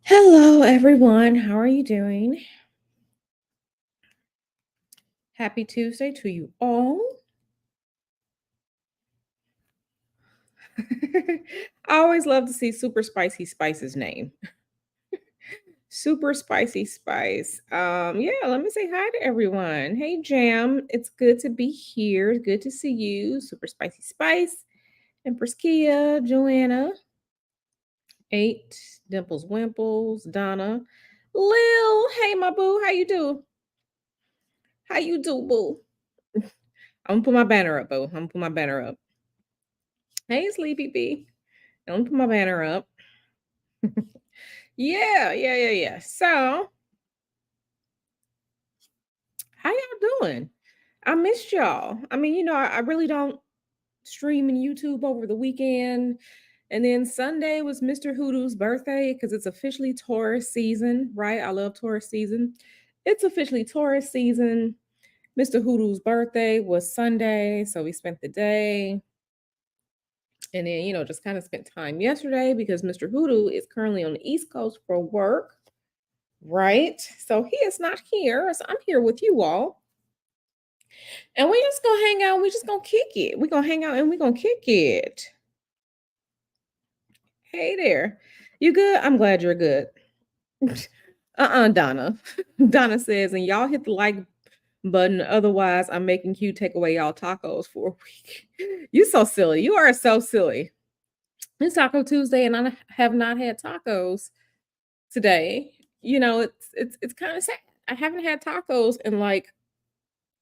Hello, everyone. How are you doing? Happy Tuesday to you all. I always love to see Super Spicy Spice's name. Super Spicy Spice. Yeah, let me say hi to everyone. Hey, Jam. It's good to be here. Good to see you, Super Spicy Spice, and Priskia, Joanna, Eight, Dimples Wimples, Donna, Lil. Hey, my boo. How you do? How you do, boo? I'm gonna put my banner up, boo. I'm gonna put my banner up. Hey, Sleepy B. Don't put my banner up. Yeah. So, how y'all doing? I missed y'all. I mean, I really don't stream in YouTube over the weekend. And then Sunday was Mr. Hoodoo's birthday because it's officially Taurus season, right? I love Taurus season. It's officially Taurus season. Mr. Hoodoo's birthday was Sunday, so we spent the day. And then, just kind of spent time yesterday because Mr. Hoodoo is currently on the East Coast for work. Right? So he is not here. So I'm here with you all. And we just gonna hang out. We just gonna kick it. We're gonna hang out and we're gonna kick it. Hey there. You good? I'm glad you're good. Donna. Donna says, and y'all hit the like button. Otherwise, I'm making Q take away y'all tacos for a week. You so silly. You are so silly. It's Taco Tuesday, and I have not had tacos today. It's kind of sad. I haven't had tacos in like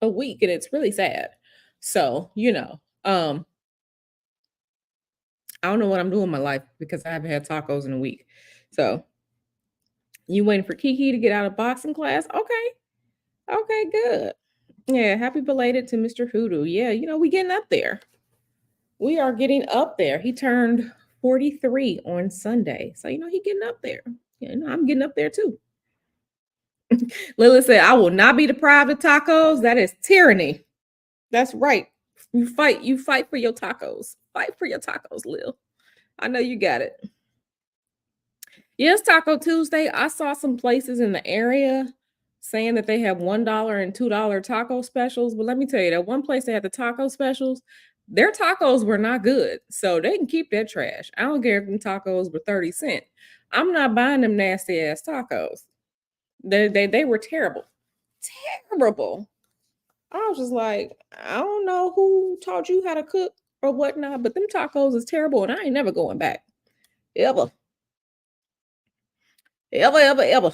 a week, and it's really sad. So, I don't know what I'm doing in my life because I haven't had tacos in a week. So, you waiting for Kiki to get out of boxing class? Okay, good. Yeah, happy belated to Mr. Hoodoo. Yeah, we getting up there. We are getting up there. He turned 43 on Sunday. So, he getting up there. I'm getting up there too. Lily said, I will not be deprived of tacos. That is tyranny. That's right. You fight for your tacos. Fight for your tacos, Lil. I know you got it. Yes, Taco Tuesday. I saw some places in the area saying that they have $1 and $2 taco specials. But let me tell you, that one place they had the taco specials, their tacos were not good. So they can keep that trash. I don't care if them tacos were 30 cents. I'm not buying them nasty ass tacos. They were terrible. Terrible. I was just like, I don't know who taught you how to cook or whatnot, but them tacos is terrible, and I ain't never going back. Ever. Ever.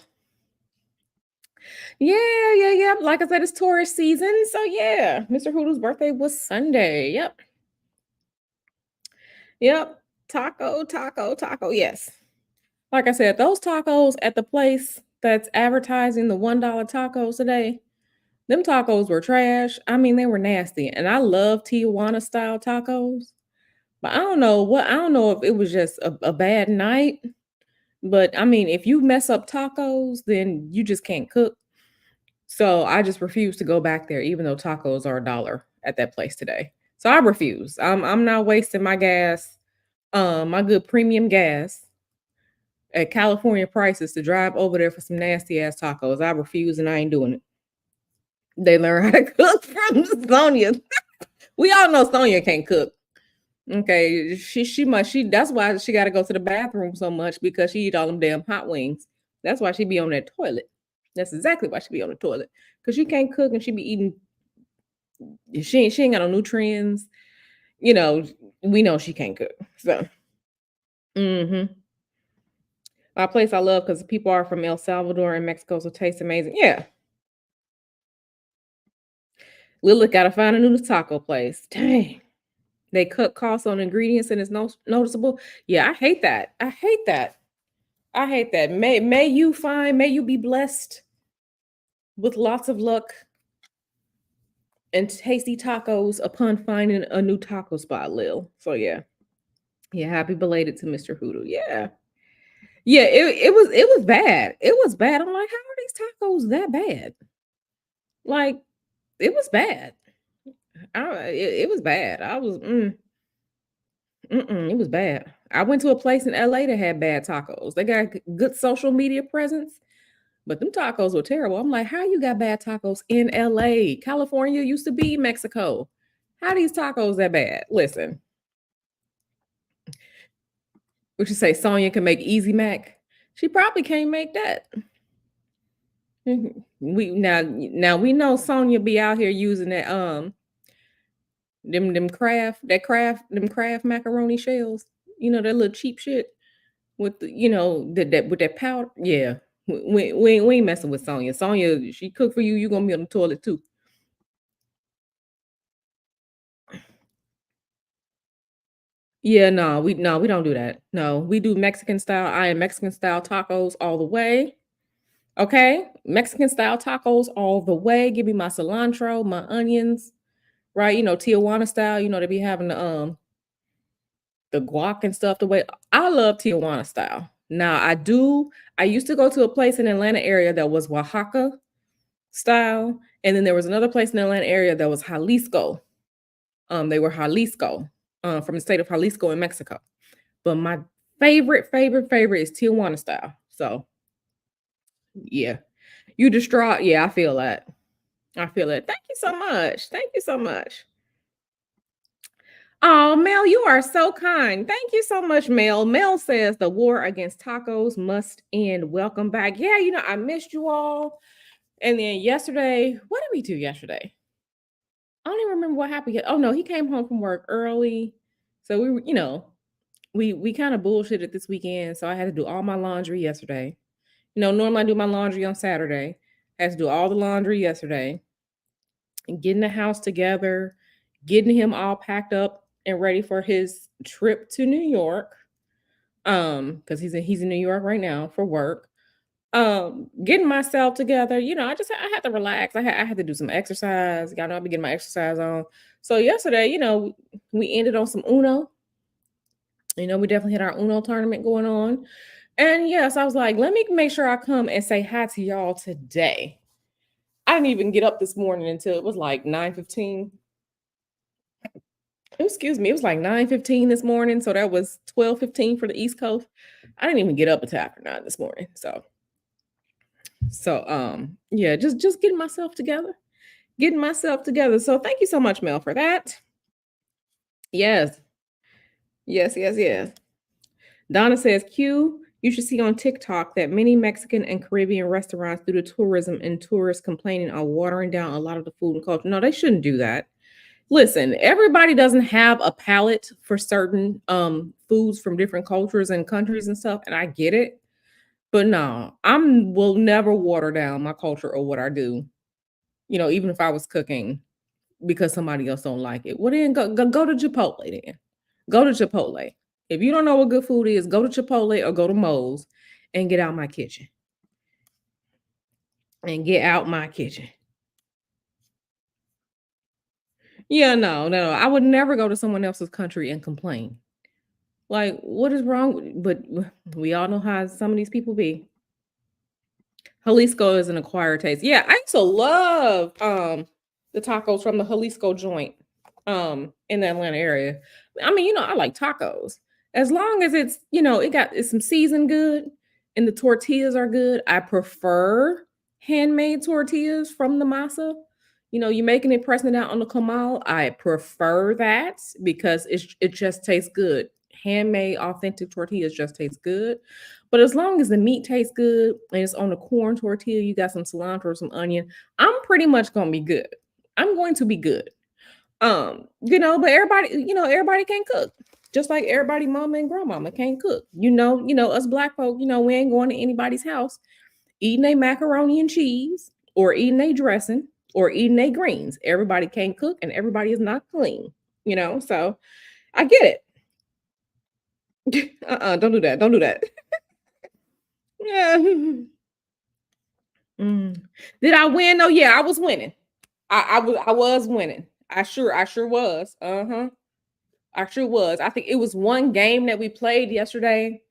Yeah. Like I said, it's tourist season. So yeah, Mr. Hoodoo's birthday was Sunday. Yep. Taco. Yes. Like I said, those tacos at the place that's advertising the $1 tacos today, them tacos were trash. I mean, they were nasty. And I love Tijuana style tacos. But I don't know if it was just a bad night. But I mean, if you mess up tacos, then you just can't cook. So I just refuse to go back there, even though tacos are $1 at that place today. So I refuse. I'm not wasting my gas, my good premium gas at California prices to drive over there for some nasty ass tacos. I refuse and I ain't doing it. They learn how to cook from Sonya. We all know Sonya can't cook. Okay, she that's why she got to go to the bathroom so much because she eat all them damn hot wings. That's why she be on that toilet. That's exactly why she be on the toilet because she can't cook and she be eating. She ain't got no nutrients. You know, we know she can't cook. So, mm-hmm. A place I love because people are from El Salvador and Mexico, so it tastes amazing. Yeah, Lila got to find a new taco place. Dang. They cut costs on ingredients and it's noticeable. Yeah, I hate that. May you be blessed with lots of luck and tasty tacos upon finding a new taco spot, Lil. So yeah. Yeah, happy belated to Mr. Hoodoo. Yeah. Yeah, it was bad. It was bad. I'm like, how are these tacos that bad? Like, it was bad. It was bad. It was bad. I went to a place in LA that had bad tacos. They got good social media presence, but them tacos were terrible. I'm like, how you got bad tacos in LA? California used to be Mexico. How these tacos that bad? Listen, what you say, Sonya can make Easy Mac? She probably can't make that. We now we know Sonya be out here using that them craft macaroni shells. You know that little cheap shit with the, that with that powder. Yeah, we ain't messing with Sonya. Sonya, she cook for you. You gonna be on the toilet too. Yeah, no, we don't do that. No, we do Mexican style. I am Mexican style tacos all the way. Okay, Mexican style tacos all the way. Give me my cilantro, my onions, right? Tijuana style. They be having the guac and stuff. The way I love Tijuana style. Now I do. I used to go to a place in Atlanta area that was Oaxaca style, and then there was another place in the Atlanta area that was Jalisco. They were Jalisco, from the state of Jalisco in Mexico. But my favorite is Tijuana style. So yeah, you distraught. Yeah, I feel that. I feel it. Thank you so much. Thank you so much. Oh, Mel, you are so kind. Thank you so much, Mel. Mel says the war against tacos must end. Welcome back. Yeah, I missed you all. And then yesterday, what did we do yesterday? I don't even remember what happened yet. Oh no, he came home from work early. So we were, we kind of bullshitted this weekend. So I had to do all my laundry yesterday. Normally I do my laundry on Saturday. I had to do all the laundry yesterday and getting the house together, getting him all packed up and ready for his trip to New York. Because he's in New York right now for work. Getting myself together. I had to relax. I had to do some exercise. Y'all know I've been getting my exercise on. So yesterday, we ended on some Uno. We definitely had our Uno tournament going on. And yes, I was like, let me make sure I come and say hi to y'all today. I didn't even get up this morning until it was like 9:15. Excuse me, it was like 9:15 this morning. So that was 12:15 for the East Coast. I didn't even get up until after 9 this morning. So yeah, just getting myself together. Getting myself together. So thank you so much, Mel, for that. Yes. Yes, yes, yes. Donna says, Q, you should see on TikTok that many Mexican and Caribbean restaurants, due to tourism and tourists complaining, are watering down a lot of the food and culture. No, they shouldn't do that. Listen, everybody doesn't have a palate for certain foods from different cultures and countries and stuff, and I get it. But no, will never water down my culture or what I do. Even if I was cooking because somebody else don't like it. Well, then go to Chipotle then. Go to Chipotle. If you don't know what good food is, go to Chipotle or go to Moe's and get out my kitchen. And get out my kitchen. Yeah, no. I would never go to someone else's country and complain. Like, what is wrong? But we all know how some of these people be. Jalisco is an acquired taste. Yeah, I used to love the tacos from the Jalisco joint in the Atlanta area. I mean, I like tacos. As long as it's some seasoned good and the tortillas are good. I prefer handmade tortillas from the masa. You making it, pressing it out on the comal. I prefer that because it just tastes good. Handmade authentic tortillas just taste good. But as long as the meat tastes good and it's on the corn tortilla, you got some cilantro, some onion, I'm pretty much gonna be good. I'm going to be good. But everybody can't cook. Just like everybody mama and grandmama can't cook. Us black folk, we ain't going to anybody's house eating a macaroni and cheese or eating a dressing or eating a greens. Everybody can't cook and everybody is not clean, so I get it. Don't do that. Don't do that. Yeah. Mm. Did I win? Oh yeah, I was winning. I was winning. I sure was. Uh-huh. I sure was. I think it was one game that we played yesterday.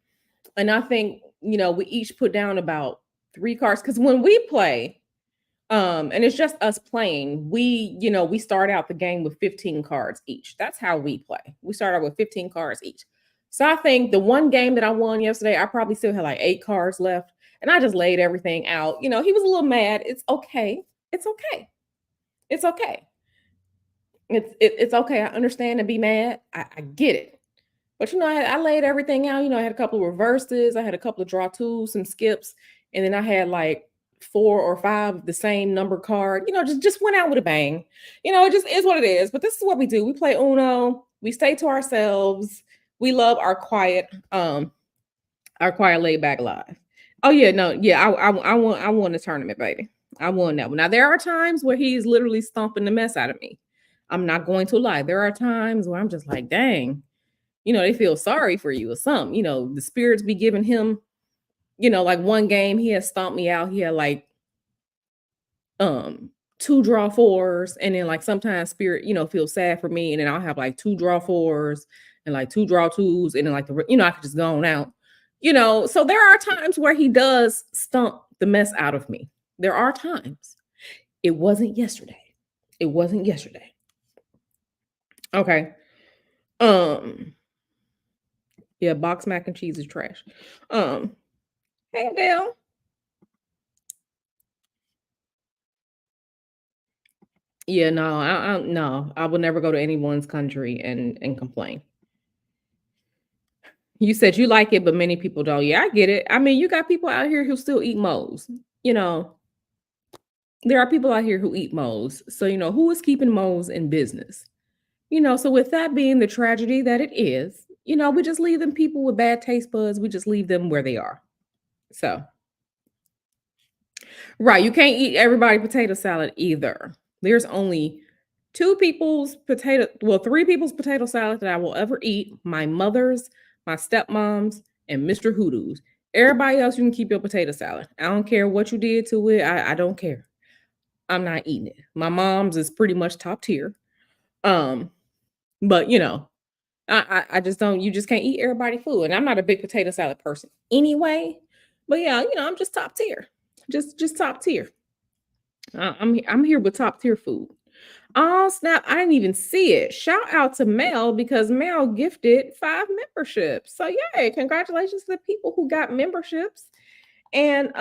And I think, we each put down about 3 cards. Because when we play, and it's just us playing, we start out the game with 15 cards each. That's how we play. We start out with 15 cards each. So I think the one game that I won yesterday, I probably still had like 8 cards left, and I just laid everything out. He was a little mad. It's okay. It's okay. It's okay. It's okay. I understand and be mad. I get it. But I laid everything out. I had a couple of reverses, I had a couple of draw twos, some skips, and then I had like 4 or 5 of the same number card. Just went out with a bang. It just is what it is. But this is what we do. We play Uno. We stay to ourselves. We love our quiet laid back life. Oh yeah, no, yeah, I won the tournament, baby. I won that one. Now there are times where he's literally stomping the mess out of me. I'm not going to lie. There are times where I'm just like, dang, they feel sorry for you or something. The spirits be giving him, like one game he had stomped me out. He had like um 2 draw 4s, and then like sometimes spirit, feels sad for me, and then I'll have like 2 draw 4s and like 2 draw 2s, and then like I could just go on out. So there are times where he does stump the mess out of me. There are times. It wasn't yesterday. It wasn't yesterday. Okay. Um, yeah, box mac and cheese is trash. Um, hey Adele. Yeah, no, no, I will never go to anyone's country and complain. You said you like it, but many people don't. Yeah, I get it. I mean, you got people out here who still eat moles. You know, there are people out here who eat moles. So, who is keeping moles in business? So with that being the tragedy that it is, we just leave them people with bad taste buds. We just leave them where they are. So, right, you can't eat everybody potato salad either. There's only three people's potato salad that I will ever eat. My mother's, my stepmom's, and Mr. Hoodoo's. Everybody else, you can keep your potato salad. I don't care what you did to it. I don't care. I'm not eating it. My mom's is pretty much top tier. Um, but I just don't. You just can't eat everybody food, and I'm not a big potato salad person anyway. But yeah, I'm just top tier, just top tier. I'm here with top tier food. Oh snap! I didn't even see it. Shout out to Mel because Mel gifted 5 memberships. So yay! Congratulations to the people who got memberships, and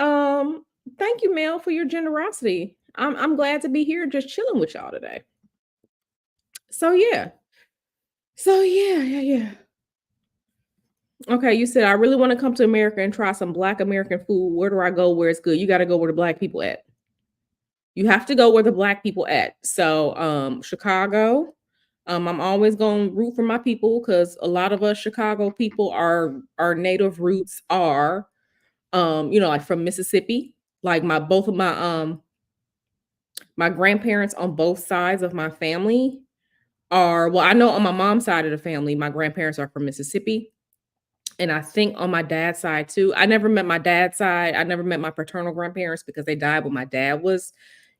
thank you, Mel, for your generosity. I'm glad to be here, just chilling with y'all today. So yeah, yeah. Okay, you said I really want to come to America and try some Black American food. Where do I go? Where it's good? You got to go where the Black people at. You have to go where the Black people at. So, Chicago. I'm always going to root for my people because a lot of us Chicago people are our native roots are, like from Mississippi. Like both of my grandparents on both sides of my family are. Well, I know on my mom's side of the family, my grandparents are from Mississippi. And I think on my dad's side too. I never met my dad's side. I never met my paternal grandparents because they died when my dad was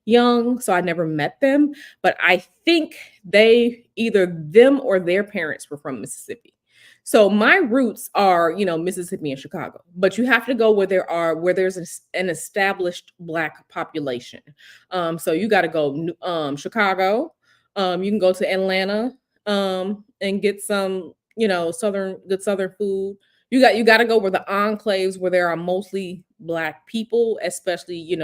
young, so I never met them. But I think either them or their parents were from Mississippi. So my roots are, Mississippi and Chicago. But you have to go where there's an established Black population. So you got to go Chicago. You can go to Atlanta and get some, good southern food. You got to go where the enclaves where there are mostly Black people, especially,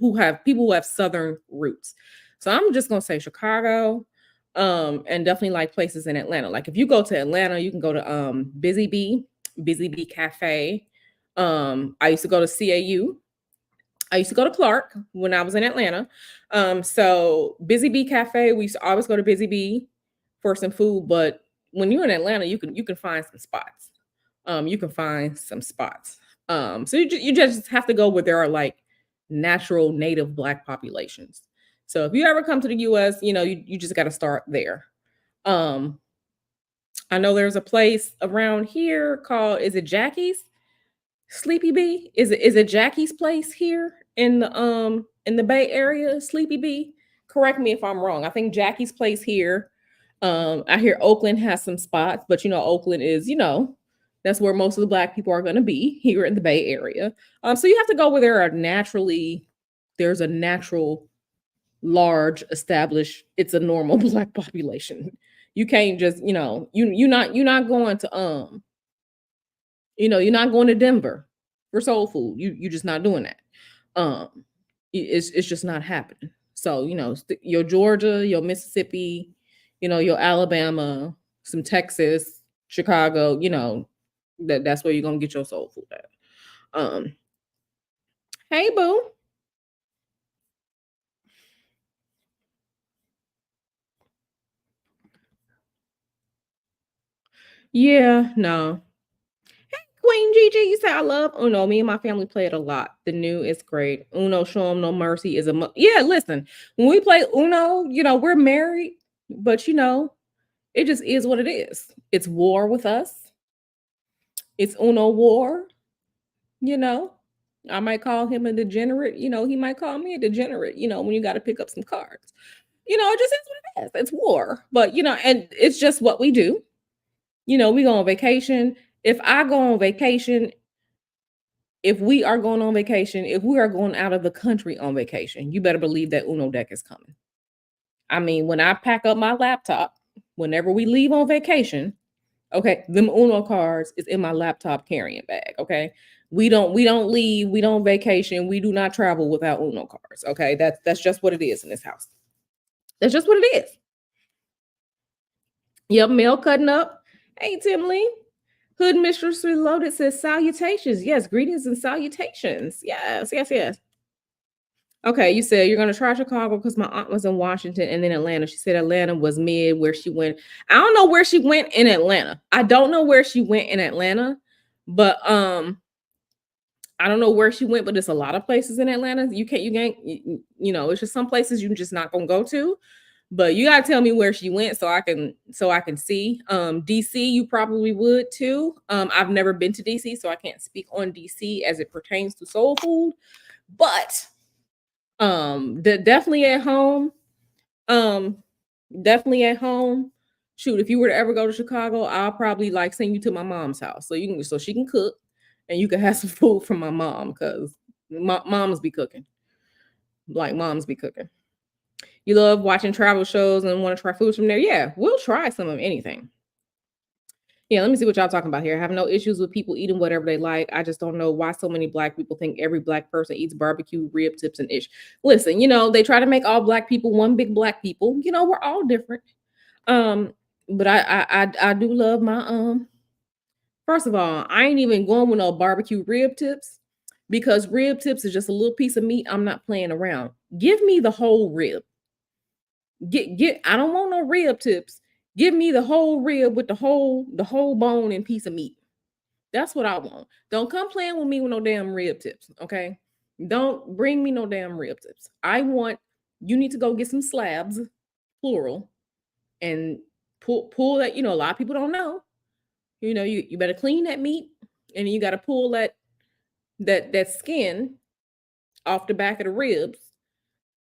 who have southern roots. So I'm just gonna say Chicago, and definitely like places in Atlanta. Like if you go to Atlanta, you can go to Busy Bee Cafe. I used to go to CAU. I used to go to Clark when I was in Atlanta. So Busy Bee Cafe, we used to always go to Busy Bee for some food. But when you're in Atlanta, you can find some spots. You can find some spots. So you just have to go where there are like natural native Black populations. So if you ever come to the US, you just got to start there. I know there's a place around here called, is it Jackie's Sleepy Bee? Is it Jackie's place here in the Bay Area, Sleepy Bee? Correct me if I'm wrong. I think Jackie's place here. I hear Oakland has some spots, but Oakland is, that's where most of the Black people are going to be here in the Bay Area. So you have to go where there's a natural, large, established, it's a normal Black population. You can't just, you're not going to you're not going to Denver for soul food. You're just not doing that. It's just not happening. So, your Georgia, your Mississippi, your Alabama, some Texas, Chicago, that's where you're gonna get your soul food at. Um, hey boo. Yeah, no. Queen Gigi, you say I love Uno. Me and my family play it a lot. The new is great. Uno, Show 'em No Mercy is yeah. Listen, when we play Uno, we're married, but it just is what it is. It's war with us. It's Uno war. You know, I might call him a degenerate. He might call me a degenerate. When you got to pick up some cards. It just is what it is. It's war, but and it's just what we do. We go on vacation. If I go on vacation, if we are going on vacation, if we are going out of the country on vacation, you better believe that Uno deck is coming. I mean, when I pack up my laptop, whenever we leave on vacation, okay, them Uno cards is in my laptop carrying bag. Okay. We don't leave, we don't vacation, we do not travel without Uno cards. Okay. That's just what it is in this house. That's just what it is. Yep, mail cutting up. Hey, Tim Lee. Hood Mistress Reloaded says salutations. Yes, greetings and salutations. Yes, yes, yes. Okay, you said you're gonna try Chicago because my aunt was in Washington and then Atlanta. She said Atlanta was mid where she went. I don't know where she went in Atlanta. I don't know where she went in Atlanta, but I don't know where she went, but there's a lot of places in Atlanta. It's just some places you're just not gonna go to. But you gotta tell me where she went so I can see. DC, you probably would too. I've never been to DC, so I can't speak on DC as it pertains to soul food. But definitely at home. Um, definitely at home. Shoot, if you were to ever go to Chicago, I'll probably like send you to my mom's house so she can cook and you can have some food from my mom because moms be cooking. Like moms be cooking. You love watching travel shows and want to try foods from there? Yeah, we'll try some of anything. Yeah, let me see what y'all talking about here. I have no issues with people eating whatever they like. I just don't know why so many black people think every black person eats barbecue, rib tips, and ish. Listen, they try to make all black people one big black people. We're all different. Um, but I do love my First of all, I ain't even going with no barbecue rib tips because rib tips is just a little piece of meat. I'm not playing around. Give me the whole rib. Get I don't want no rib tips. Give me the whole rib with the whole bone and piece of meat. That's what I want. Don't come playing with me with no damn rib tips, okay? Don't bring me no damn rib tips. You need to go get some slabs, plural, and pull that, a lot of people don't know. You better clean that meat and you got to pull that skin off the back of the ribs.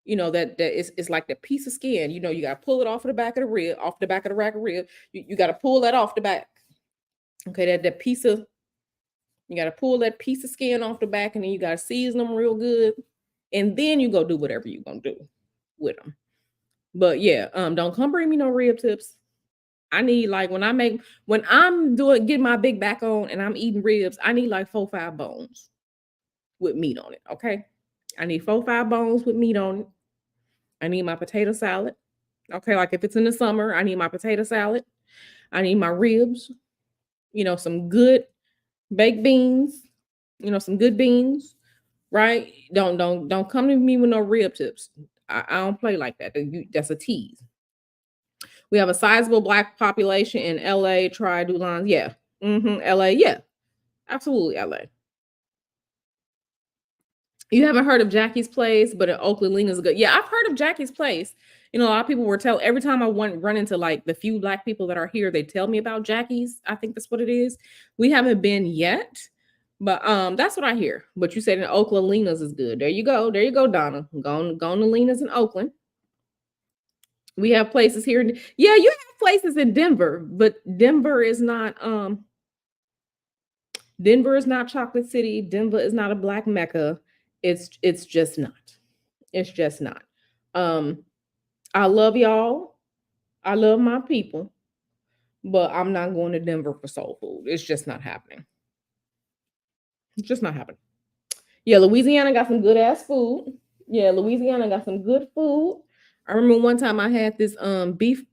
That is like the piece of skin. You got to pull it off of the back of the rib, off the back of the rack of rib. You got to pull that off the back. Okay, that piece of you got to pull that piece of skin off the back, and then you got to season them real good, and then you go do whatever you're gonna do with them. But yeah, don't come bring me no rib tips. I need like when I'm doing getting my big back on and I'm eating ribs, I need like 4-5 bones with meat on it. Okay, I need 4-5 bones with meat on it. I need my potato salad. Okay, like if it's in the summer, I need my potato salad. I need my ribs. Some good baked beans. Some good beans. Right? Don't come to me with no rib tips. I don't play like that. That's a tease. We have a sizable black population in LA. Try Dulans. Yeah. LA. Yeah. Absolutely LA. You haven't heard of Jackie's Place, but in Oakland, Lena's good. Yeah, I've heard of Jackie's Place. A lot of people were every time I run into like the few black people that are here, they tell me about Jackie's. I think that's what it is. We haven't been yet, but that's what I hear. But you said in Oakland, Lena's is good. There you go. There you go, Donna. Going to Lena's in Oakland. We have places here. Yeah, you have places in Denver, but Denver is not chocolate city. Denver is not a black mecca. It's just not. It's just not. I love y'all. I love my people. but I'm not going to Denver for soul food. It's just not happening. It's just not happening. Yeah, Louisiana got some good ass food. Yeah, Louisiana got some good food. I remember one time I had this beef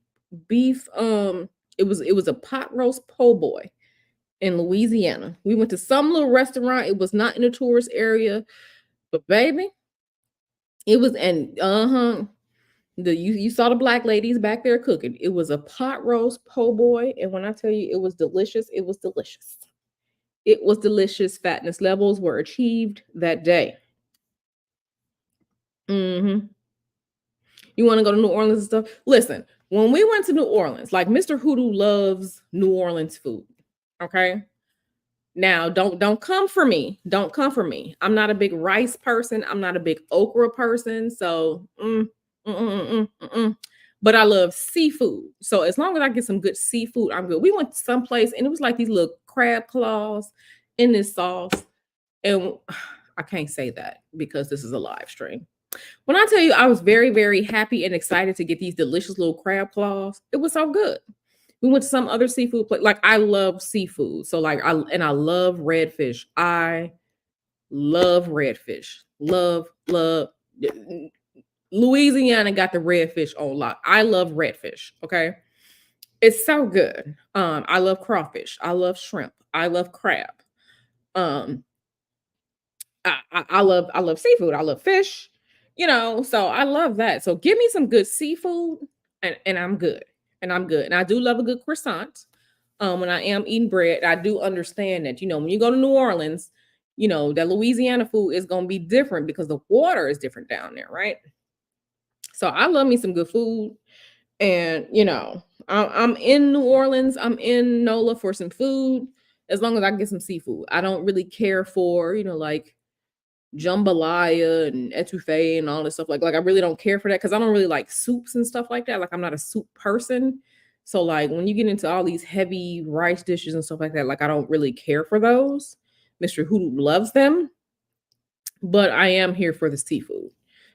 it was a pot roast po' boy in Louisiana. We went to some little restaurant. It was not in a tourist area, but baby, it was and you saw the black ladies back there cooking. It was a pot roast po' boy, and when I tell you it was delicious, it was delicious. It was delicious. Fatness levels were achieved that day. Mhm. You want to go to New Orleans and stuff? Listen, when we went to New Orleans, like Mr. Hoodoo loves New Orleans food. Okay. Now, don't come for me. Don't come for me. I'm not a big rice person. I'm not a big okra person. So, but I love seafood. So as long as I get some good seafood, I'm good. We went to some place and it was like these little crab claws in this sauce, and I can't say that because this is a live stream. When I tell you I was very, very happy and excited to get these delicious little crab claws, it was so good. We went to some other seafood place. Like I love seafood. So like I love redfish. I love redfish. Love. Louisiana got the redfish on lock. I love redfish. Okay. It's so good. I love crawfish. I love shrimp. I love crab. Um, I love seafood. I love fish, so I love that. So give me some good seafood and I'm good. And I'm good. And I do love a good croissant. When I am eating bread, I do understand that, when you go to New Orleans, that Louisiana food is gonna be different because the water is different down there, right? So I love me some good food. And I'm in New Orleans, I'm in NOLA for some food, as long as I can get some seafood. I don't really care for, like jambalaya and etouffee and all this stuff. Like I really don't care for that because I don't really like soups and stuff like that. Like I'm not a soup person. So like when you get into all these heavy rice dishes and stuff like that, like I don't really care for those. Mr. Hoodoo loves them, but I am here for the seafood.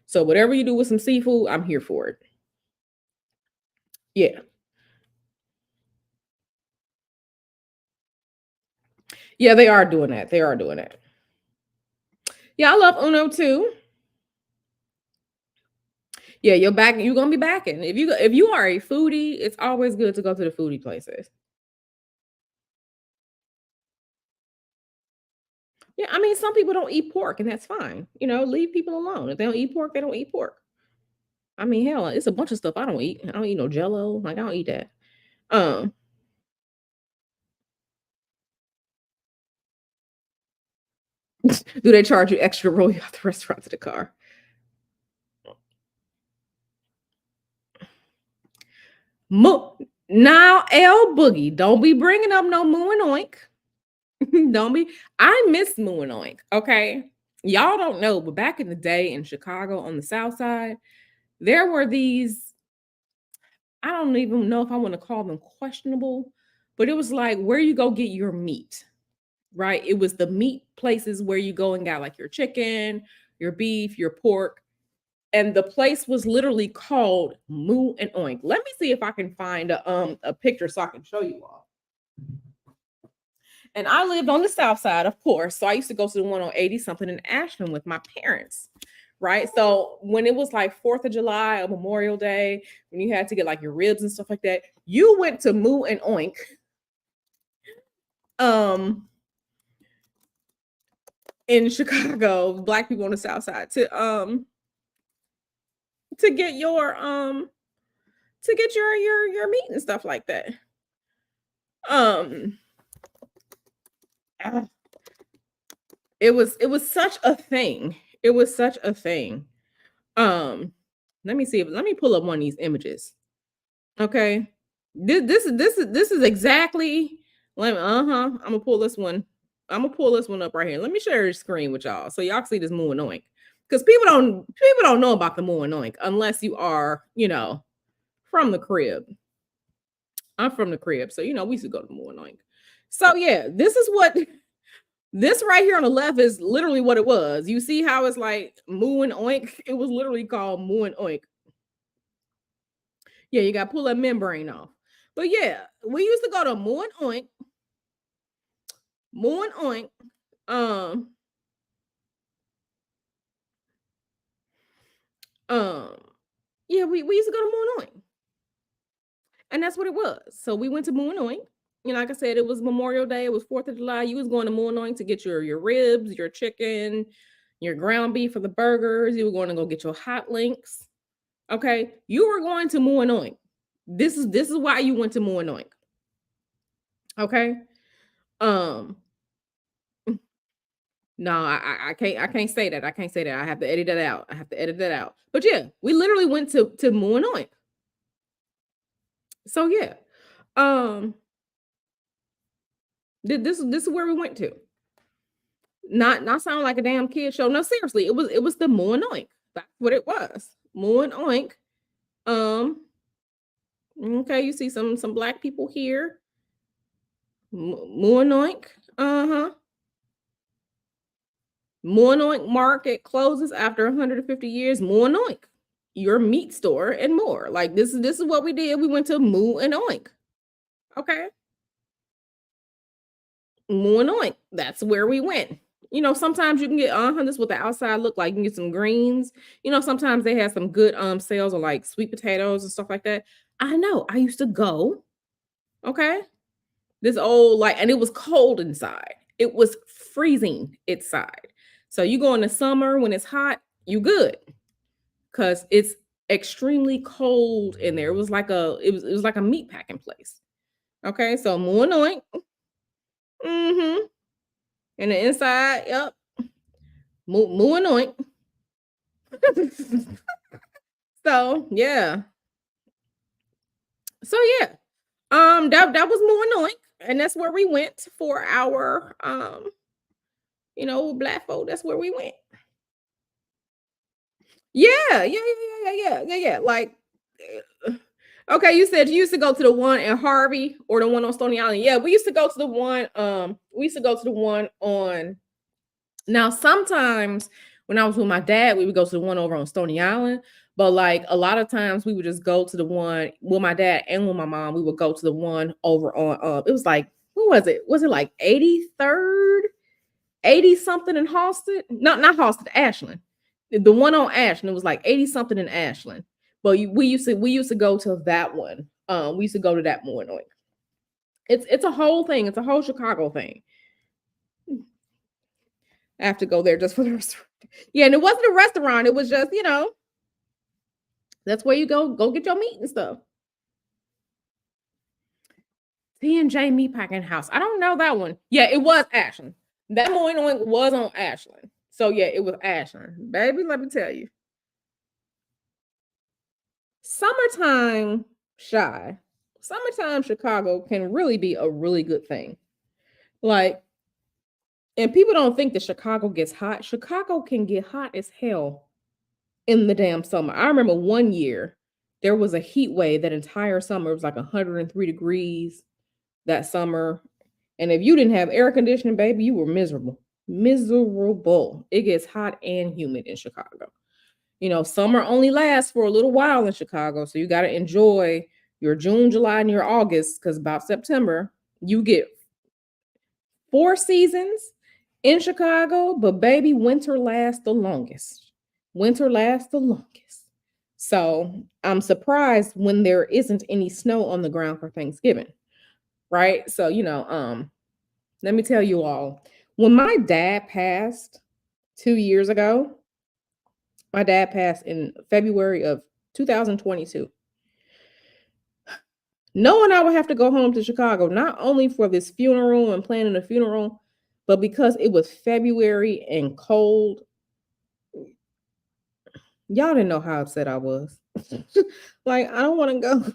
So whatever you do with some seafood, I'm here for it. Yeah. Yeah, they are doing that. They are doing that. Yeah, I love Uno too. Yeah, you're gonna be backing. If you are a foodie, it's always good to go to the foodie places. Yeah, I mean, some people don't eat pork, and that's fine. Leave people alone. If they don't eat pork, they don't eat pork. I mean, hell, it's a bunch of stuff I don't eat. I don't eat no Jello. Like I don't eat that. Um, do they charge you extra roll you out the restaurant to the car? Moo Now, L Boogie, don't be bringing up no Moo and Oink. Don't be. I miss Moo and Oink. Okay, y'all don't know, but back in the day in Chicago on the South Side, there were these. I don't even know if I want to call them questionable, but it was like where you go get your meat, right? It was the meat places where you go and got like your chicken, your beef, your pork. And the place was literally called Moo and Oink. Let me see if I can find a picture so I can show you all. And I lived on the south side, of course. So I used to go to the one on 80 something in Ashland with my parents. Right. So when it was like 4th of July or Memorial Day, when you had to get like your ribs and stuff like that, you went to Moo and Oink. Um in Chicago, black people on the south side to get your meat and stuff like that. Um ah, it was such a thing. It was such a thing. Um let me pull up one of these images. Okay. This is exactly I'm gonna pull this one. I'm gonna pull this one up right here. Let me share the screen with y'all so y'all can see this Moo and Oink. Because people don't know about the Moo and Oink unless you are, from the crib. I'm from the crib, so we used to go to Moo and Oink. So yeah, this is what this right here on the left is literally what it was. You see how it's like Moo and Oink? It was literally called Moo and Oink. Yeah, you got to pull that membrane off. But yeah, we used to go to Moo and Oink, Moo and Oink. Um, um, yeah, we used to go to Moo and Oink, and that's what it was. So we went to Moo and Oink. You know, like I said, it was Memorial Day. It was 4th of July. You was going to Moo and Oink to get your ribs, your chicken, your ground beef for the burgers. You were going to go get your hot links. Okay, you were going to Moo and Oink. This is why you went to Moo and Oink. Okay. Um, no, I can't say that. I can't say that. I have to edit that out. I have to edit that out. But yeah, we literally went to Moo and Oink. So yeah. Um, this is where we went to. Not sound like a damn kid show. No, seriously, it was the Moo and Oink. That's what it was. Moo and Oink. Um, okay, you see some black people here. Moo and Oink. Uh-huh. Moo and Oink Market closes after 150 years. Moo and Oink, your meat store and more. Like this is what we did. We went to Moo and Oink. Okay, Moo and Oink. That's where we went. You know, sometimes you can get this is what the outside look like. You can get some greens. You know, sometimes they have some good sales of like sweet potatoes and stuff like that. I know. I used to go. Okay, this old like, and it was cold inside. It was freezing inside. So you go in the summer when it's hot, you good. Because it's extremely cold in there. It was like a meat packing place. Okay, so more anoint. Mm-hmm. And the inside, yep, more anoint. So yeah. So yeah. That was more anoint. And that's where we went for our black folk. That's where we went. Yeah, yeah, yeah, yeah, yeah, yeah, yeah. Like, okay, you said you used to go to the one in Harvey or the one on Stony Island. Yeah, we used to go to the one. We used to go to the one on. Now, sometimes when I was with my dad, we would go to the one over on Stony Island. But like a lot of times, we would just go to the one with my dad and with my mom. We would go to the one over on. It was like, who was it? Was it like 83rd? 80 something in Halsted. Not Halsted, Ashland. The one on Ashland, it was like 80 something in Ashland. But we used to go to that one. We used to go to that more annoying. It's a whole thing. It's a whole Chicago thing. I have to go there just for the restaurant. Yeah, and it wasn't a restaurant. It was just, that's where you go get your meat and stuff. T&J Meat Packing House. I don't know that one. Yeah, it was Ashland. That morning was on Ashland. So yeah, it was Ashland. Baby, let me tell you. Summertime shy. Summertime Chicago can really be a really good thing. Like, and people don't think that Chicago gets hot. Chicago can get hot as hell in the damn summer. I remember one year there was a heat wave that entire summer. It was like 103 degrees that summer. And if you didn't have air conditioning, baby, you were miserable. Miserable. It gets hot and humid in Chicago. Summer only lasts for a little while in Chicago. So you got to enjoy your June, July, and your August because about September, you get 4 seasons in Chicago, but baby, winter lasts the longest. Winter lasts the longest. So I'm surprised when there isn't any snow on the ground for Thanksgiving. Right. So, let me tell you all, when my dad passed 2 years ago, my dad passed in February of 2022. Knowing I would have to go home to Chicago, not only for this funeral and planning a funeral, but because it was February and cold. Y'all didn't know how upset I was. Like, I don't want to go.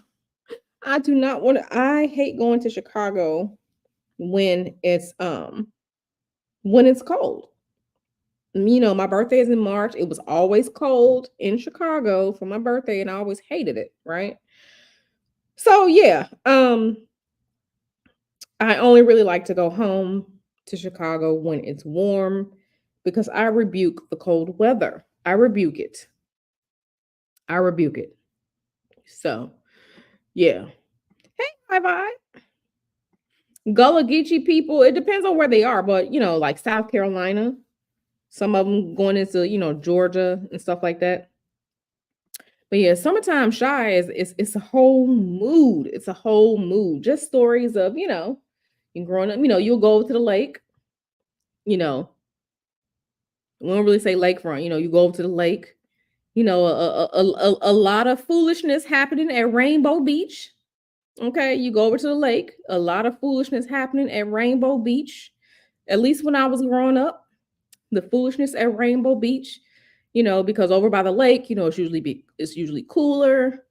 I do not want to. I hate going to Chicago when it's cold. My birthday is in March. It was always cold in Chicago for my birthday, and I always hated it, right? So yeah, I only really like to go home to Chicago when it's warm because I rebuke the cold weather. I rebuke it. I rebuke it. So, yeah. Hey, high vibe. Gullah Geechee people, it depends on where they are, but like South Carolina, some of them going into, Georgia and stuff like that. But yeah, summertime shy is it's a whole mood. It's a whole mood. Just stories of, you growing up, you'll go to the lake, you know, we don't really say lakefront, you go over to the lake, a lot of foolishness happening at Rainbow Beach. Okay, you go over to the lake, a lot of foolishness happening at Rainbow Beach. At least when I was growing up, the foolishness at Rainbow Beach, because over by the lake, it's usually cooler.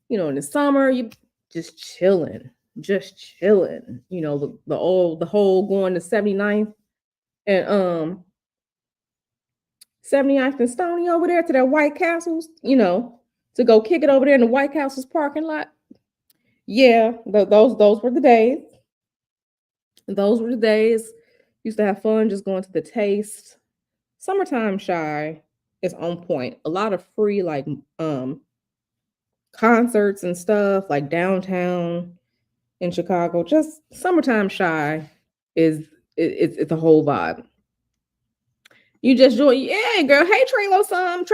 In the summer, you just chilling, just chilling. The whole going to 79th and 79th and Stony over there to that White Castles, to go kick it over there in the White Castles parking lot. Yeah, those were the days. Those were the days. Used to have fun just going to the taste. Summertime shy is on point. A lot of free concerts and stuff like downtown in Chicago. Just summertime shy it's a whole vibe. You just join, yeah, girl. Hey, Traylo, some.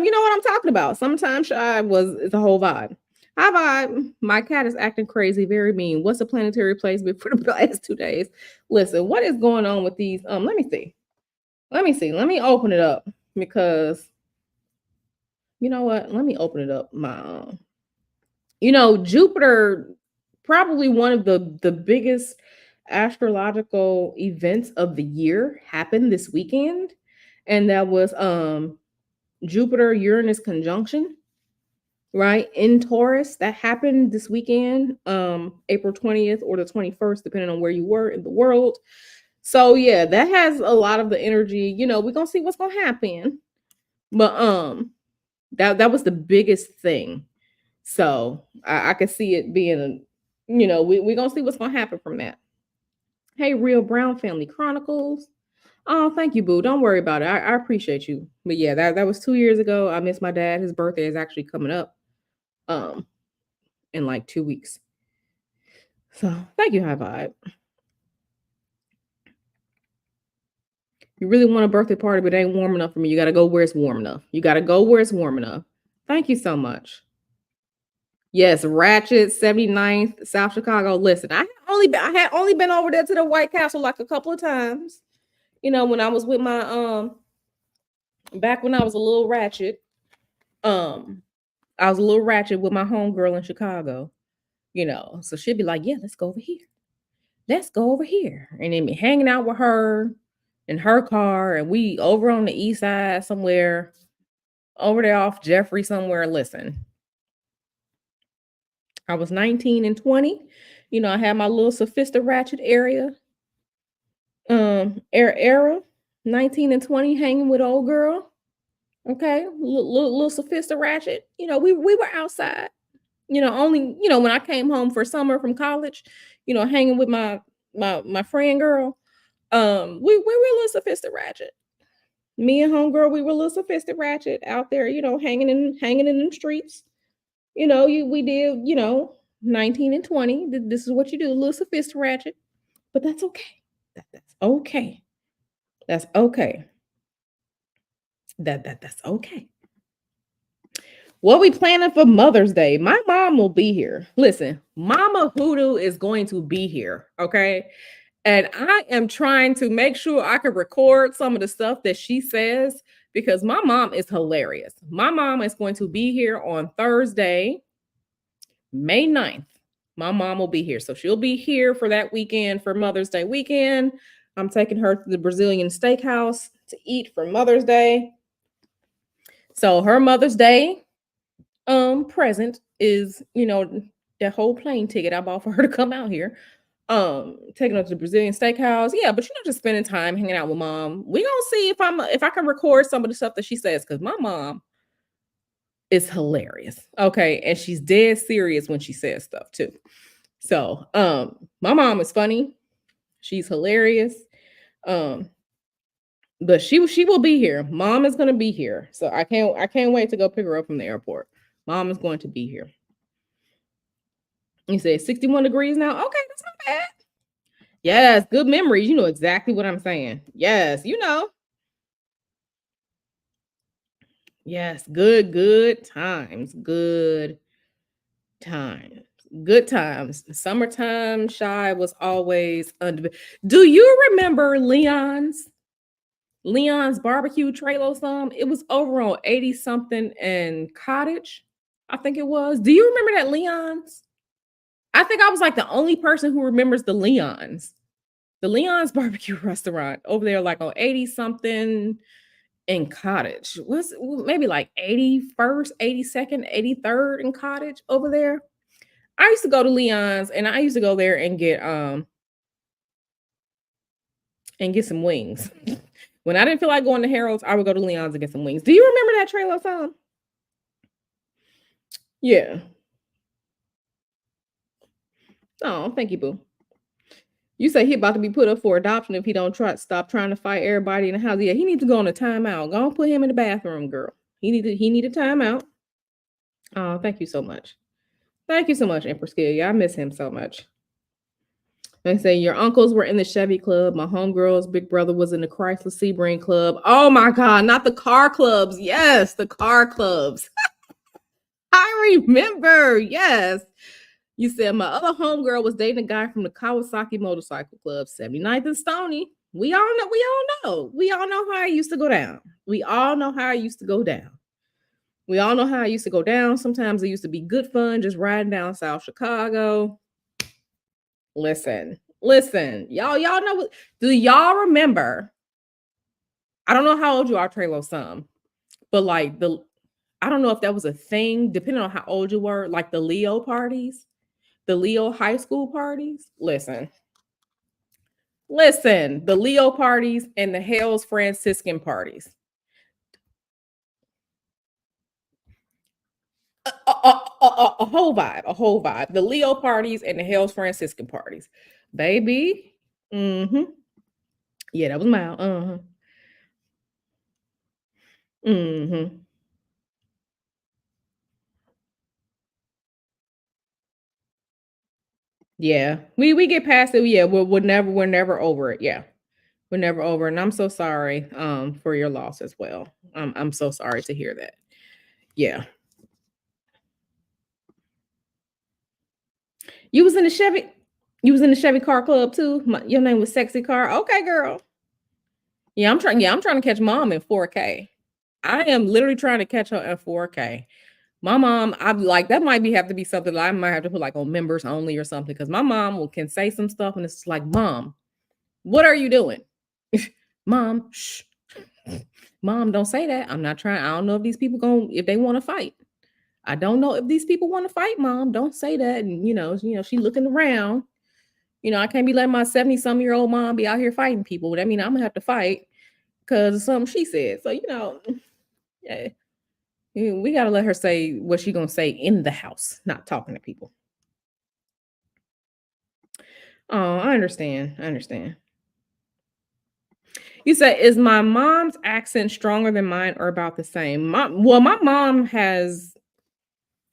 You know what I'm talking about. Summertime shy it's a whole vibe. Hi, vibe. My cat is acting crazy, very mean. What's the planetary placement for the last 2 days? Listen, what is going on with these? Let me see. Let me open it up because you know what? Let me open it up. Jupiter, probably one of the biggest astrological events of the year happened this weekend, and that was Jupiter Uranus conjunction, right, in Taurus. That happened this weekend, April 20th or the 21st, depending on where you were in the world. So yeah, that has a lot of the energy. We're gonna see what's gonna happen, but that was the biggest thing. So I could see it being we're gonna see what's gonna happen from that. Hey, Real Brown Family Chronicles. Oh, thank you, boo. Don't worry about it. I appreciate you. But yeah, that was 2 years ago. I miss my dad. His birthday is actually coming up in like 2 weeks. So thank you, High Vibe. You really want a birthday party, but it ain't warm enough for me. You gotta go where it's warm enough. You gotta go where it's warm enough. Thank you so much. Yes, Ratchet, 79th, South Chicago. Listen, I had only been over there to the White Castle like a couple of times. When I was with my back when I was a little ratchet. I was a little ratchet with my homegirl in Chicago, So she'd be like, yeah, let's go over here. Let's go over here. And then be hanging out with her in her car, and we over on the east side somewhere, over there off Jeffrey somewhere. Listen, I was 19 and 20. I had my little sophisticated ratchet era, 19 and 20, hanging with old girl. Okay, little sophisticated ratchet. We were outside. Only when I came home for summer from college, hanging with my friend girl. We were a little sophisticated ratchet. Me and homegirl, we were a little sophisticated ratchet out there, hanging in the streets. We did, 19 and 20. This is what you do, a little sophisticated ratchet. But that's okay. That's okay. That's okay. That's okay. What we planning for Mother's Day? My mom will be here. Listen, Mama Hoodoo is going to be here, okay? And I am trying to make sure I can record some of the stuff that she says because my mom is hilarious. My mom is going to be here on Thursday, May 9th. My mom will be here. So she'll be here for that weekend, for Mother's Day weekend. I'm taking her to the Brazilian steakhouse to eat for Mother's Day. So her Mother's Day present is, that whole plane ticket I bought for her to come out here. Taking her to the Brazilian steakhouse. Yeah, but just spending time hanging out with mom. We gonna see if I can record some of the stuff that she says, because my mom is hilarious. Okay, and she's dead serious when she says stuff too. So my mom is funny. She's hilarious. But she will be here. Mom is gonna be here. So I can't wait to go pick her up from the airport. Mom is going to be here. You said 61 degrees now. Okay, that's not bad. Yes, good memories. You know exactly what I'm saying. Yes, you know. Yes, good times. Good times. Good times. Summertime shy was always under. Do you remember Leon's barbecue trailer some? It was over on 80 something and Cottage. I think it was. Do you remember that Leon's? I think I was like the only person who remembers the Leon's. The Leon's barbecue restaurant over there, like on 80 something in Cottage. Was maybe like 81st, 82nd, 83rd in Cottage over there. I used to go to Leon's and I used to go there and get some wings. When I didn't feel like going to Harold's, I would go to Leon's and get some wings. Do you remember that trailer song? Yeah. Oh, thank you, boo. You say he about to be put up for adoption if he don't stop trying to fight everybody in the house. Yeah, he needs to go on a timeout. Go and put him in the bathroom, girl. He need a timeout. Oh, thank you so much. Thank you so much, Empress Gill. Yeah, I miss him so much. They say your uncles were in the Chevy Club. My homegirl's big brother was in the Chrysler Sebring Club. Oh my God, not the car clubs. Yes, the car clubs. I remember. Yes. You said my other homegirl was dating a guy from the Kawasaki Motorcycle Club, 79th and Stony. We all know how I used to go down. We all know how I used to go down. We all know how I used to go down. Sometimes it used to be good fun just riding down South Chicago. Listen, y'all know what? Do y'all remember? I don't know how old you are, Trelo, some, but like I don't know if that was a thing, depending on how old you were, like the Leo parties, the Leo high school parties. Listen, the Leo parties and the Hales Franciscan parties. A whole vibe, a whole vibe. The Leo parties and the Hales Franciscan parties, baby. Mm-hmm. Yeah, that was mild. Uh-huh. Mm-hmm. Yeah, we get past it. Yeah, we're never over it. Yeah, we're never over. And I'm so sorry for your loss as well. I'm so sorry to hear that. Yeah, you was in the Chevy. You was in the Chevy Car Club too. Your name was Sexy Car. Okay, girl. Yeah, I'm trying. Yeah, I'm trying to catch mom in 4K. I am literally trying to catch her in 4K. My mom, I'm like, that might be have to be something that I might have to put like on members only or something because my mom can say some stuff and it's like, Mom, what are you doing? Mom, shh. Mom, don't say that. I'm not trying. I don't know if these people if they want to fight. I don't know if these people want to fight, Mom. Don't say that. And she looking around. I can't be letting my 70-some-year-old mom be out here fighting people. I mean, I'm gonna have to fight because of something she said. So, yeah, we gotta let her say what she gonna say in the house, not talking to people. Oh, I understand. I understand. You said, is my mom's accent stronger than mine or about the same? My mom has,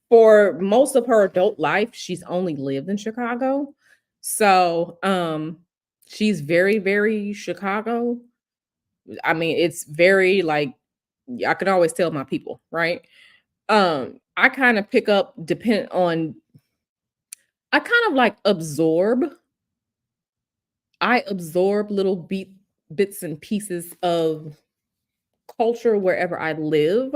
for most of her adult life, she's only lived in Chicago. So, she's very, very Chicago. I mean, it's very like I can always tell my people, right? I kind of pick up depend on I kind of like absorb little bits and pieces of culture wherever I live.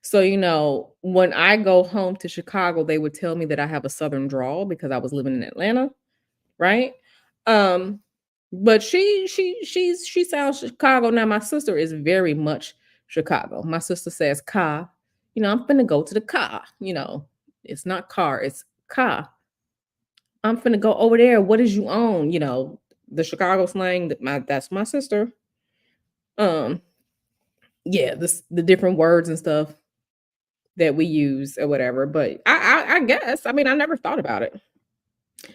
So, when I go home to Chicago, they would tell me that I have a southern drawl because I was living in Atlanta, right? Um, but she sounds Chicago. Now, my sister is very much Chicago. My sister says car, I'm finna go to the car, it's not car, it's car. I'm finna go over there. What is you own? The Chicago slang that's my sister. Um, yeah, the different words and stuff that we use or whatever. But I guess, I mean, I never thought about it.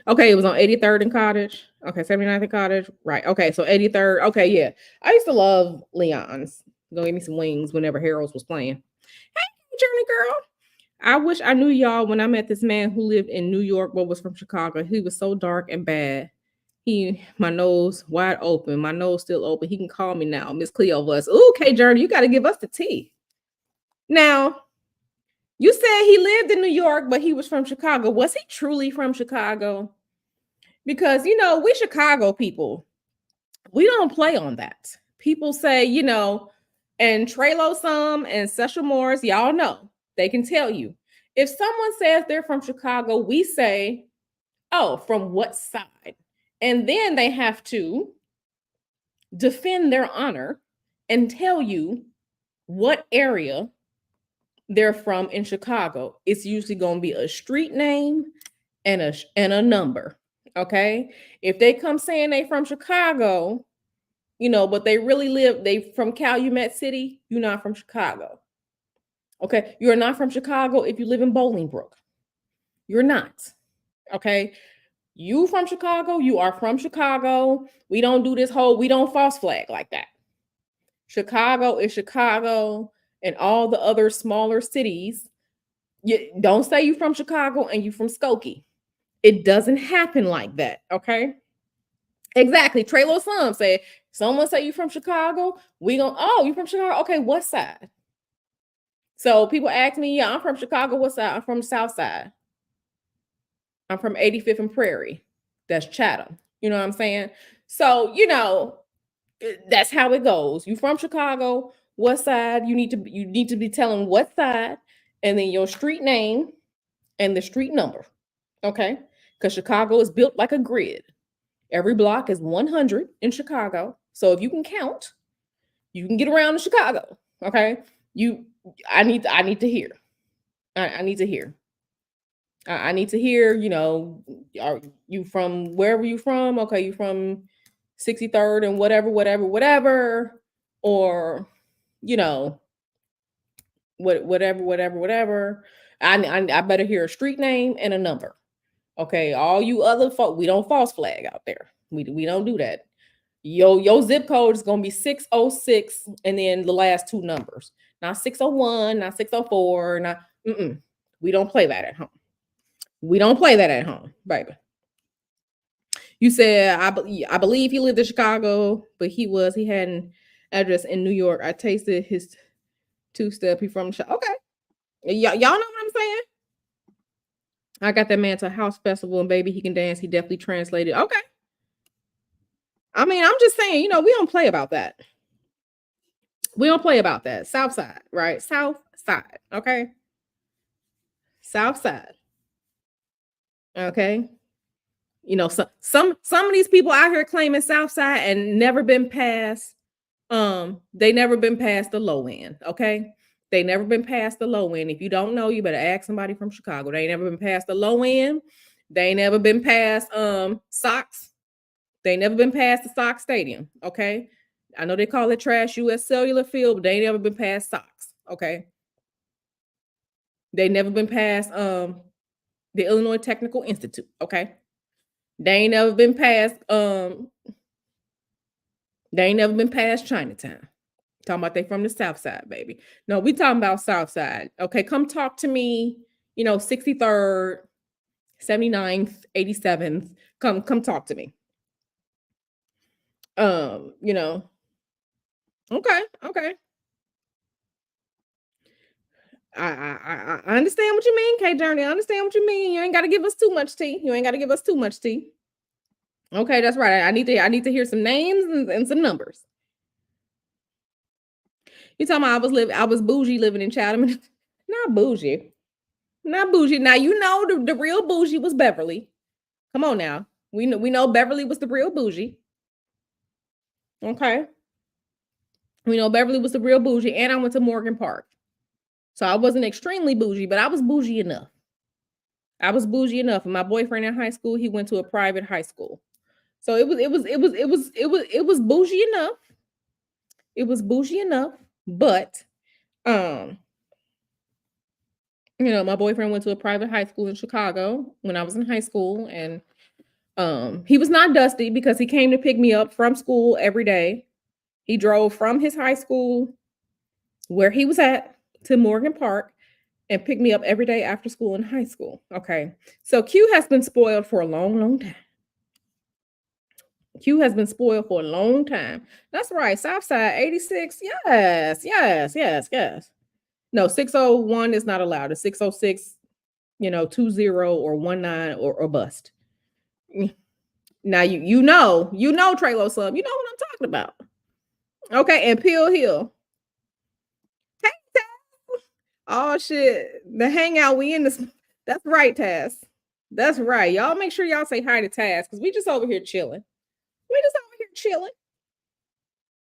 Okay, it was on 83rd and Cottage. Okay, 79th and Cottage. Right. Okay, so 83rd. Okay, yeah. I used to love Leon's. Go get me some wings whenever Harold's was playing. Hey, Journey girl. I wish I knew y'all when I met this man who lived in New York, but was from Chicago. He was so dark and bad. My nose wide open, my nose still open. He can call me now, Miss Cleo was. Okay, Journey, you got to give us the tea. Now, you said he lived in New York, but he was from Chicago. Was he truly from Chicago? Because we Chicago people, we don't play on that. People say, and Trelo some and Cecil Morris, y'all know, they can tell you. If someone says they're from Chicago, we say, oh, from what side? And then they have to defend their honor and tell you what area they're from in Chicago. It's usually going to be a street name and a number. Okay. If they come saying they from Chicago, but they from Calumet City, you're not from Chicago. Okay. You're not from Chicago if you live in Bolingbrook. You're not. Okay. You from Chicago, you are from Chicago. We don't do we don't false flag like that. Chicago is Chicago, and all the other smaller cities. You don't say you from Chicago and you from Skokie. It doesn't happen like that. Okay. Exactly. Trelo Sum said, someone say you from Chicago, we gonna, oh, you from Chicago? Okay, what side? So people ask me, yeah, I'm from Chicago. What side? I'm from the South Side. I'm from 85th and Prairie. That's Chatham. You know what I'm saying? So, that's how it goes. You from Chicago, what side? You need to be telling what side, and then your street name and the street number. Okay? Because Chicago is built like a grid. Every block is 100 in Chicago. So if you can count, you can get around in Chicago. Okay. I need to hear. I need to hear. I need to hear, are you from wherever you from? Okay, you from 63rd and whatever. Or, whatever. I better hear a street name and a number. Okay, all you other folk, we don't false flag out there. We don't do that. Your zip code is gonna be 606, and then the last two numbers. Not 601, not 604, not we don't play that at home. We don't play that at home, baby. You said I believe he lived in Chicago, but he had an address in New York. I tasted his two-step. He from okay. Y'all know what I'm saying? I got that man to a house festival, and baby, he can dance. He definitely translated. Okay. I mean, I'm just saying, we don't play about that. We don't play about that. South side, right? South side. Okay. South side. Okay. Some of these people out here claiming South side and never been past, they never been past the low end. Okay. They never been past the low end. If you don't know, you better ask somebody from Chicago. They ain't never been past the low end. They ain't never been past Sox. They ain't never been past the Sox Stadium. Okay. I know they call it trash US Cellular Field, but they ain't never been past Sox. Okay. They never been past the Illinois Technical Institute. Okay. They ain't never been past Chinatown. Talking about they from the South Side, baby. No, we talking about South Side. Okay, come talk to me, 63rd, 79th, 87th. Come talk to me. Okay. I understand what you mean, K Journey. I understand what you mean. You ain't got to give us too much tea. Okay, that's right. I need to hear some names and some numbers. You talking about I was bougie living in Chatham. Not bougie. Now the real bougie was Beverly. Come on now. We know Beverly was the real bougie. Okay. We know Beverly was the real bougie, and I went to Morgan Park. So I wasn't extremely bougie, but I was bougie enough. And my boyfriend in high school, he went to a private high school. So it was bougie enough. It was bougie enough, but my boyfriend went to a private high school in Chicago when I was in high school, and he was not dusty because he came to pick me up from school every day. He drove from his high school where he was at to Morgan Park, and pick me up every day after school in high school. Okay. So Q has been spoiled for a long, long time. Q has been spoiled for a long time. That's right. Southside 86. Yes, yes, yes, yes. No, 601 is not allowed. It's 606, 20 or 19 or bust. Mm. Now you know Trelo Sub. You know what I'm talking about. Okay, and Peel Hill. Hey, Taz. Oh shit. The hangout we in this. That's right, Taz. That's right. Y'all make sure y'all say hi to Taz because we just over here chilling. We just over here chilling.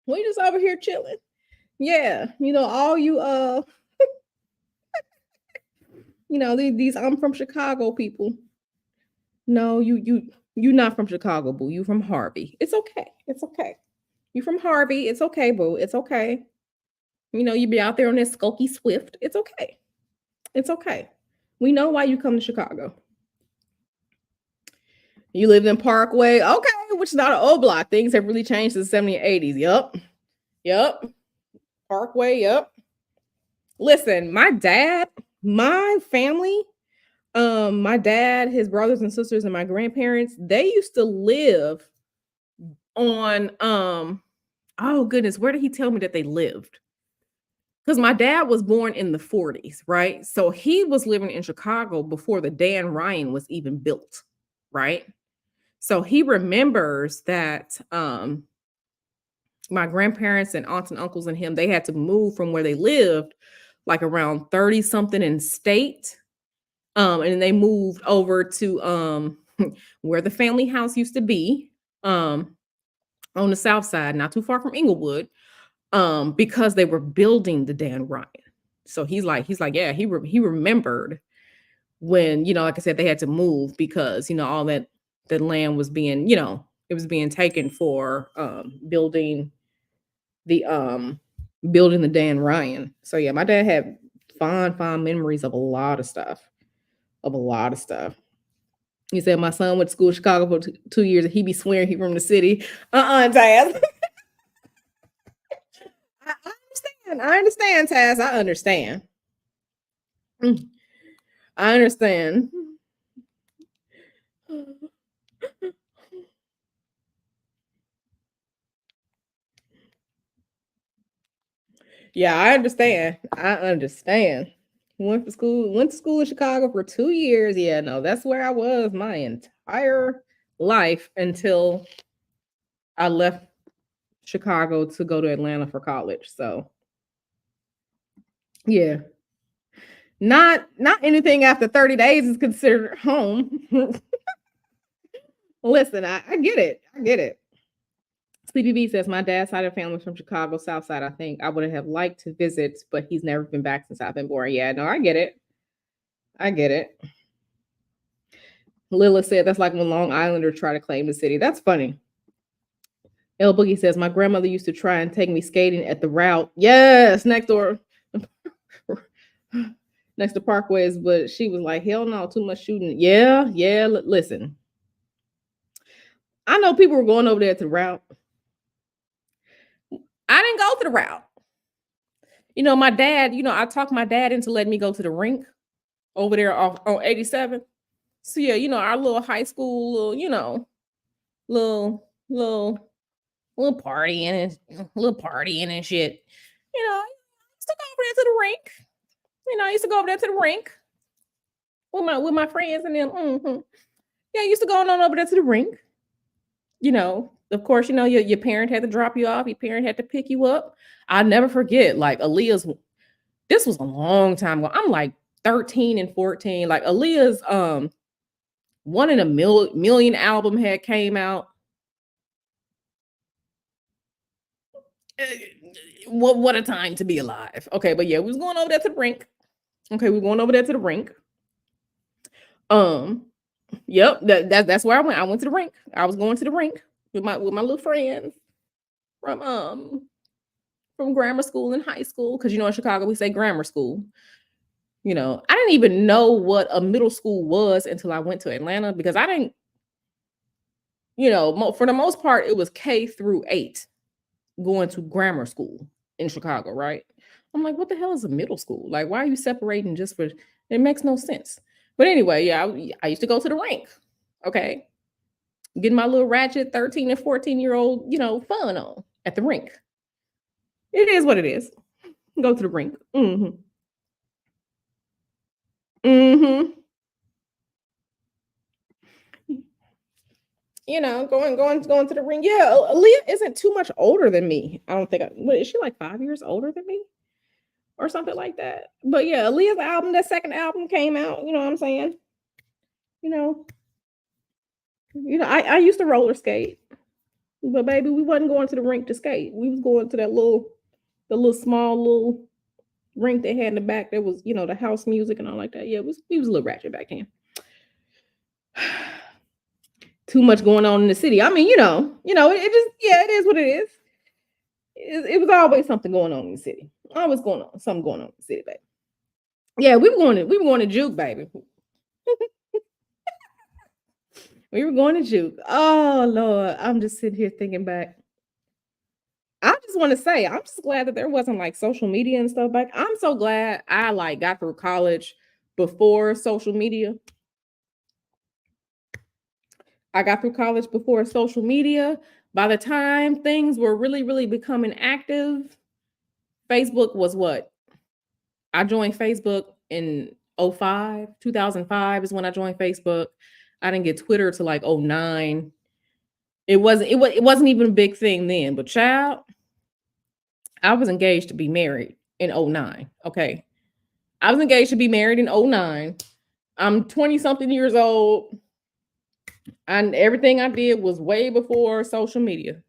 We just over here chilling. Yeah, all you these I'm from Chicago people. No, you not from Chicago, boo. You from Harvey. It's okay. It's okay. You from Harvey. It's okay, boo. It's okay. You be out there on that Skokie Swift. It's okay. It's okay. We know why you come to Chicago. You lived in Parkway, okay, which is not an old block. Things have really changed since the 70s and 80s. Yup. Parkway, yup. Listen, my family, my dad, his brothers and sisters, and my grandparents, they used to live on oh goodness, where did he tell me that they lived? Because my dad was born in the 40s, right? So he was living in Chicago before the Dan Ryan was even built, right? So he remembers that my grandparents and aunts and uncles and him, they had to move from where they lived like around 30 something in state. And they moved over to where the family house used to be, on the south side, not too far from Inglewood, because they were building the Dan Ryan. So he's like, yeah, he remembered when, like I said, they had to move because, all that the land was being, it was being taken for building the Dan Ryan. So yeah, my dad had fond memories of a lot of stuff. He said my son went to school in Chicago for 2 years and he be swearing he from the city. Taz. I understand, Taz. I understand. I understand. Yeah, I understand. Went to school in Chicago for 2 years. Yeah, no, that's where I was my entire life until I left Chicago to go to Atlanta for college. So yeah. Not anything after 30 days is considered home. Listen, I get it. I get it. CBB says my dad's side of the family from Chicago, South Side. I think I would have liked to visit, but he's never been back since I've been born. Yeah, no, I get it. I get it. Lila said that's like when Long Islanders try to claim the city. That's funny. El Boogie says my grandmother used to try and take me skating at the route. Yes, next door. Next to Parkways, but she was like, hell no, too much shooting. Yeah. Listen. I know people were going over there to the route. I didn't go to the route. My dad, I talked my dad into letting me go to the rink over there on 87. So yeah, our little high school, little partying and shit. I used to go over there to the rink. I used to go over there to the rink with my friends and them. Mm-hmm. Yeah, I used to go on over there to the rink. Of course, your parent had to drop you off. Your parent had to pick you up. I'll never forget, like Aaliyah's. This was a long time ago. I'm like 13 and 14. Like Aaliyah's One in a Million album had came out. What a time to be alive. Okay, but yeah, we was going over there to the rink. Okay, we're going over there to the rink. Yep, that's where I went. I went to the rink. I was going to the rink with my little friends from grammar school and high school, because in Chicago we say grammar school. I didn't even know what a middle school was until I went to Atlanta, because I didn't, for the most part, it was K through 8 going to grammar school in Chicago, right? I'm like, what the hell is a middle school? Like, why are you separating just for it makes no sense. But anyway, yeah, I used to go to the rink. Okay. Getting my little ratchet 13 and 14-year-old, fun on at the rink. It is what it is. Go to the rink. Mhm. Mhm. Going to the ring. Yeah, Aaliyah isn't too much older than me. I don't think. What is she like 5 years older than me or something like that? But yeah, Aaliyah's album, that second album came out. You know what I'm saying? You know, I used to roller skate, but baby, we wasn't going to the rink to skate. We was going to the little small little rink they had in the back. That was the house music and all like that. Yeah, we was a little ratchet back then. Too much going on in the city. I mean, it just yeah, it is what it is. It was always something going on in the city. Always going on, something going on in the city, baby. Yeah, we were going to juke, baby. We were going to juke. Oh Lord, I'm just sitting here thinking back. I just want to say, I'm just glad that there wasn't like social media and stuff back. I'm so glad I like got through college before social media. I got through college before social media. By the time things were really, really becoming active, Facebook was what? I joined Facebook in 2005 is when I joined Facebook. I didn't get Twitter to like '09. It wasn't even a big thing then, but child, I was engaged to be married in '09. Okay. I was engaged to be married in '09. I'm 20 something years old, and everything I did was way before social media.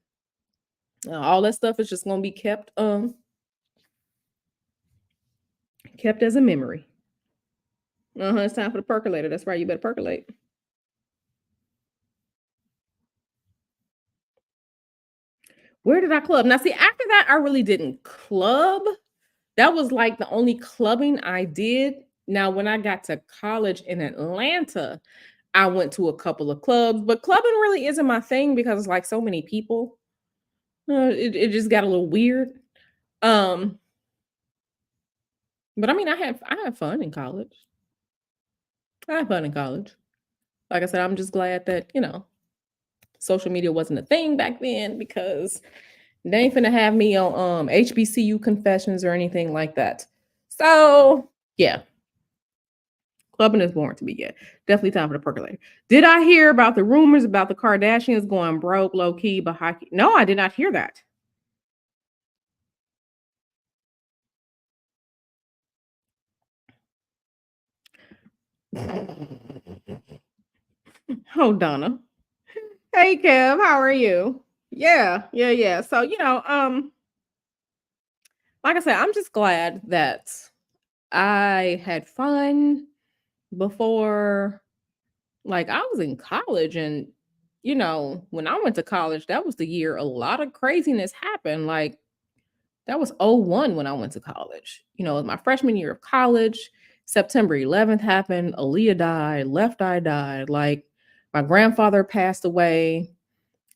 All that stuff is just gonna be kept as a memory. It's time for the percolator. That's right. You better percolate. Where did I club? Now, see, after that, I really didn't club. That was like the only clubbing I did. Now, when I got to college in Atlanta, I went to a couple of clubs, but clubbing really isn't my thing because it's like so many people. It just got a little weird. Um, but I mean, I had fun in college. I had fun in college. Like I said, I'm just glad that social media wasn't a thing back then because they ain't finna have me on HBCU confessions or anything like that. So yeah, clubbing is born to be yet. Definitely time for the percolator. Did I hear about the rumors about the Kardashians going broke, low key, but high key? No, I did not hear that. Oh, Donna. Hey, Kev, how are you? Yeah, yeah, yeah. So like I said, I'm just glad that I had fun before. Like I was in college, and when I went to college, that was the year a lot of craziness happened. Like that was '01 when I went to college. It was my freshman year of college. September 11th happened. Aaliyah died. Left Eye died. Like my grandfather passed away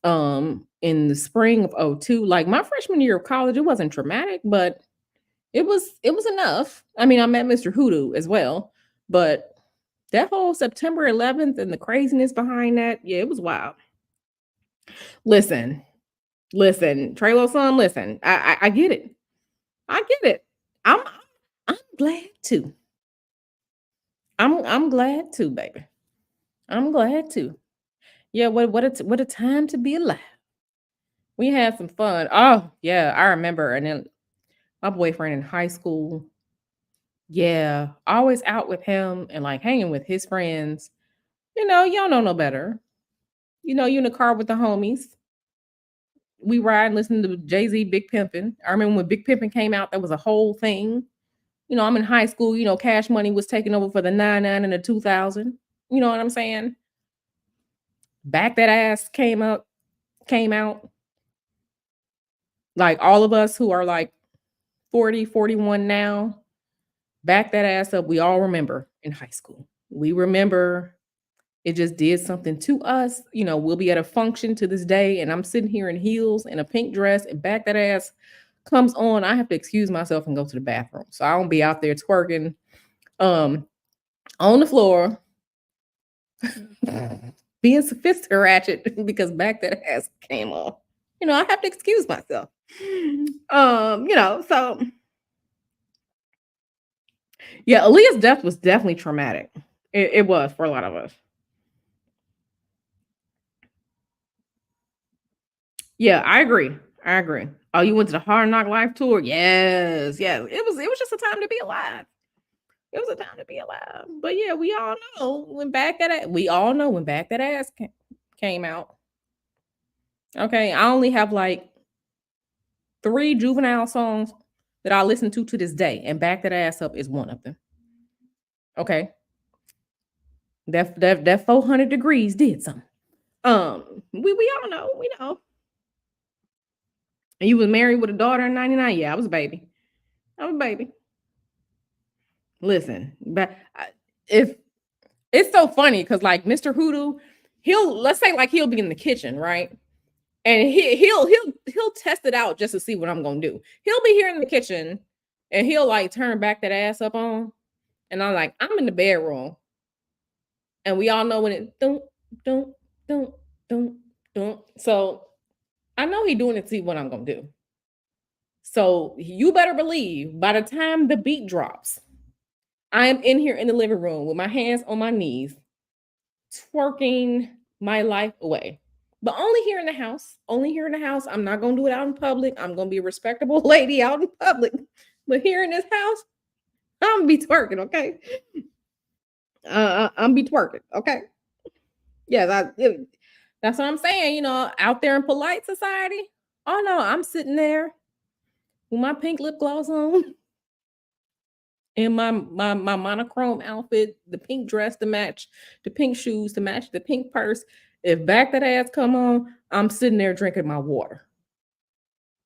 in the spring of '02. Like my freshman year of college, it wasn't traumatic, but it was enough. I mean, I met Mr. Hoodoo as well, but that whole September 11th and the craziness behind that, yeah, it was wild. Listen, listen, Traylo son, listen. I get it. I get it. I'm glad too. I'm glad too, baby. I'm glad too. Yeah, what a time to be alive. We had some fun. Oh, yeah, I remember. And then my boyfriend in high school, yeah, always out with him and like hanging with his friends. Y'all know no better. You in the car with the homies. We ride and listen to Jay-Z Big Pimpin'. I remember when Big Pimpin' came out, that was a whole thing. I'm in high school, Cash Money was taking over for the 99 and the 2000. You know what I'm saying? Back That Ass came out. Like all of us who are like 40, 41 now, Back That Ass Up, we all remember in high school. We remember it just did something to us. We'll be at a function to this day, and I'm sitting here in heels and a pink dress and back that ass comes on, I have to excuse myself and go to the bathroom. So I don't be out there twerking um on the floor, being sophisticated ratchet because back that ass came off. I have to excuse myself. So yeah, Aaliyah's death was definitely traumatic. It was for a lot of us. Yeah, I agree. I agree. Oh, you went to the Hard Knock Life tour? Yes, yes. It was just a time to be alive. It was a time to be alive. But yeah, we all know when back that ass came out. Okay, I only have like 3 Juvenile songs that I listen to this day, and back that ass up is one of them. Okay, that 400 degrees did something. We all know, we know. And you was married with a daughter in '99. Yeah, I was a baby. I was a baby. Listen, but if it's so funny because like Mr. Hoodoo, let's say like he'll be in the kitchen, right? And he'll test it out just to see what I'm gonna do. He'll be here in the kitchen and he'll like turn back that ass up on, and I'm like, I'm in the bedroom, and we all know when it don't don't don't. So I know he doing it to see what I'm gonna do. So you better believe by the time the beat drops, I am in here in the living room with my hands on my knees, twerking my life away. But only here in the house. Only here in the house. I'm not gonna do it out in public. I'm gonna be a respectable lady out in public. But here in this house, I'm gonna be twerking, okay? I'm be twerking, okay? Yeah, that's what I'm saying. Out there in polite society. Oh no, I'm sitting there with my pink lip gloss on, in my monochrome outfit, the pink dress to match, the pink shoes to match the pink purse. If back that ass come on, I'm sitting there drinking my water.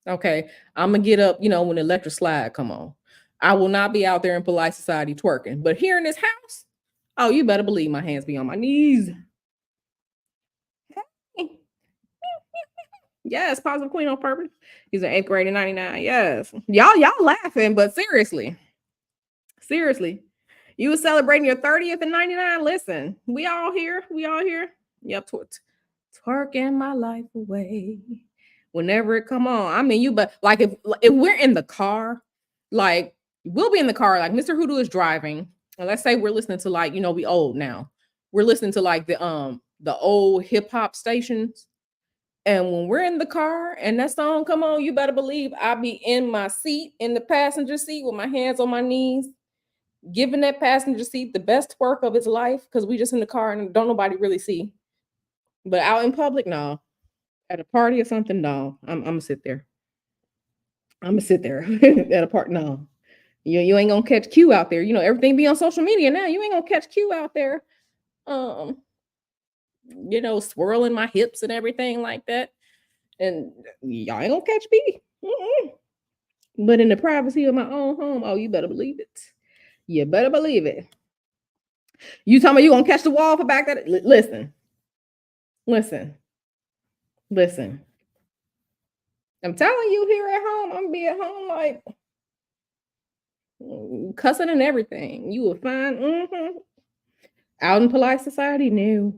Okay. I'm gonna get up, when the electric slide come on. I will not be out there in polite society twerking. But here in this house, oh, you better believe my hands be on my knees. Yes, positive queen on purpose. He's an eighth grade in '99. Yes. Y'all laughing, but seriously. Seriously. You was celebrating your 30th in '99. Listen, we all here. We all here. Yep, twerking my life away. Whenever it come on. I mean, but like if we're in the car, like we'll be in the car, like Mr. Hoodoo is driving, and let's say we're listening to like, we old now. We're listening to like the old hip hop stations. And when we're in the car and that song come on, you better believe I'll be in my seat in the passenger seat with my hands on my knees, giving that passenger seat the best twerk of his life because we just in the car and don't nobody really see. But out in public, no. At a party or something, no. I'm gonna sit there. I'm gonna sit there at a party. No, you ain't gonna catch Q out there. Everything be on social media now. You ain't gonna catch Q out there. Um, swirling my hips and everything like that. And y'all ain't gonna catch me. Mm-mm. But in the privacy of my own home, oh, you better believe it. You better believe it. You talking about you gonna catch the wall for back that? Listen, listen, listen. I'm telling you, here at home, I'm gonna be at home like cussing and everything. You will find out in polite society. No,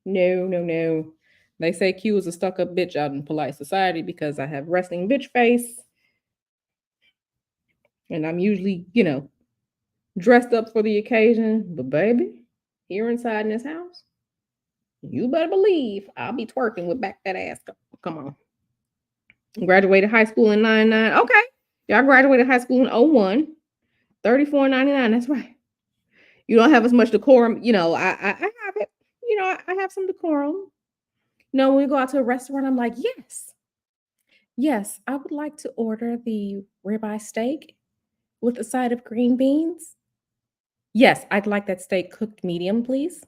no, no, no. They say Q is a stuck up bitch out in polite society because I have resting bitch face, and I'm usually, dressed up for the occasion. But baby, here inside in this house, you better believe I'll be twerking with back that ass. Come on. Graduated high school in '99. Okay. Y'all graduated high school in '01. 34.99. That's right. You don't have as much decorum. I have it. I have some decorum. When we go out to a restaurant, I'm like, yes. Yes, I would like to order the ribeye steak with a side of green beans. Yes, I'd like that steak cooked medium, please.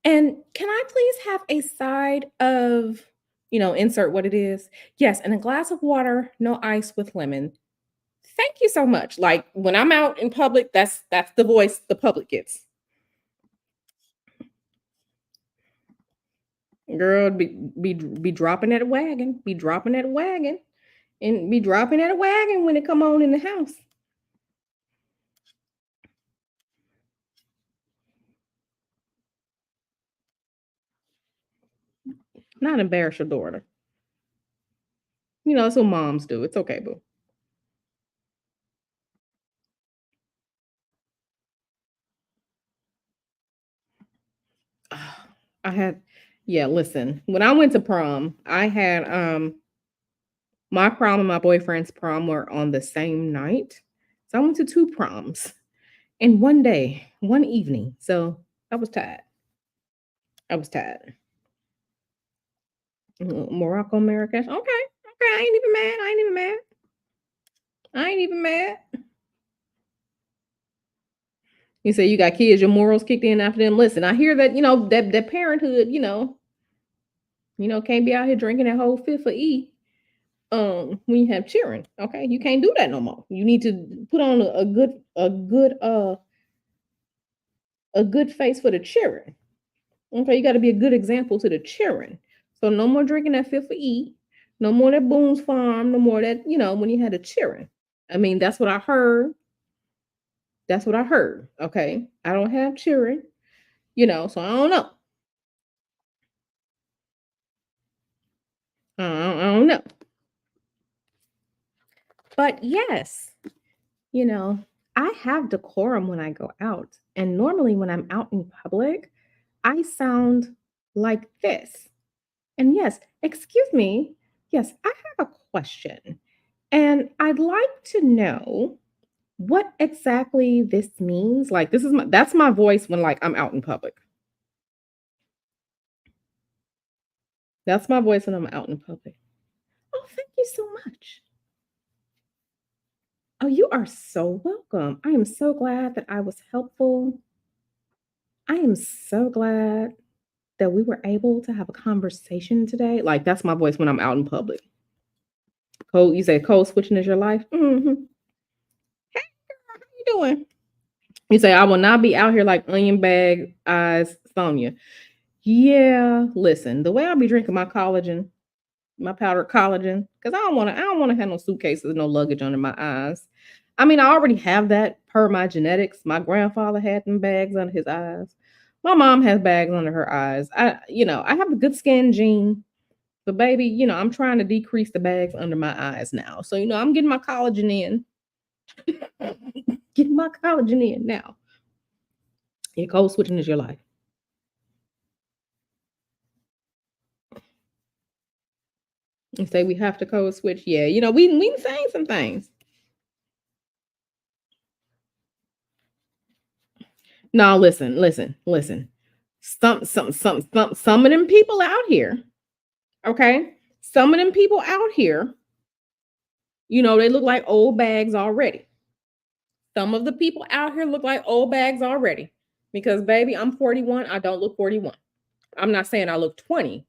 And can I please have a side of, insert what it is? Yes, and a glass of water, no ice with lemon. Thank you so much. Like when I'm out in public, that's the voice the public gets. Girl, be dropping that wagon, be dropping that wagon. and be dropping at a wagon when it come on in the house. Not embarrass your daughter. That's what moms do. It's okay, boo. I had yeah, listen. When I went to prom, I had my prom and my boyfriend's prom were on the same night. So I went to two proms in one day, one evening. So I was tired. I was tired. Morocco Marrakesh. Okay. Okay. I ain't even mad. I ain't even mad. I ain't even mad. You say you got kids, your morals kicked in after them. Listen, I hear that, that parenthood, can't be out here drinking that whole fifth of E when you have children. Okay. You can't do that no more. You need to put on a good face for the children. Okay, you got to be a good example to the children. So no more drinking that fifth of E, no more that Boone's Farm, no more that, when you had the children. I mean, that's what I heard. That's what I heard. Okay. I don't have children, so I don't know. I don't know. But yes, you know, I have decorum when I go out. And normally when I'm out in public, I sound like this. And yes, excuse me. Yes, I have a question. And I'd like to know what exactly this means. Like that's my voice when like I'm out in public. That's my voice when I'm out in public. Oh, thank you so much. Oh, you are so welcome. I am so glad that I was helpful. I am so glad that we were able to have a conversation today. Like that's my voice when I'm out in public. Code, you say code switching is your life. Mm-hmm. Hey, girl, how you doing? You say I will not be out here like onion bag eyes, Sonia. Yeah, listen, the way I'll be drinking my collagen, my powdered collagen, because I don't want to have no suitcases, no luggage under my eyes. I mean, I already have that per my genetics. My grandfather had them bags under his eyes. My mom has bags under her eyes. I have a good skin gene, but baby, I'm trying to decrease the bags under my eyes now. So, I'm getting my collagen in. Getting my collagen in now. Yeah, code switching is your life. And say we have to code switch. Yeah, we saying some things. No, listen. Some of them people out here, okay? Some of them people out here, they look like old bags already. Some of the people out here look like old bags already. Because baby, I'm 41. I don't look 41. I'm not saying I look 20.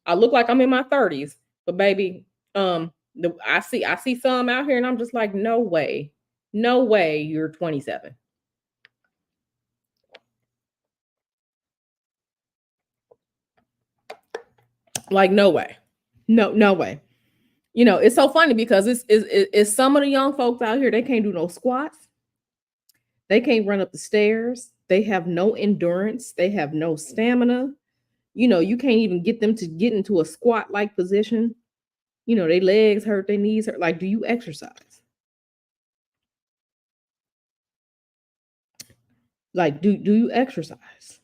I look like I'm in my 30s. But baby, I see some out here and I'm just like, no way. No way you're 27. Like no way. No way. It's so funny because it's some of the young folks out here, they can't do no squats. They can't run up the stairs. They have no endurance. They have no stamina. You can't even get them to get into a squat like position. Their legs hurt, their knees hurt. Like, do you exercise? Like, do you exercise?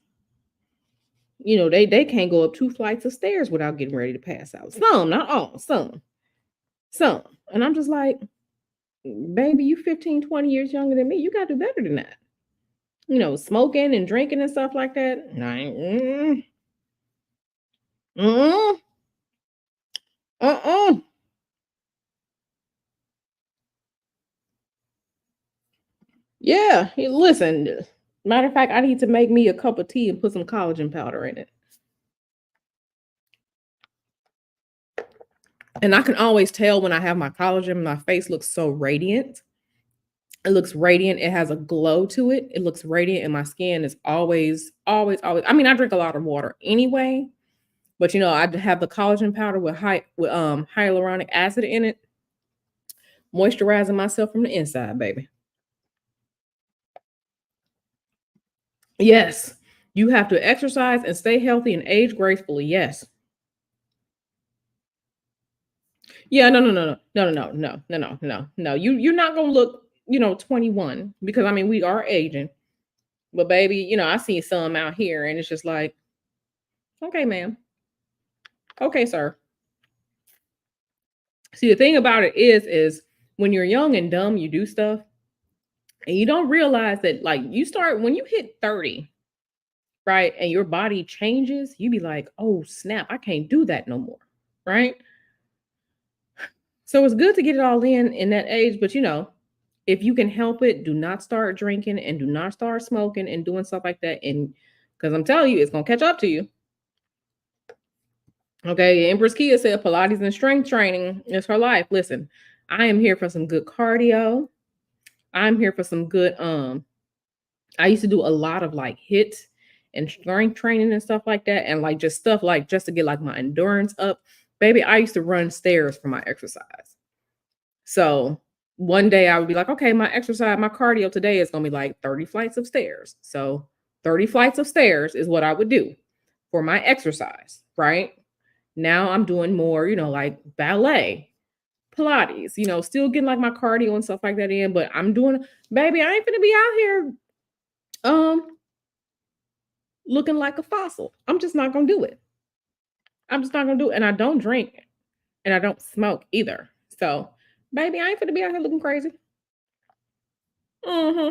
They can't go up two flights of stairs without getting ready to pass out. Some, not all, some. And I'm just like, baby, you 15, 20 years younger than me. You got to do better than that. Smoking and drinking and stuff like that. Nah, mm, uh-uh. Yeah, listen. Matter of fact, I need to make me a cup of tea and put some collagen powder in it. And I can always tell when I have my collagen, my face looks so radiant. It looks radiant. It has a glow to it. It looks radiant, and my skin is always, always, always. I mean, I drink a lot of water anyway, but I have the collagen powder with hyaluronic acid in it. Moisturizing myself from the inside, baby. Yes. You have to exercise and stay healthy and age gracefully. Yes. Yeah, no, no, no, no, no, no, no, no, no, no, no. You're not gonna look, 21 because I mean we are aging. But baby, I see some out here and it's just like, okay, ma'am. Okay, sir. See, the thing about it is when you're young and dumb, you do stuff and you don't realize that like you start when you hit 30, right? And your body changes, you be like, oh snap, I can't do that no more. Right. So it's good to get it all in that age, but if you can help it, do not start drinking and do not start smoking and doing stuff like that. And because I'm telling you, it's gonna catch up to you. Okay, Empress Kia said Pilates and strength training is her life. Listen, I am here for some good cardio. I'm here for some good I used to do a lot of like hit and strength training and stuff like that and like just stuff like just to get like my endurance up. Baby, I used to run stairs for my exercise. So one day I would be like, okay, my exercise, my cardio today is gonna be like 30 flights of stairs. So 30 flights of stairs is what I would do for my exercise, right? Now I'm doing more, like ballet, Pilates, still getting like my cardio and stuff like that in, but I'm doing, baby, I ain't gonna be out here um looking like a fossil. I'm just not gonna do it. I'm just not gonna do it. And I don't drink and I don't smoke either. So, baby, I ain't gonna be out here looking crazy. Hmm.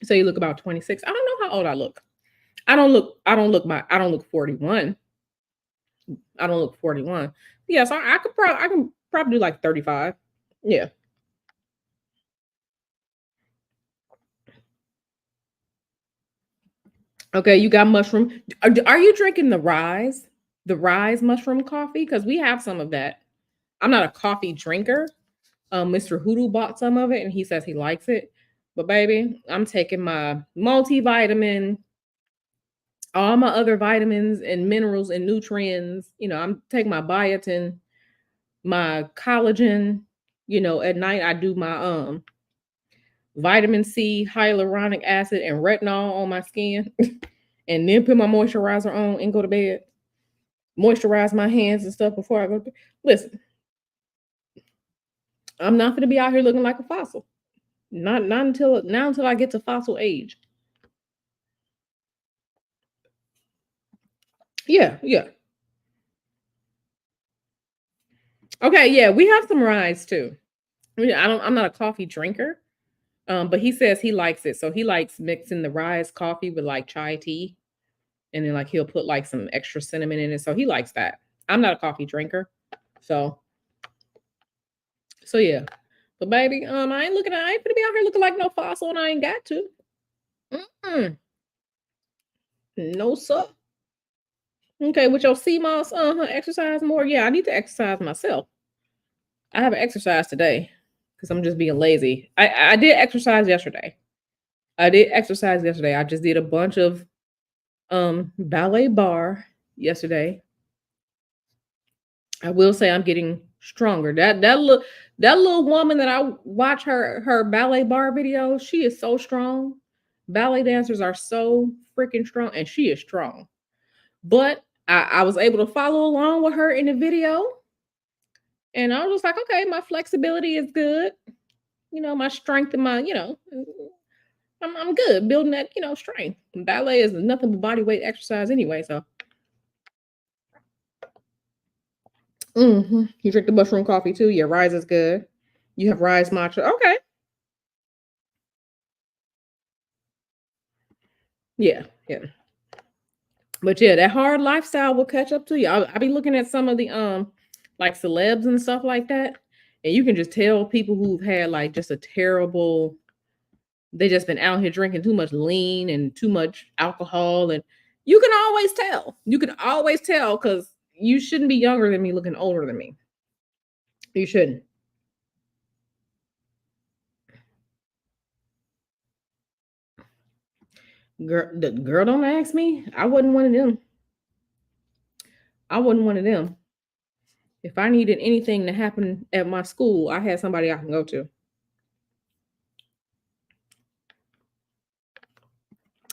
So you look about 26. I don't know how old I look. I don't look 41. I don't look 41. Yeah, so I can probably do like 35. Yeah. Okay, you got mushroom. Are you drinking the rise mushroom coffee? Because we have some of that. I'm not a coffee drinker. Mr. Hoodoo bought some of it and he says he likes it. But baby, I'm taking my multivitamin, all my other vitamins and minerals and nutrients. I'm taking my biotin, my collagen. At night I do my vitamin C, hyaluronic acid, and retinol on my skin, and then put my moisturizer on and go to bed. Moisturize my hands and stuff before I go to bed. Listen, I'm not gonna be out here looking like a fossil. Not until I get to fossil age. Yeah, yeah. Okay, yeah, we have some rise too. I'm not a coffee drinker. But he says he likes it. So he likes mixing the rise coffee with like chai tea. And then like he'll put like some extra cinnamon in it. So he likes that. I'm not a coffee drinker. So yeah. But baby, I ain't gonna be out here looking like no fossil and I ain't got to. Mm-mm. No sir. Okay, with your CMOS, exercise more. Yeah, I need to exercise myself. I haven't exercised today because I'm just being lazy. I did exercise yesterday. I just did a bunch of ballet bar yesterday. I will say I'm getting stronger. That little woman that I watch her ballet bar video, she is so strong. Ballet dancers are so freaking strong, and she is strong. But I was able to follow along with her in the video, and I was just like, okay, my flexibility is good. My strength and I'm good building that strength. Ballet is nothing but body weight exercise anyway. So, you drink the mushroom coffee too. Yeah, rise is good. You have rise matcha. Okay. Yeah, yeah. But yeah, that hard lifestyle will catch up to you. I be looking at some of the like celebs and stuff like that, and you can just tell people who've had like just a terrible. They just been out here drinking too much lean and too much alcohol, and you can always tell. You can always tell because you shouldn't be younger than me, looking older than me. You shouldn't. Girl, don't ask me. I wasn't one of them. I wasn't one of them. If I needed anything to happen at my school, I had somebody I can go to.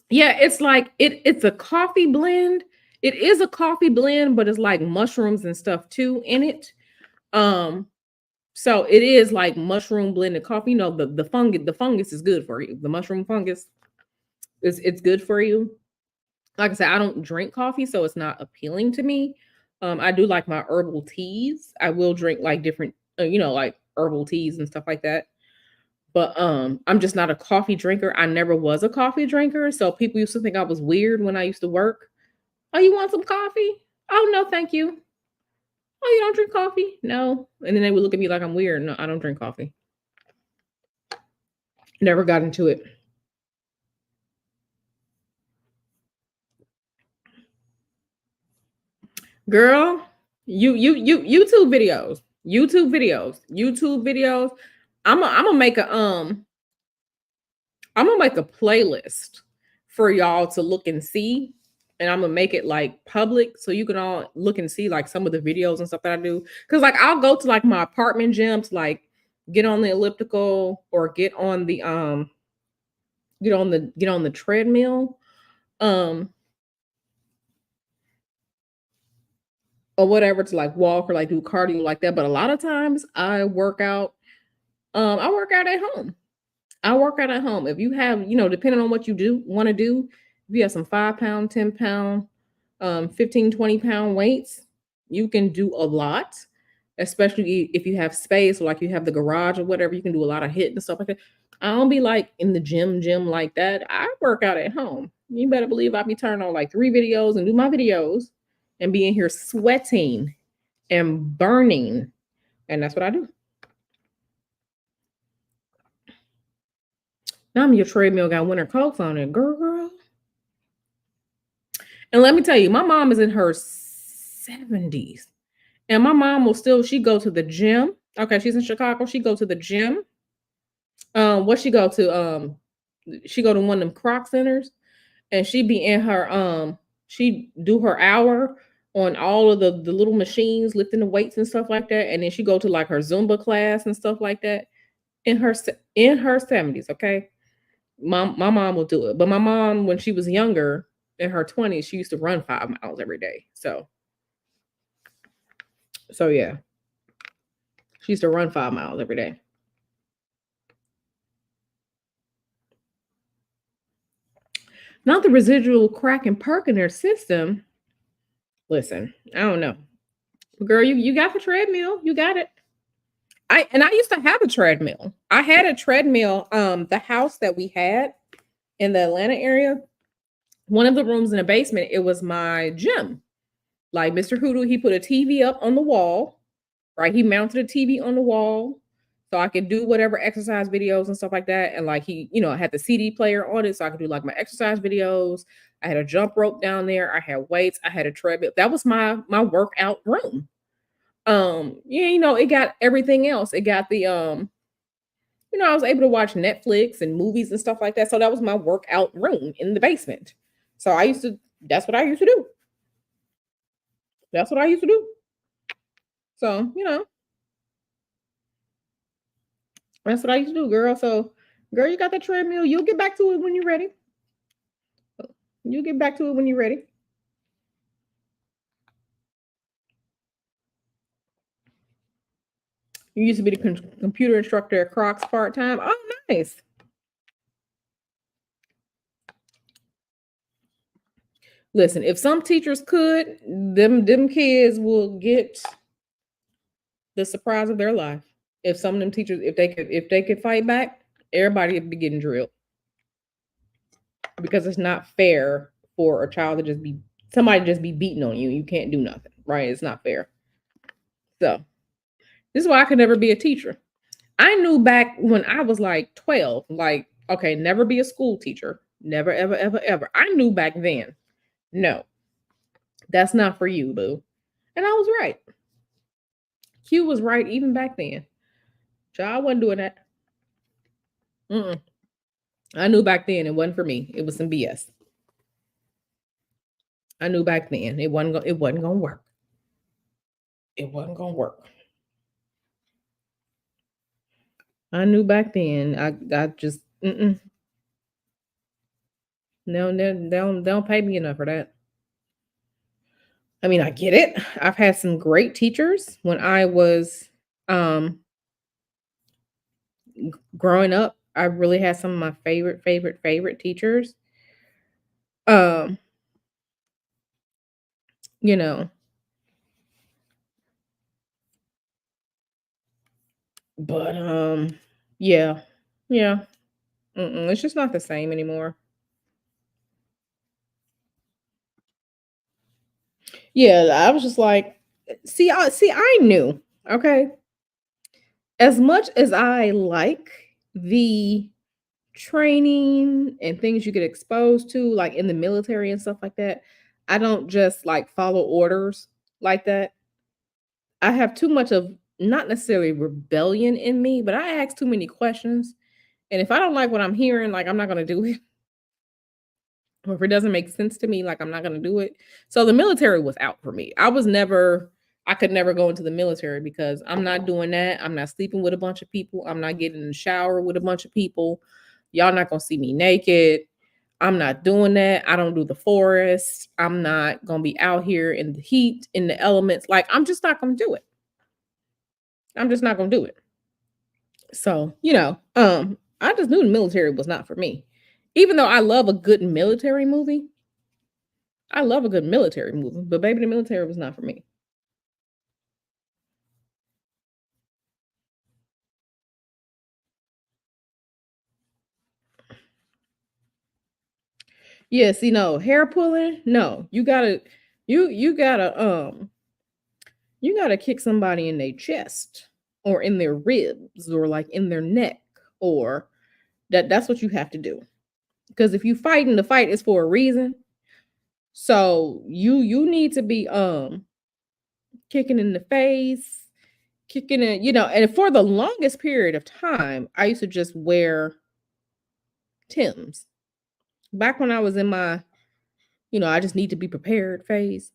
Yeah, it's like it's a coffee blend. It is a coffee blend, but it's like mushrooms and stuff too in it. Um, so it is like mushroom blended coffee. You know, the fungus is good for you. The mushroom fungus is it's good for you. Like I said, I don't drink coffee, so it's not appealing to me. I do like my herbal teas. I will drink like different, like herbal teas and stuff like that. But I'm just not a coffee drinker. I never was a coffee drinker, so people used to think I was weird when I used to work. Oh, you want some coffee? Oh no, thank you. Oh, you don't drink coffee? No. And then they would look at me like I'm weird. No, I don't drink coffee. Never got into it. Girl, you YouTube videos. YouTube videos. YouTube videos. I'm gonna make a I'm gonna make a playlist for y'all to look and see. And I'm gonna make it like public so you can all look and see like some of the videos and stuff that I do. Cause like I'll go to like my apartment gym to like get on the elliptical or get on the treadmill. Um or whatever to like walk or like do cardio like that. But a lot of times I work out at home. I work out at home. If you have, depending on what you do want to do, if you have some 5 pound, 10 pound, 15, 20 pound weights, you can do a lot, especially if you have space or like you have the garage or whatever, you can do a lot of hit and stuff like that. I don't be like in the gym like that. I work out at home. You better believe I be turning on like 3 videos and do my videos and be in here sweating and burning. And that's what I do. Now I'm your treadmill got winter coats on it, girl. And let me tell you, my mom is in her 70s. And my mom will still she go to the gym. Okay, she's in Chicago. She go to the gym. What she go to? She go to one of them Croc centers and she be in her she do her hour on all of the little machines lifting the weights and stuff like that. And then she go to like her Zumba class and stuff like that in her 70s, okay? My mom will do it. But my mom, when she was younger, in her 20s, she used to run 5 miles every day. So yeah, she used to run 5 miles every day. Not the residual crack and perk in their system. Listen, I don't know. Girl, you got the treadmill. You got it. I used to have a treadmill. I had a treadmill. The house that we had in the Atlanta area, one of the rooms in the basement, it was my gym. Like Mr. Hoodoo, he put a TV up on the wall, right? He mounted a TV on the wall so I could do whatever exercise videos and stuff like that. And like he, had the CD player on it so I could do like my exercise videos. I had a jump rope down there. I had weights. I had a treadmill. That was my workout room. Yeah, it got everything else. It got the I was able to watch Netflix and movies and stuff like that. So that was my workout room in the basement. So that's what I used to do. That's what I used to do. So, that's what I used to do, girl. So, girl, you got that treadmill. You'll get back to it when you're ready. You'll get back to it when you're ready. You used to be the computer instructor at Crocs part time. Oh, nice. Listen, if some teachers could, them kids will get the surprise of their life. If some of them teachers, if they could fight back, everybody would be getting drilled because it's not fair for a child to just be somebody just be beating on you. You can't do nothing, right? It's not fair. So this is why I could never be a teacher. I knew back when I was like 12, like, okay, never be a school teacher. Never, ever, ever, ever. I knew back then, no, that's not for you, boo. And I was right. Q was right even back then. Child wasn't doing that. Mm-mm. I knew back then it wasn't for me. It was some BS. I knew back then it wasn't gonna work. It wasn't gonna work. I knew back then. I just no, no, they don't pay me enough for that. I mean, I get it. I've had some great teachers when I was um growing up. I really had some of my favorite teachers. Um, you know, but yeah. Yeah. It's just not the same anymore. Yeah, I was just like, I knew. Okay. As much as I like the training and things you get exposed to, like in the military and stuff like that, I don't just like follow orders like that. I have too much of not necessarily rebellion in me, but I ask too many questions. And if I don't like what I'm hearing, like I'm not gonna do it. Or if it doesn't make sense to me, like I'm not gonna do it. So the military was out for me. I could never go into the military because I'm not doing that. I'm not sleeping with a bunch of people. I'm not getting in the shower with a bunch of people. Y'all not gonna see me naked. I'm not doing that. I don't do the forest. I'm not gonna be out here in the heat, in the elements. Like I'm just not gonna do it. I'm just not gonna do it. So, I just knew the military was not for me. Even though I love a good military movie, I love a good military movie, but baby, the military was not for me. Yeah, see, no, hair pulling, no. You gotta you gotta kick somebody in their chest or in their ribs or like in their neck or that's what you have to do. Because if you fighting, the fight is for a reason. So you need to be kicking in the face, kicking it, and for the longest period of time, I used to just wear Tim's. Back when I was in my, I just need to be prepared phase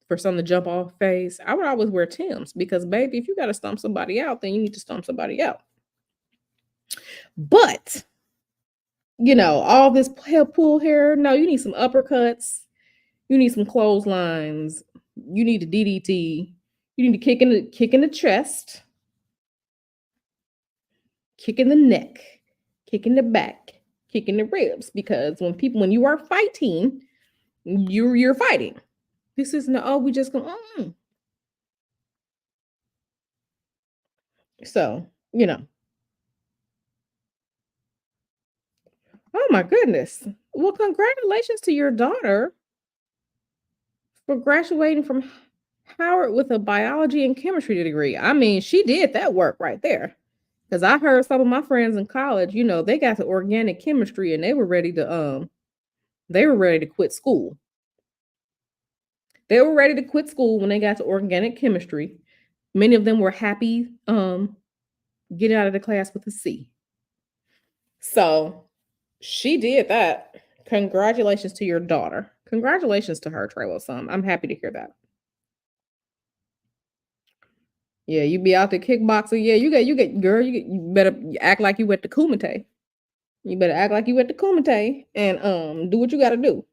for something to jump off phase, I would always wear Tim's because, baby, if you got to stomp somebody out, then you need to stomp somebody out. But, all this pull hair, no, you need some uppercuts. You need some clotheslines. You need a DDT. You need to kick in the chest, kick in the neck, kick in the back, kick in the ribs. Because when you are fighting, you're fighting. This isn't we just go. So you know. Oh my goodness. Well, congratulations to your daughter for graduating from Howard with a biology and chemistry degree. I mean, she did that work right there. Because I heard some of my friends in college, they got to organic chemistry and they were ready to quit school. They were ready to quit school when they got to organic chemistry. Many of them were happy getting out of the class with a C. So she did that. Congratulations to your daughter. Congratulations to her, Treylor son. I'm happy to hear that. Yeah, you be out there kickboxing. Yeah, you get girl, you better act like you went to Kumite. You better act like you went to Kumite and do what you gotta do.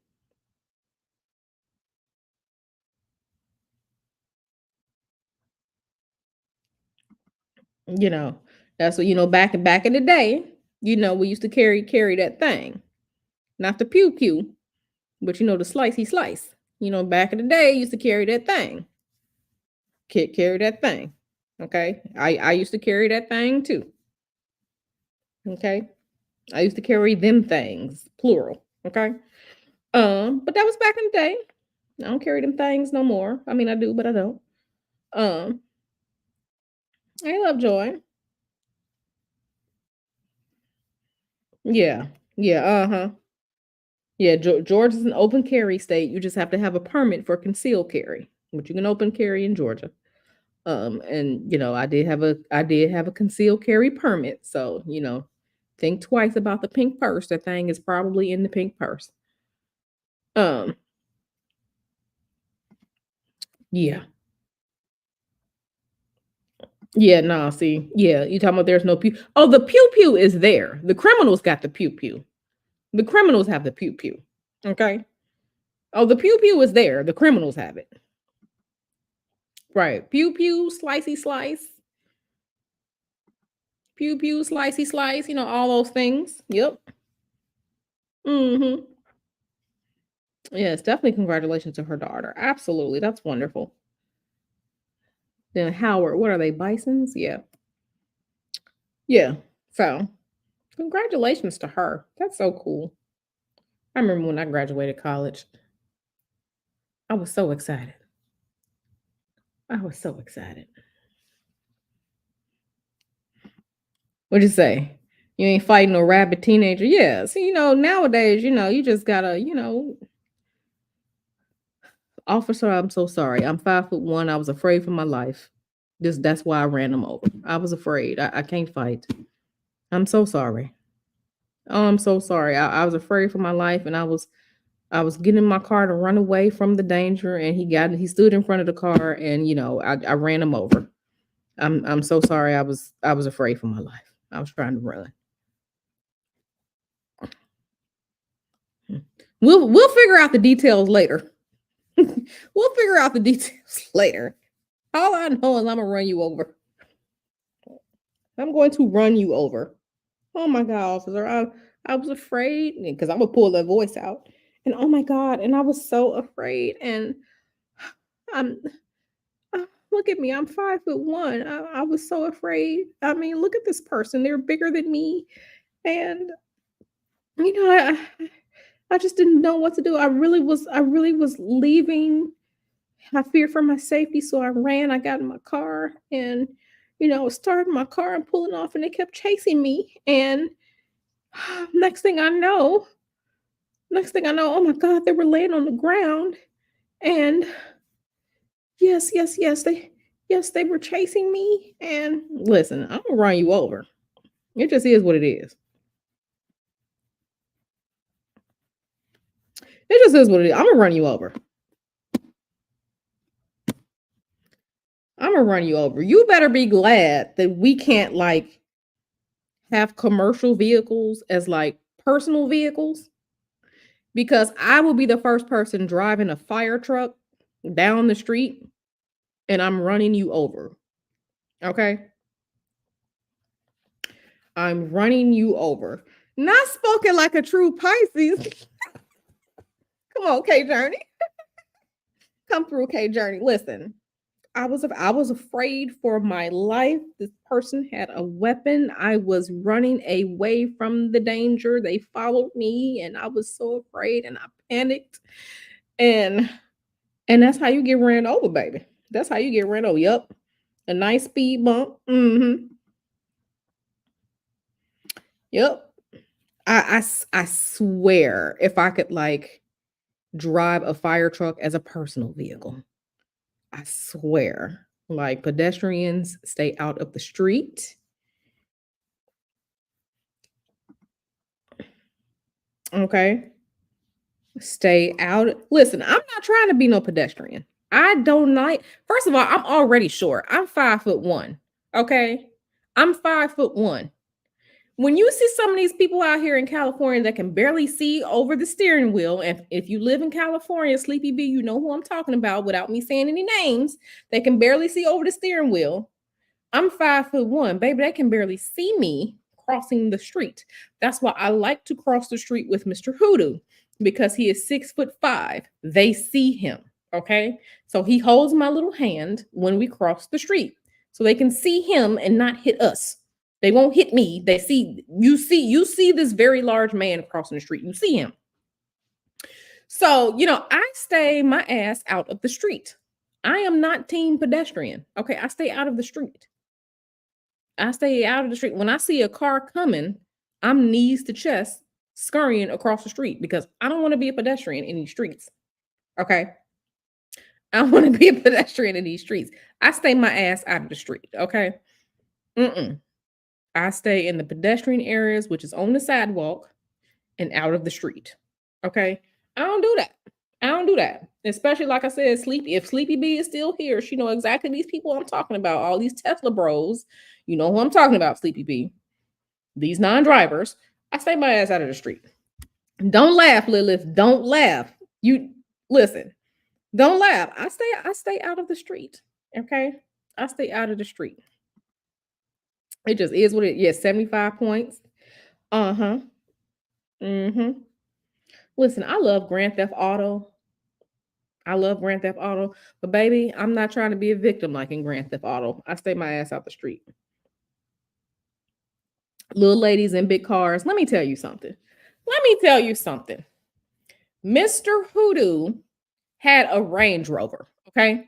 You know, that's what back in the day, we used to carry that thing. Not the pew pew, but the slicey slice. Back in the day, used to carry that thing. Carry that thing. Okay. I used to carry that thing too. Okay. I used to carry them things, plural. Okay. But that was back in the day. I don't carry them things no more. I mean, I do, but I don't. Um, I love Joy. Yeah. Yeah. Uh-huh. Yeah. Georgia's an open carry state. You just have to have a permit for concealed carry, but you can open carry in Georgia. And I did have a concealed carry permit. So, think twice about the pink purse. That thing is probably in the pink purse. Um, yeah. Yeah, nah, see. Yeah, you talking about there's no pew. Oh, the pew pew is there. The criminals got the pew pew. The criminals have the pew pew. Okay. Oh, the pew pew is there. The criminals have it. Right. Pew pew, slicey slice, pew pew, slicey slice, all those things. Yep. Hmm. Yes, definitely congratulations to her daughter. Absolutely. That's wonderful. Then Howard, what are they? Bisons? Yeah. Yeah. So congratulations to her. That's so cool. I remember when I graduated college. I was so excited. I was so excited. What'd you say? You ain't fighting no rabid teenager. Yeah. See, nowadays, you just gotta, officer, I'm so sorry. I'm 5'1". I was afraid for my life. That's why I ran him over. I was afraid. I can't fight. I'm so sorry. Oh, I'm so sorry. I was afraid for my life, and I was getting in my car to run away from the danger, and he stood in front of the car, and I ran him over. I'm so sorry. I was afraid for my life. I was trying to run. We'll figure out the details later. We'll figure out the details later. All I know is I'm gonna run you over. I'm going to run you over. Oh my God, officer. I was afraid because I'm gonna pull that voice out. And oh my God, and I was so afraid. And I'm look at me, I'm 5'1". I was so afraid. I mean, look at this person. They're bigger than me. And you know, I just didn't know what to do. I really was leaving. I feared for my safety, so I ran. I got in my car and I was starting my car and pulling off, and they kept chasing me. And next thing I know, oh my God, they were laying on the ground. And yes, yes, yes, they were chasing me. And listen, I'm gonna run you over. It just is what it is. It just is what it is. I'm gonna run you over. I'm gonna run you over. You better be glad that we can't like have commercial vehicles as like personal vehicles, because I will be the first person driving a fire truck down the street and I'm running you over. Okay? I'm running you over. Not spoken like a true Pisces. Come on, K Journey. Come through, K Journey. Listen, I was afraid for my life. This person had a weapon. I was running away from the danger. They followed me, and I was so afraid, and I panicked. And that's how you get ran over, baby. That's how you get ran over. Yep. A nice speed bump. Mm-hmm. Yep. I swear, if I could like drive a fire truck as a personal vehicle, I swear, like pedestrians stay out of the street. Okay. Stay out. Listen, I'm not trying to be no pedestrian. I don't like, first of all, I'm already short. I'm 5'1". Okay. I'm 5'1". When you see some of these people out here in California that can barely see over the steering wheel, and if you live in California, Sleepy B, you know who I'm talking about without me saying any names, they can barely see over the steering wheel. I'm 5'1", baby. They can barely see me crossing the street. That's why I like to cross the street with Mr. Hoodoo, because he is 6'5". They see him. Okay. So he holds my little hand when we cross the street so they can see him and not hit us. They won't hit me. You see this very large man crossing the street. You see him. So, I stay my ass out of the street. I am not team pedestrian. Okay. I stay out of the street. I stay out of the street. When I see a car coming, I'm knees to chest scurrying across the street because I don't want to be a pedestrian in these streets. Okay. I don't want to be a pedestrian in these streets. I stay my ass out of the street. Okay. Mm-mm. I stay in the pedestrian areas, which is on the sidewalk and out of the street. Okay. I don't do that. I don't do that. Especially like I said, Sleepy. If Sleepy B is still here, she know exactly these people I'm talking about. All these Tesla bros. You know who I'm talking about, Sleepy B. These non-drivers. I stay my ass out of the street. Don't laugh, Lilith. Don't laugh. You listen. Don't laugh. I stay out of the street. Okay. I stay out of the street. It just is what it is. Yeah, 75 points. Uh-huh. Mm-hmm. Listen, I love Grand Theft Auto. I love Grand Theft Auto, but baby, I'm not trying to be a victim like in Grand Theft Auto. I stay my ass out the street. Little ladies in big cars. Let me tell you something. Let me tell you something. Mr. Hoodoo had a Range Rover, okay?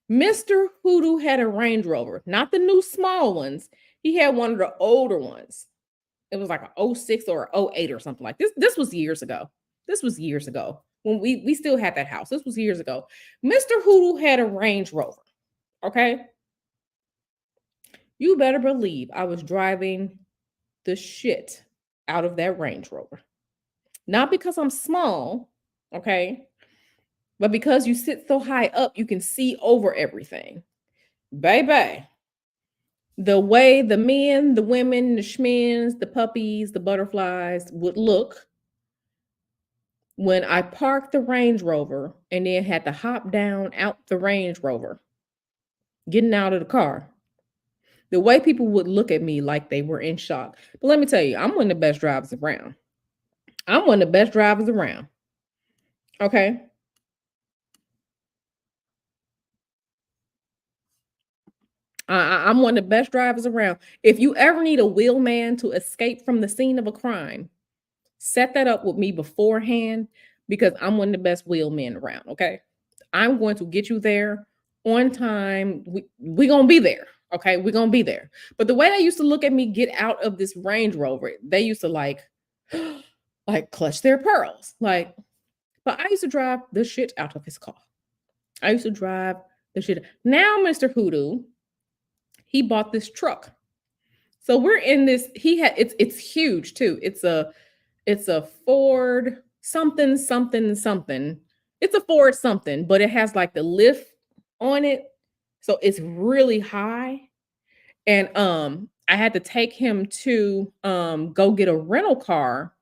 Mr. Hoodoo had a Range Rover, not the new small ones. He had one of the older ones. It was like a '06 or a '08 or something like this. This was years ago. This was years ago when we still had that house. This was years ago. Mr. Hoodoo had a Range Rover. Okay. You better believe I was driving the shit out of that Range Rover. Not because I'm small, okay, but because you sit so high up, you can see over everything. Baby, the way the men, the women, the schmins, the puppies, the butterflies would look when I parked the Range Rover and then had to hop down out the Range Rover, getting out of the car. The way people would look at me like they were in shock. But let me tell you, I'm one of the best drivers around. I'm one of the best drivers around. Okay. I'm one of the best drivers around. If you ever need a wheelman to escape from the scene of a crime, set that up with me beforehand because I'm one of the best wheelmen around. Okay. I'm going to get you there on time. We gonna be there. Okay, we're gonna be there. But the way they used to look at me get out of this Range Rover, they used to like clutch their pearls. Like, but I used to drive the shit out of his car. I used to drive the shit. Now, Mr. Hoodoo, he bought this truck. So we're in this. He had it's huge too. It's a Ford something something something. It's a Ford something, but it has like the lift on it. So it's really high. And I had to take him to go get a rental car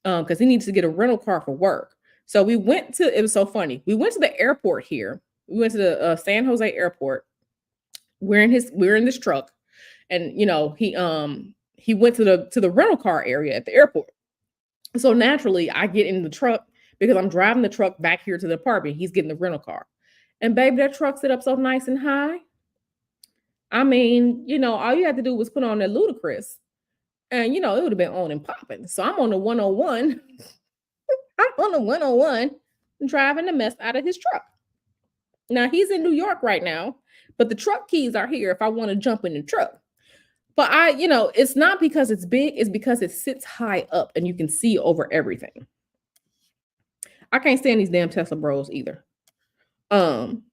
because he needs to get a rental car for work. So we went to it was so funny. We went to the airport here. We went to the San Jose airport. We're in this truck and you know he went to the rental car area at the airport. So naturally, I get in the truck because I'm driving the truck back here to the apartment. He's getting the rental car. And baby, that truck sit up so nice and high. I mean, you know, all you had to do was put on that ludicrous. And you know, it would have been on and popping. So I'm on the 101. I'm on the 101 driving the mess out of his truck. Now he's in New York right now, but the truck keys are here if I want to jump in the truck. But you know, it's not because it's big, it's because it sits high up and you can see over everything. I can't stand these damn Tesla bros either. Um,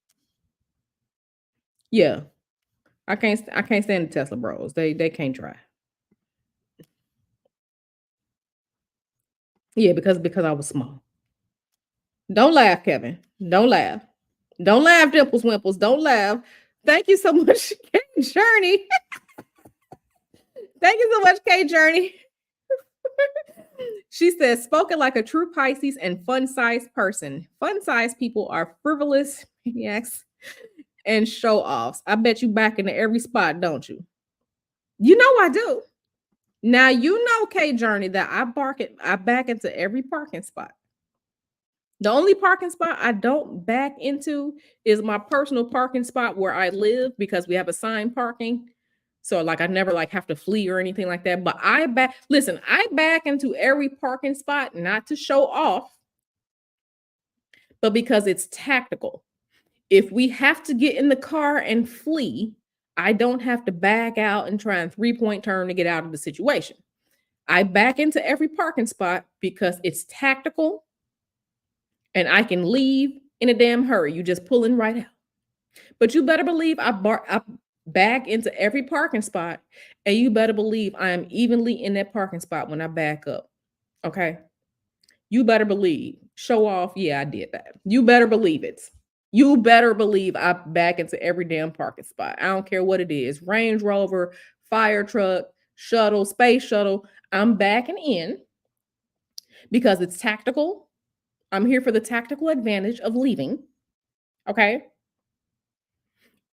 yeah, I can't stand the Tesla bros. They can't drive. Yeah, because I was small. Don't laugh, Kevin. Don't laugh. Don't laugh, Dimples Wimples. Don't laugh. Thank you so much, K Journey. Thank you so much, K Journey. She says, spoken like a true Pisces and fun-sized person. Fun-sized people are frivolous maniacs and show-offs. I bet you back into every spot, don't you? You know I do. Now you know, K Journey, that I back into every parking spot. The only parking spot I don't back into is my personal parking spot where I live because we have assigned parking. So like I never like have to flee or anything like that. But I back into every parking spot not to show off, but because it's tactical. If we have to get in the car and flee, I don't have to back out and try and 3-point turn to get out of the situation. I back into every parking spot because it's tactical and I can leave in a damn hurry. You just pulling right out. But you better believe I back into every parking spot, and you better believe I am evenly in that parking spot when I back up. Okay. You better believe. Show off. Yeah, I did that. You better believe it. You better believe I back into every damn parking spot. I don't care what it is. Range Rover, fire truck, shuttle, space shuttle. I'm backing in because it's tactical. I'm here for the tactical advantage of leaving. Okay.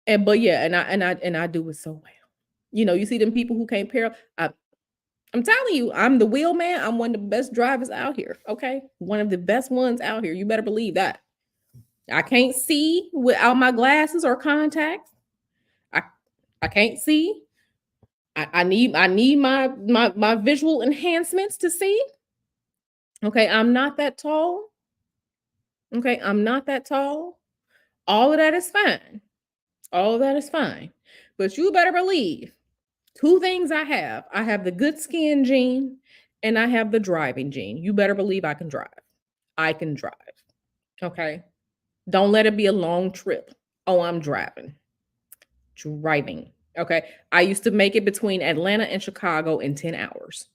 And but yeah, and I do it so well. You see them people who can't pair. I'm telling you, I'm the wheel man. I'm one of the best drivers out here. Okay. One of the best ones out here. You better believe that. I can't see without my glasses or contacts. I I can't see. I need my visual enhancements to see. Okay, I'm not that tall. Okay, I'm not that tall. All of that is fine. All of that is fine. But you better believe two things I have. I have the good skin gene and I have the driving gene. You better believe I can drive. I can drive. Okay. Don't let it be a long trip. Oh, I'm driving. Driving. Okay. I used to make it between Atlanta and Chicago in 10 hours.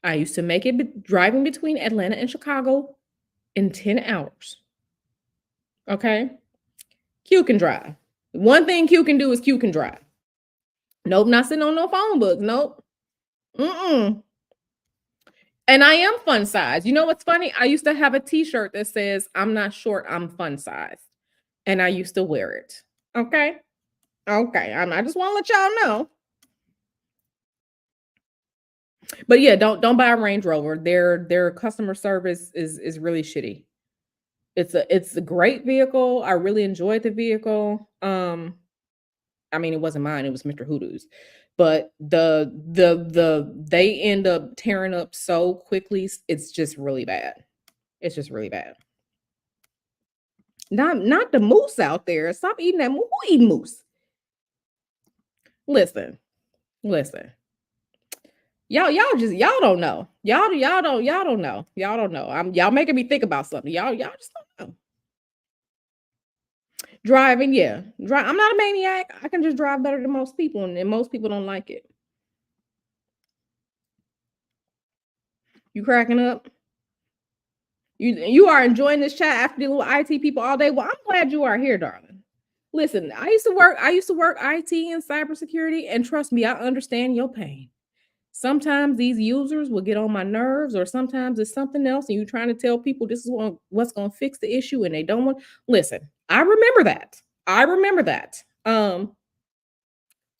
I used to make it driving between Atlanta and Chicago in 10 hours. Okay. Q can drive. One thing Q can do is Q can drive. Nope, not sitting on no phone books. Nope. Mm-mm. And I am fun size. You know what's funny? I used to have a t-shirt that says, I'm not short, I'm fun size. And I used to wear it. Okay. Okay. I just want to let y'all know. But yeah, don't buy a Range Rover. Their customer service is really shitty. It's a great vehicle. I really enjoyed the vehicle. I mean, it wasn't mine, it was Mr. Hoodoo's. But they end up tearing up so quickly. It's just really bad. It's just really bad. Not the moose out there. Stop eating that. Who eat moose? Listen, listen. Y'all don't know. Y'all don't know. Y'all don't know. Y'all making me think about something. Y'all just don't know. Driving, yeah. I'm not a maniac. I can just drive better than most people, and most people don't like it. You cracking up? You are enjoying this chat after dealing with IT people all day. Well, I'm glad you are here, darling. Listen, I used to work IT and cybersecurity, and trust me, I understand your pain. Sometimes these users will get on my nerves, or sometimes it's something else, and you're trying to tell people this is what's going to fix the issue, and they don't want. Listen, I remember that. I remember that. I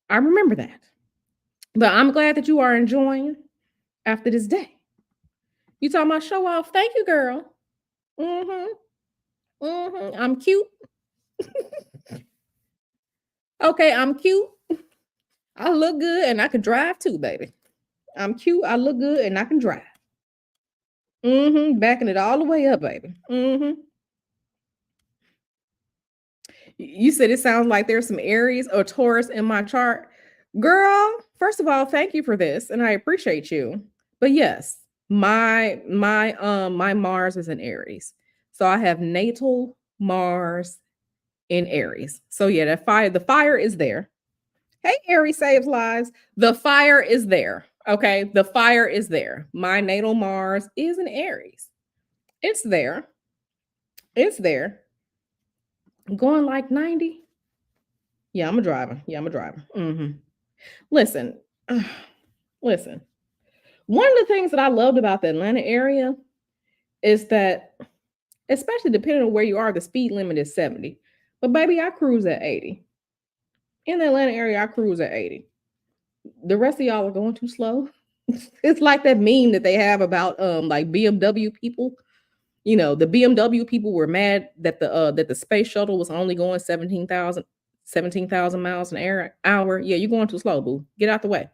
remember that. But I'm glad that you are enjoying after this day. You talking about show off? Thank you, girl. I'm cute. Okay, I'm cute. I look good, and I can drive too, baby. I'm cute. I look good, and I can drive. Backing it all the way up, baby. You said it sounds like there's some Aries or Taurus in my chart. Girl, first of all, thank you for this, and I appreciate you. But yes, my Mars is in Aries. So I have natal Mars in Aries. So yeah, the fire is there. Hey, Aries saves lives. The fire is there. Okay, the fire is there. My natal Mars is in Aries. It's there. It's there. Going like 90. Yeah, I'm a driver. Listen, listen. One of the things that I loved about the Atlanta area is that, especially depending on where you are, the speed limit is 70. But baby, I cruise at 80. In the Atlanta area, I cruise at 80. The rest of y'all are going too slow. It's like that meme that they have about like BMW people. The BMW people were mad that the space shuttle was only going 17,000 miles an hour. Yeah, you're going too slow, boo. Get out the way.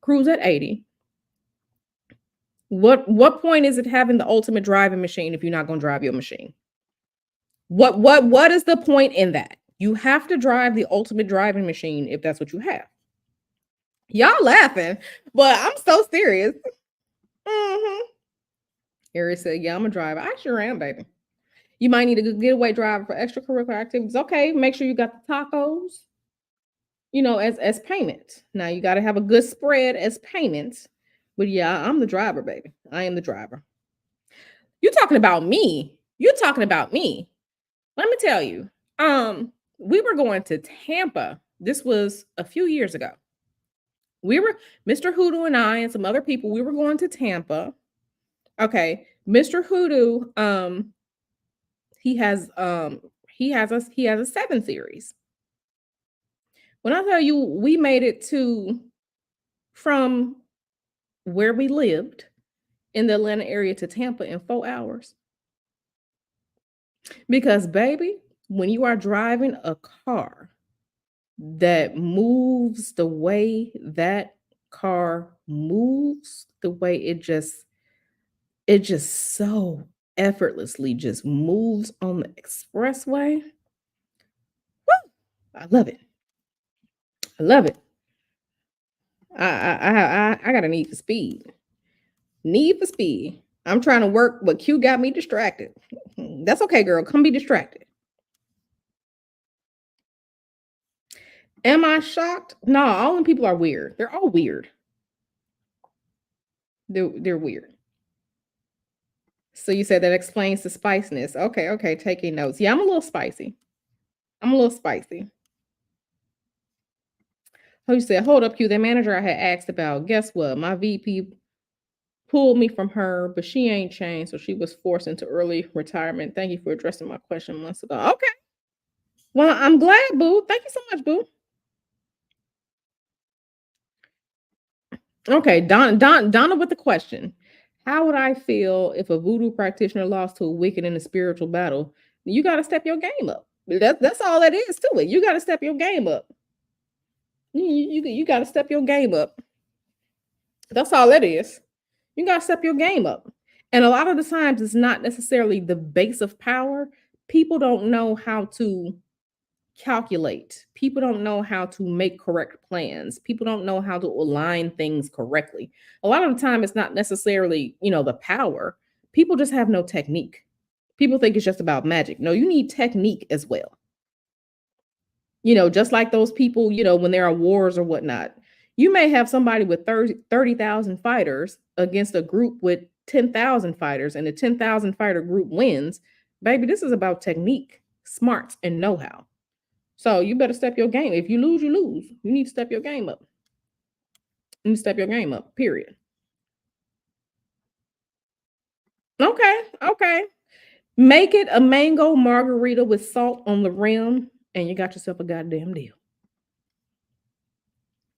Cruise at 80. What point is it having the ultimate driving machine if you're not going to drive your machine? What is the point in that? You have to drive the ultimate driving machine if that's what you have. Y'all laughing, but I'm so serious. Aries said, yeah, I'm a driver. I sure am, baby. You might need a good getaway driver for extracurricular activities. Okay, make sure you got the tacos, as payment. Now you got to have a good spread as payment. But yeah, I'm the driver, baby. I am the driver. You talking about me? You talking about me? Let me tell you. We were going to Tampa. This was a few years ago. We were Mr. Hoodoo and I and some other people. We were going to Tampa. Okay, Mr. Hoodoo. He has he has a 7 series. When I tell you, we made it to from where we lived in the Atlanta area to Tampa in 4 hours. Because, baby, when you are driving a car that moves the way that car moves, the way it just so effortlessly just moves on the expressway. Woo! I love it. I love it. I got a need for speed. Need for speed. I'm trying to work, but Q got me distracted. That's okay, girl. Come be distracted. Am I shocked? No, all them people are weird. They're all weird. They're weird. So you said that explains the spiciness. Okay, okay, taking notes. Yeah, I'm a little spicy. I'm a little spicy. Oh, you said, hold up, Q. The manager I had asked about. Guess what? My VP pulled me from her, but she ain't changed, so she was forced into early retirement. Thank you for addressing my question months ago. Okay. Well, I'm glad, boo. Thank you so much, boo. Okay, Donna with the question. How would I feel if a voodoo practitioner lost to a wicked in a spiritual battle? You got to step your game up. That's all that is to it. You got to step your game up. You got to step your game up. That's all it is. You got to step your game up. And a lot of the times, it's not necessarily the base of power. People don't know how to calculate. People don't know how to make correct plans. People don't know how to align things correctly. A lot of the time, it's not necessarily, the power. People just have no technique. People think it's just about magic. No, you need technique as well. Just like those people, when there are wars or whatnot, you may have somebody with 30,000 fighters against a group with 10,000 fighters, and the 10,000 fighter group wins. Baby, this is about technique, smarts, and know how. So you better step your game. If you lose, you lose. You need to step your game up. You need to step your game up, period. Okay, okay. Make it a mango margarita with salt on the rim, and you got yourself a goddamn deal.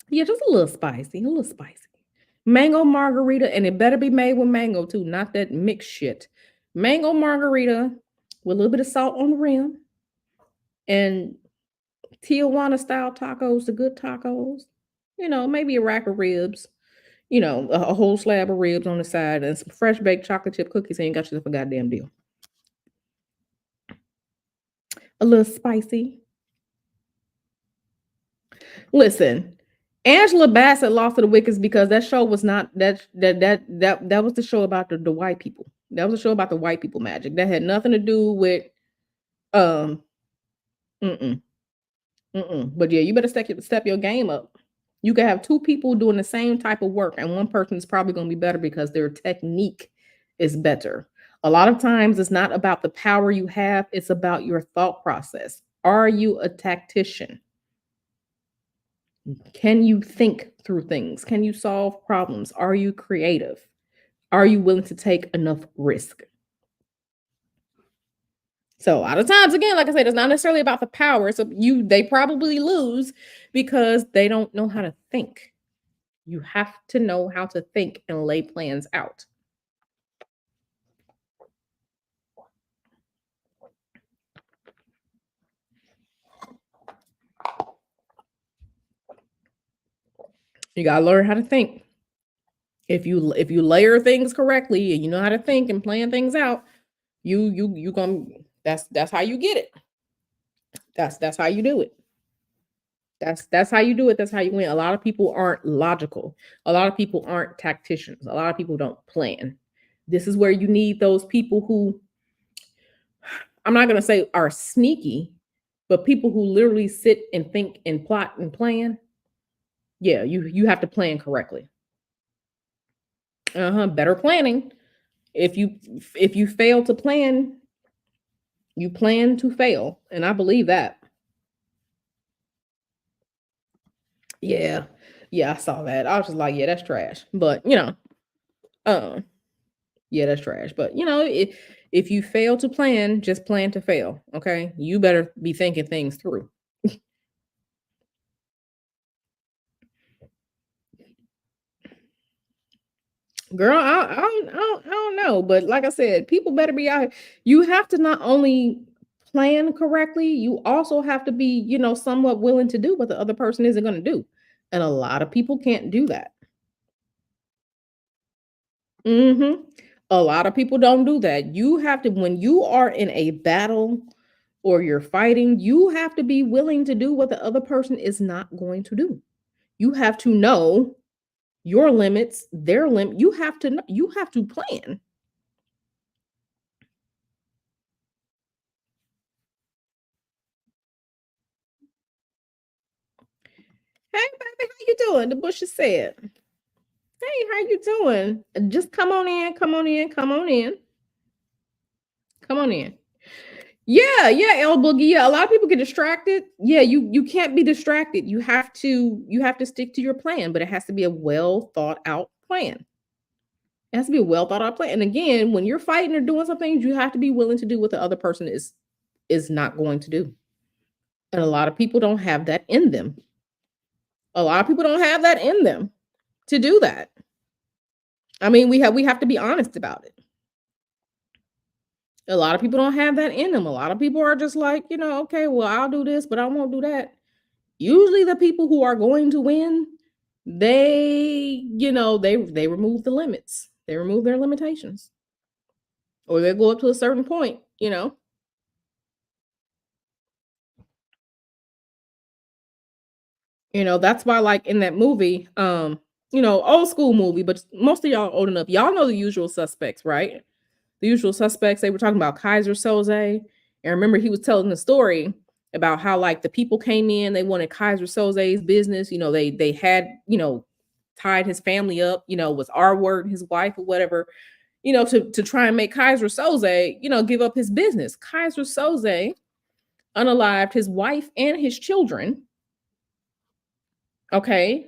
Yeah, just a little spicy, a little spicy. Mango margarita, and it better be made with mango too, not that mixed shit. Mango margarita with a little bit of salt on the rim and Tijuana style tacos, the good tacos. Maybe a rack of ribs, a whole slab of ribs on the side and some fresh baked chocolate chip cookies, and you got yourself a goddamn deal. A little spicy. Listen, Angela Bassett lost to the Wickeds because that show was not that was the show about the white people. That was a show about the white people magic. That had nothing to do with um mm-mm, mm-mm. But yeah, you better step your game up. You can have two people doing the same type of work, and one person is probably going to be better because their technique is better. A lot of times it's not about the power you have, it's about your thought process. Are you a tactician? Can you think through things? Can you solve problems? Are you creative? Are you willing to take enough risk? So a lot of times, again, like I said, it's not necessarily about the power. So they probably lose because they don't know how to think. You have to know how to think and lay plans out. You gotta learn how to think. If you layer things correctly and you know how to think and plan things out, you gonna that's how you get it. That's how you do it. That's how you do it. That's how you win. A lot of people aren't logical. A lot of people aren't tacticians. A lot of people don't plan. This is where you need those people who I'm not gonna say are sneaky, but people who literally sit and think and plot and plan. Yeah, you have to plan correctly. Better planning. If you if you fail to plan, you plan to fail, and I believe that. Yeah. Yeah, I saw that. I was just like, yeah, that's trash. But, um, yeah, that's trash. But, if you fail to plan, just plan to fail, okay? You better be thinking things through. Girl, I don't know, but like I said, people better be out. You have to not only plan correctly, you also have to be, somewhat willing to do what the other person isn't going to do. And a lot of people can't do that. Mhm. A lot of people don't do that. You have to when you are in a battle or you're fighting, you have to be willing to do what the other person is not going to do. You have to know your limits, their limit. You have to plan. Hey baby, how you doing? The bushes said. Hey, how you doing? Just come on in, come on in, come on in, come on in. Yeah, yeah, El Boogie. Yeah, a lot of people get distracted. Yeah, you can't be distracted. You have to stick to your plan, but it has to be a well thought out plan. It has to be a well thought out plan. And again, when you're fighting or doing something, you have to be willing to do what the other person is not going to do. And a lot of people don't have that in them. A lot of people don't have that in them to do that. I mean, we have to be honest about it. A lot of people don't have that in them. A lot of people are just like, okay, well, I'll do this, but I won't do that. Usually the people who are going to win, they remove the limits. They remove their limitations. Or they go up to a certain point. That's why like in that movie, old school movie, but most of y'all old enough. Y'all know the usual suspects, right? The usual suspects, they were talking about Kaiser Soze. And remember, he was telling the story about how like the people came in, they wanted Kaiser Soze's business. They had, tied his family up, was R word his wife or whatever, to try and make Kaiser Soze, give up his business. Kaiser Soze unalived his wife and his children. Okay.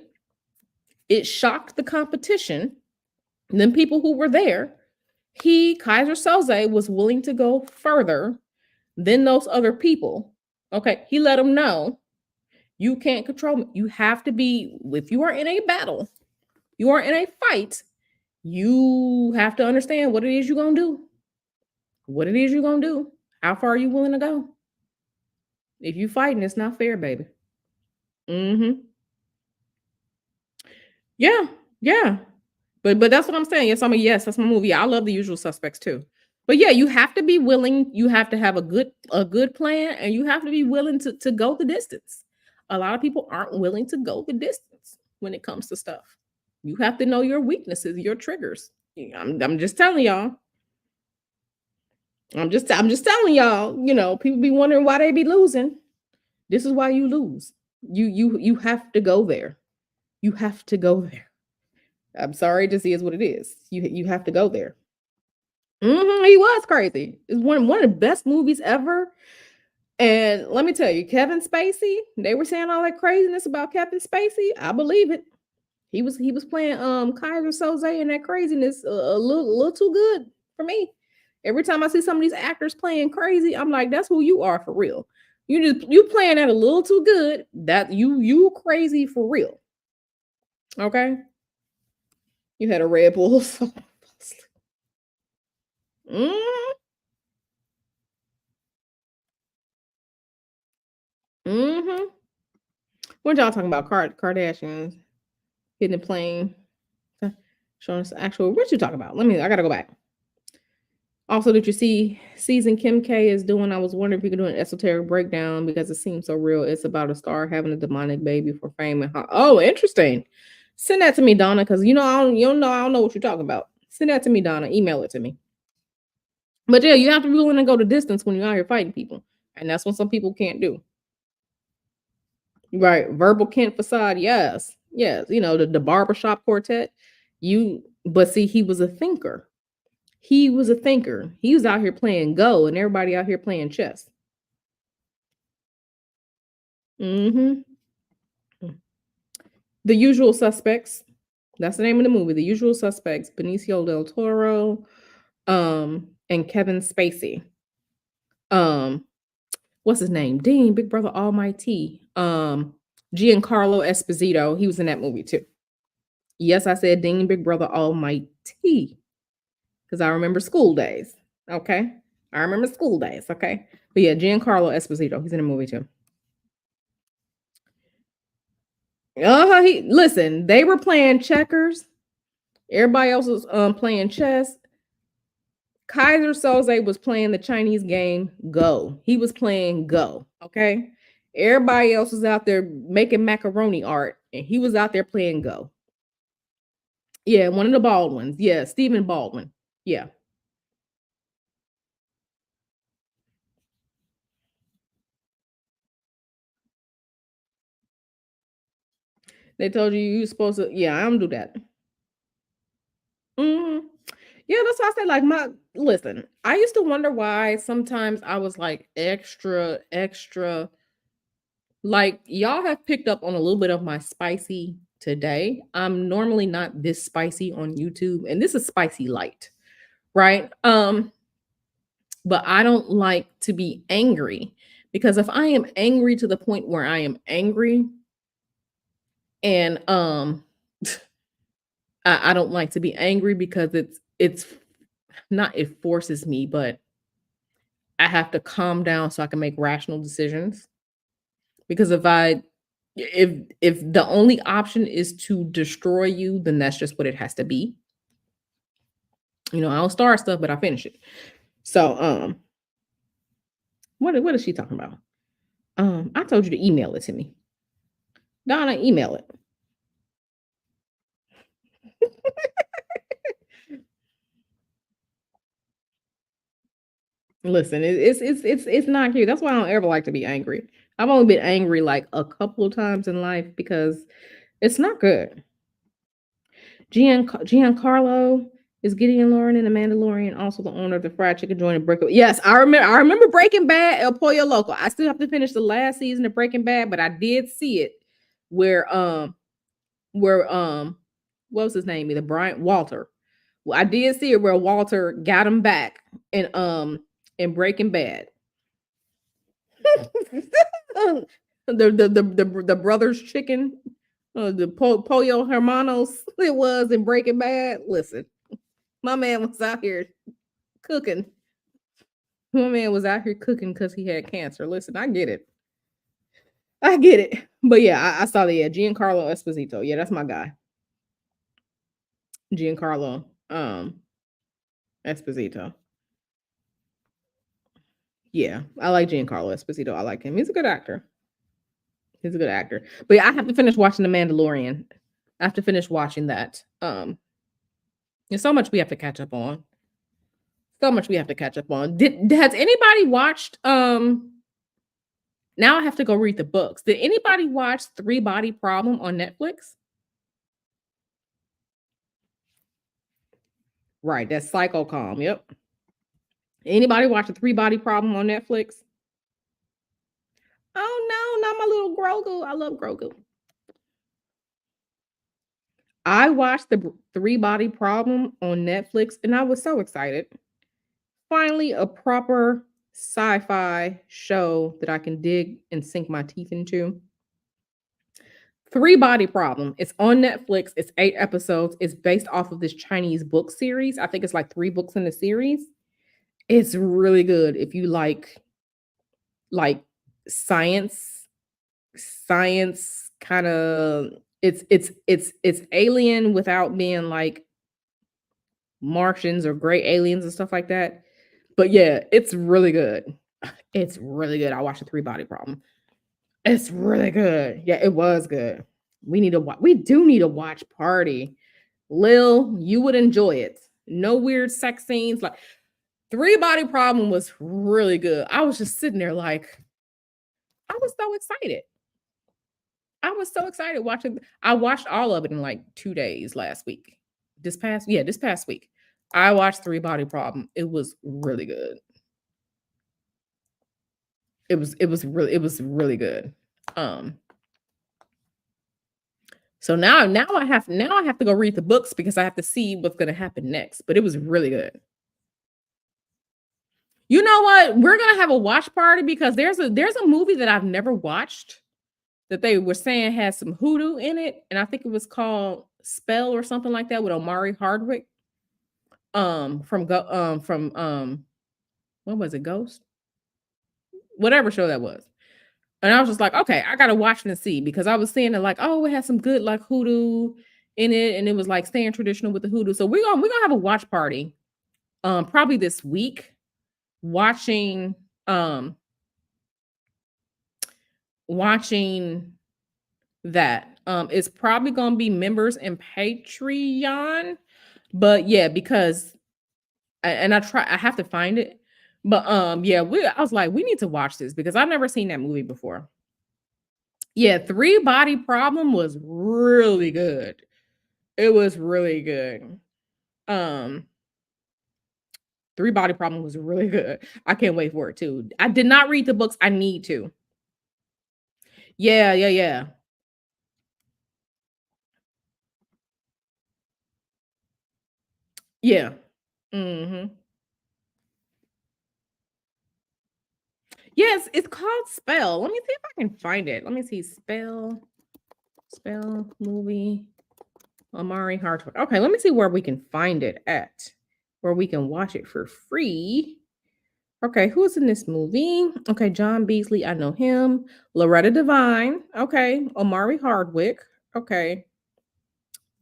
It shocked the competition. And then people who were there, Kaiser Soze, was willing to go further than those other people. Okay. He let them know you can't control me. You have to be, if you are in a battle, you are in a fight, you have to understand what it is you're going to do. What it is you're going to do. How far are you willing to go? If you fighting, it's not fair, baby. Mhm. Yeah. Yeah. But that's what I'm saying. Yes, yes, that's my movie. I love The Usual Suspects too. But yeah, you have to be willing, you have to have a good plan, and you have to be willing to go the distance. A lot of people aren't willing to go the distance when it comes to stuff. You have to know your weaknesses, your triggers. Yeah, I'm just telling y'all. I'm just telling y'all, people be wondering why they be losing. This is why you lose. You have to go there. You have to go there. I'm sorry to see is what it is. You have to go there. He was crazy. It's one of the best movies ever. And let me tell you, Kevin Spacey, they were saying all that craziness about Kevin Spacey. I believe it. He was playing Kaiser Soze and that craziness a little too good for me. Every time I see some of these actors playing crazy, I'm like, that's who you are for real. You playing that a little too good. That you crazy for real. Okay. You had a Red Bull. mm, mm-hmm. What y'all talking about? Kardashians hitting the plane, showing us actual. What you talking about? I gotta go back. Also, did you see season Kim K is doing? I was wondering if you could do an esoteric breakdown because it seems so real. It's about a star having a demonic baby for fame and oh, interesting. Send that to me, Donna, because I don't know what you're talking about. Send that to me, Donna. Email it to me. But yeah, you have to be willing to go the distance when you're out here fighting people, and that's what some people can't do. Right, verbal Kent facade. Yes, yes. The barbershop quartet. You But see, he was a thinker. He was a thinker. He was out here playing Go, and everybody out here playing chess. Mhm. The Usual Suspects. That's the name of the movie. The Usual Suspects. Benicio del Toro, and Kevin Spacey. Um, what's his name? Dean, Big Brother Almighty. Giancarlo Esposito. He was in that movie too. Yes, I said Dean, Big Brother Almighty, because I remember school days. Okay, I remember school days. Okay, but yeah, Giancarlo Esposito. He's in the movie too. He listen. They were playing checkers. Everybody else was playing chess. Kaiser Soze was playing the Chinese game Go. He was playing Go. Okay. Everybody else was out there making macaroni art, and he was out there playing Go. Yeah, one of the Baldwins. Yeah, Stephen Baldwin. Yeah. They told you supposed to. Yeah, I don't do that. Mhm. Yeah, that's why I said, like, my listen, I used to wonder why sometimes I was like extra, extra. Like, y'all have picked up on a little bit of my spicy today. I'm normally not this spicy on YouTube, and this is spicy light, right? But I don't like to be angry, because if I am angry to the point where I am angry, and I don't like to be angry because it's not, it forces me, but I have to calm down so I can make rational decisions. Because if the only option is to destroy you, then that's just what it has to be. I don't start stuff, but I finish it. So what is she talking about? I told you to email it to me. Donna, email it. Listen, it's not cute. That's why I don't ever like to be angry. I've only been angry like a couple of times in life because it's not good. Giancarlo is Gideon Lauren in The Mandalorian, also the owner of the fried chicken joint in Breaking. Yes, I remember. I remember Breaking Bad, El Pollo Loco. I still have to finish the last season of Breaking Bad, but I did see it where what was his name? Either Brian Walter. Well, I did see it where Walter got him back in Breaking Bad. The brothers chicken, the pollo hermanos. It was in Breaking Bad. Listen, my man was out here cooking. My man was out here cooking because he had cancer. Listen, I get it. I get it. But yeah, I saw that. Yeah, Giancarlo Esposito. Yeah, that's my guy. Giancarlo Esposito. Yeah, I like Giancarlo Esposito. I like him. He's a good actor. He's a good actor. But yeah, I have to finish watching The Mandalorian. I have to finish watching that. There's so much we have to catch up on. So much we have to catch up on. Has anybody watched now I have to go read the books. Did anybody watch Three Body Problem on Netflix? Right, that's Psycho Calm. Yep. Anybody watch the Three Body Problem on Netflix? Oh no, not my little Grogu. I love Grogu. I watched the Three Body Problem on Netflix and I was so excited. Finally, a proper sci-fi show that I can dig and sink my teeth into. Three Body Problem. It's on Netflix. It's 8 episodes. It's based off of this Chinese book series. I think it's like 3 books in the series. It's really good if you like science, kind of. It's alien without being like Martians or gray aliens and stuff like that. But yeah, it's really good. It's really good. I watched the Three Body Problem. It's really good. Yeah, it was good. We need to watch. We do need to watch Party. Lil, you would enjoy it. No weird sex scenes. Like Three Body Problem was really good. I was just sitting there like, I was so excited. I was so excited watching. I watched all of it in like 2 days last week. this past week. I watched Three Body Problem. It was really good. It was really good. Um, so now I have to go read the books because I have to see what's gonna happen next. But it was really good. You know what? We're gonna have a watch party because there's a movie that I've never watched that they were saying has some hoodoo in it, and I think it was called Spell or something like that with Omari Hardwick. From what was it? Ghost? Whatever show that was. And I was just like, okay, I gotta watch it and see because I was seeing it like, oh, it has some good like hoodoo in it, and it was like staying traditional with the hoodoo. So we're gonna have a watch party probably this week, watching um watching that. It's probably gonna be members and Patreon, but yeah, because I have to find it. But yeah, I was like, we need to watch this because I've never seen that movie before. Yeah, Three Body Problem was really good. It was really good. Um, Three Body Problem was really good. I can't wait for it too. I did not read the books. I need to. Yeah, yeah, yeah. Yeah. Mhm. Yes, it's called Spell. Let me see if I can find it. Let me see. Spell movie. Amari Hartwick. Okay, let me see where we can find it at, where we can watch it for free. Okay, who's in this movie? Okay, John Beasley, I know him. Loretta Devine. Okay, Omari Hardwick. Okay,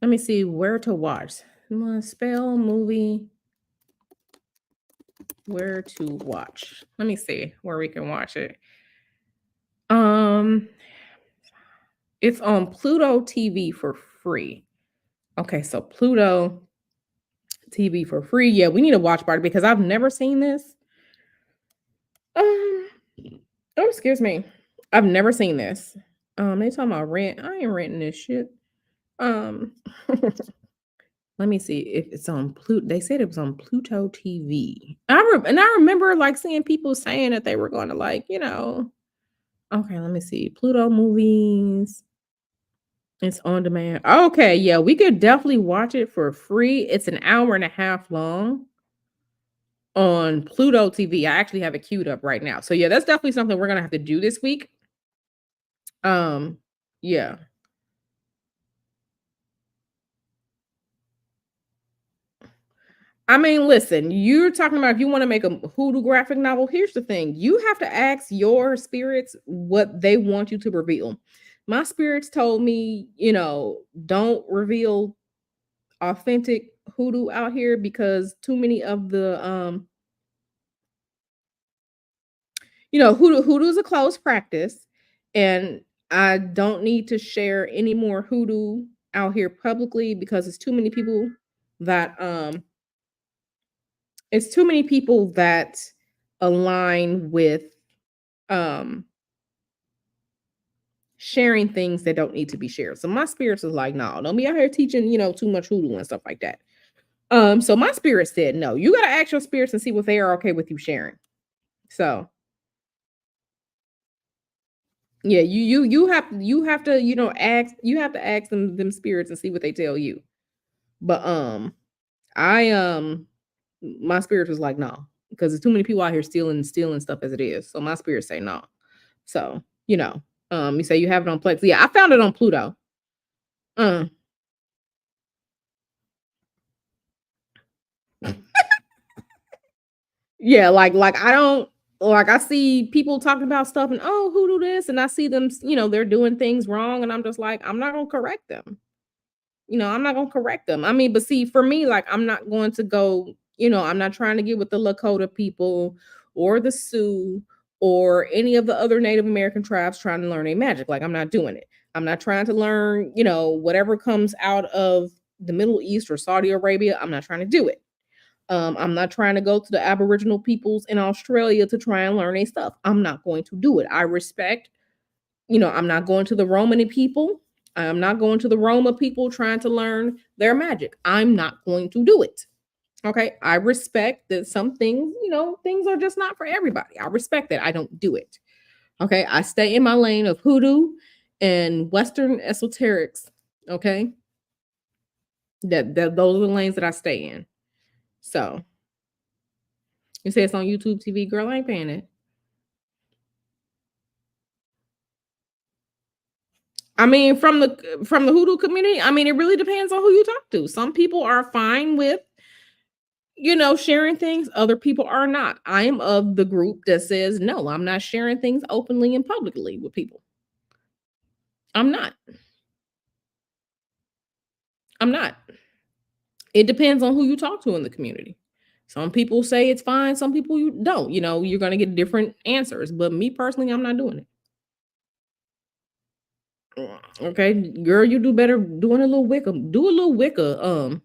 let me see where to watch. Spell movie, where to watch. Let me see where we can watch it. Um, it's on Pluto TV for free. Okay, so Pluto TV for free. Yeah, we need a watch party because I've never seen this. Um, oh, excuse me. I've never seen this. They talking about rent. I ain't renting this shit. Um, let me see if it's on Pluto. They said it was on Pluto TV. I remember like seeing people saying that they were going to like, Okay, let me see. Pluto movies. It's on demand. Okay, yeah, we could definitely watch it for free. It's an hour and a half long on Pluto TV. I actually have it queued up right now. So yeah, that's definitely something we're gonna have to do this week. Yeah. I mean, listen, you're talking about if you want to make a hoodoo graphic novel. Here's the thing: you have to ask your spirits what they want you to reveal. My spirits told me, don't reveal authentic hoodoo out here because too many of the hoodoo is a closed practice, and I don't need to share any more hoodoo out here publicly because that um it's too many people that align with um sharing things that don't need to be shared. So my spirits is like, no, don't be out here teaching, too much hoodoo and stuff like that. So my spirit said, no, you gotta ask your spirits and see what they are okay with you sharing. So yeah, you have to, ask them spirits and see what they tell you. But I my spirit was like, no, because there's too many people out here stealing stuff as it is. So my spirit say no. So, you say you have it on Plex. Yeah, I found it on Pluto. Uh, yeah, like I don't like I see people talking about stuff and who do this? And I see them, they're doing things wrong, and I'm just like, I'm not gonna correct them. I'm not gonna correct them. I mean, but see, for me, like I'm not going to go, I'm not trying to get with the Lakota people or the Sioux or any of the other Native American tribes trying to learn a magic. Like I'm not doing it. I'm not trying to learn, whatever comes out of the Middle East or Saudi Arabia. I'm not trying to do it. I'm not trying to go to the Aboriginal peoples in Australia to try and learn a stuff. I'm not going to do it. I respect, I'm not going to the Roman people. I am not going to the Roma people trying to learn their magic. I'm not going to do it. Okay. I respect that some things, things are just not for everybody. I respect that. I don't do it. Okay. I stay in my lane of hoodoo and Western esoterics. Okay. That those are the lanes that I stay in. So you say it's on YouTube TV, girl, I ain't paying it. I mean, from the hoodoo community, I mean, it really depends on who you talk to. Some people are fine with, sharing things. Other people are not. I am of the group that says, no, I'm not sharing things openly and publicly with people. I'm not. I'm not. It depends on who you talk to in the community. Some people say it's fine. Some people you don't. You're going to get different answers. But me personally, I'm not doing it. Okay, girl, you do better doing a little Wicca. Do a little Wicca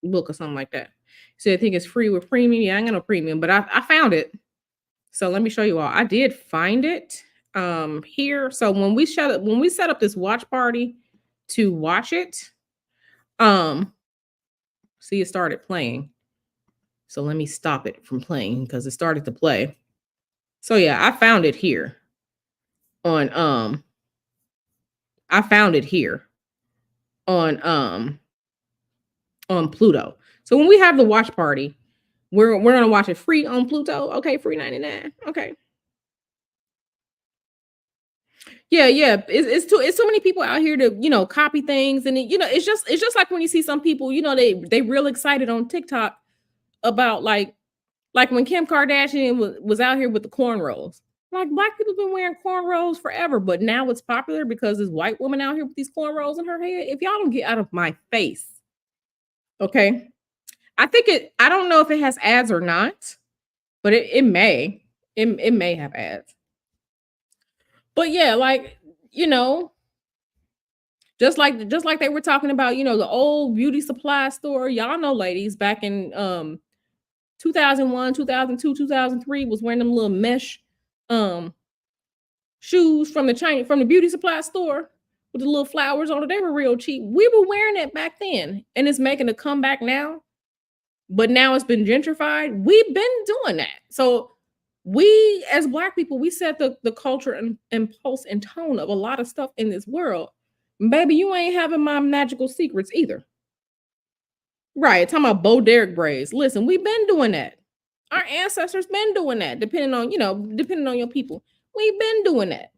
book or something like that. So I think it's free with premium. Yeah, I ain't got no premium, but I found it. So let me show you all. I did find it here. So when we set up this watch party to watch it, um, see it started playing. So let me stop it from playing because it started to play. So yeah, on I found it here on on Pluto. So when we have the watch party, we're gonna watch it free on Pluto. Okay, free 99. Okay. Yeah, yeah. It's too many people out here to copy things, and it's just like when you see some people, they real excited on TikTok about like when Kim Kardashian was out here with the cornrows. Like black people been wearing cornrows forever, but now it's popular because this white woman out here with these cornrows in her head. If y'all don't get out of my face, okay. I don't know if it has ads or not, but it may. It may have ads. But yeah, like, you know, just like they were talking about, the old beauty supply store. Y'all know ladies back in 2001, 2002, 2003 was wearing them little mesh um shoes from the beauty supply store with the little flowers on it. They were real cheap. We were wearing it back then, and it's making a comeback now. But now it's been gentrified. We've been doing that. So we as black people, we set the culture and pulse and tone of a lot of stuff in this world. Baby, you ain't having my magical secrets either. Right. Talking about Bo Derek braids. Listen, we've been doing that. Our ancestors been doing that, depending on your people. We've been doing that.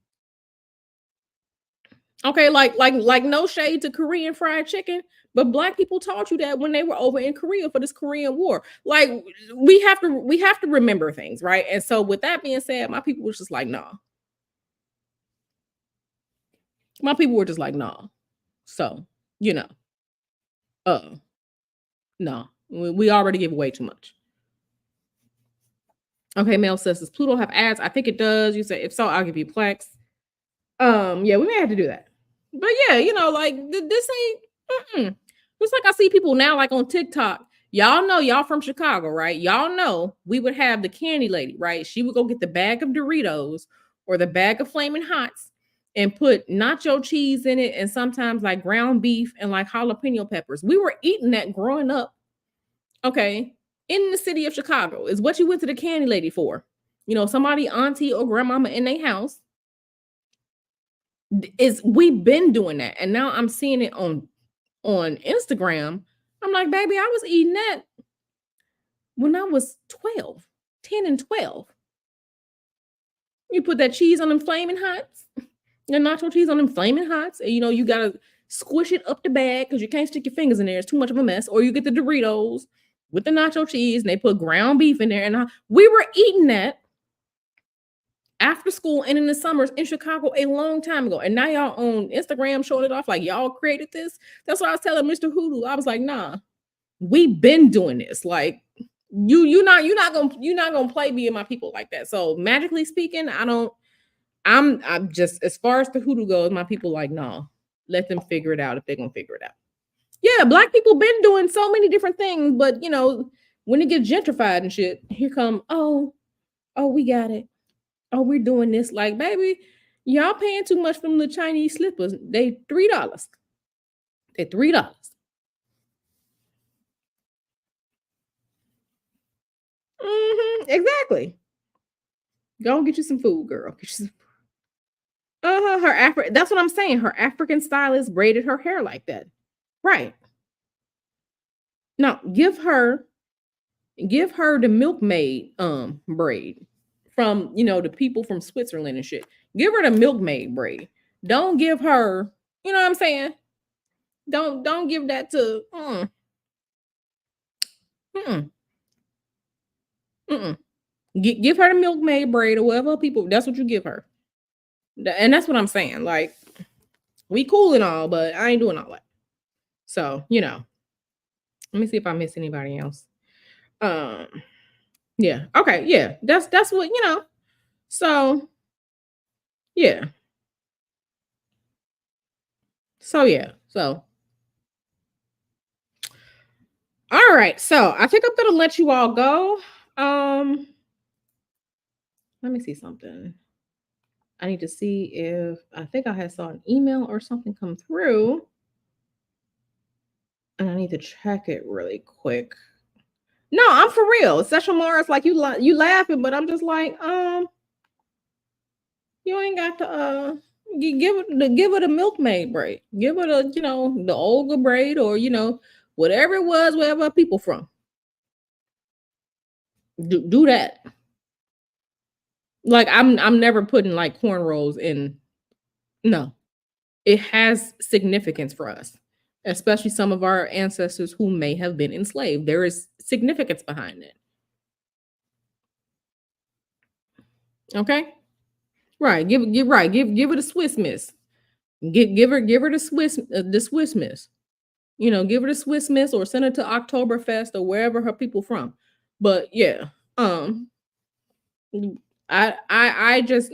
Okay, like no shade to Korean fried chicken, but black people taught you that when they were over in Korea for this Korean War. Like we have to remember things, right? And so with that being said, my people was just like, nah. My people were just like, nah. So, you know, uh no. We already give away too much. Okay, Mel says, does Pluto have ads? I think it does. You say if so, I'll give you Plex. Yeah, we may have to do that. But yeah, like this ain't just like I see people now, like on TikTok. Y'all know y'all from Chicago, right? Y'all know we would have the candy lady, right? She would go get the bag of Doritos or the bag of Flaming Hots and put nacho cheese in it and sometimes like ground beef and like jalapeno peppers. We were eating that growing up, okay, in the city of Chicago is what you went to the candy lady for. Somebody, auntie or grandmama in their house is we've been doing that. And now I'm seeing it on Instagram. I'm like, baby, I was eating that when I was 12, 10 and 12. You put that cheese on them flaming hots, the nacho cheese on them flaming hots, and you gotta squish it up the bag because you can't stick your fingers in there. It's too much of a mess. Or you get the Doritos with the nacho cheese and they put ground beef in there. And we were eating that after school and in the summers in Chicago a long time ago. And now y'all on Instagram showing it off like y'all created this. That's what I was telling Mr. Hoodoo. I was like, nah, we've been doing this. Like you're not gonna play me and my people like that. So magically speaking, I'm just as far as the hoodoo goes, my people like, nah, let them figure it out if they're gonna figure it out. Yeah, black people been doing so many different things, but when it gets gentrified and shit, here come, oh, we got it. Oh, we're doing this. Like, baby, Y'all paying too much for them little Chinese slippers. They $3. They $3. Exactly. Go and get you some food, girl. Get you some. Her That's what I'm saying. Her African stylist braided her hair like that. Right. Now give her the milkmaid braid from the people from Switzerland and shit. Give her the milkmaid braid. Don't give her, you know what I'm saying? Don't give that to mm, mm. Give her the milkmaid braid or whatever people. That's what you give her. And that's what I'm saying. Like, we cool and all, but I ain't doing all that. So, let me see if I miss anybody else. Um, yeah. Okay, yeah. That's what, so yeah. So yeah. So all right. So I think I'm gonna let you all go. Um, let me see something. I need to see if I think I had saw an email or something come through. And I need to check it really quick. No, I'm for real. Session Mars, like you laughing, but I'm just like, you ain't got to give her the milkmaid braid. Give her the, the Olga braid or whatever it was, wherever people from. Do that. Like I'm never putting like cornrows in. No. It has significance for us, especially some of our ancestors who may have been enslaved. There is significance behind it. Okay? Right. Give her the Swiss miss. Give her the Swiss miss. Give her the Swiss miss or send her to Oktoberfest or wherever her people from. But yeah, I just,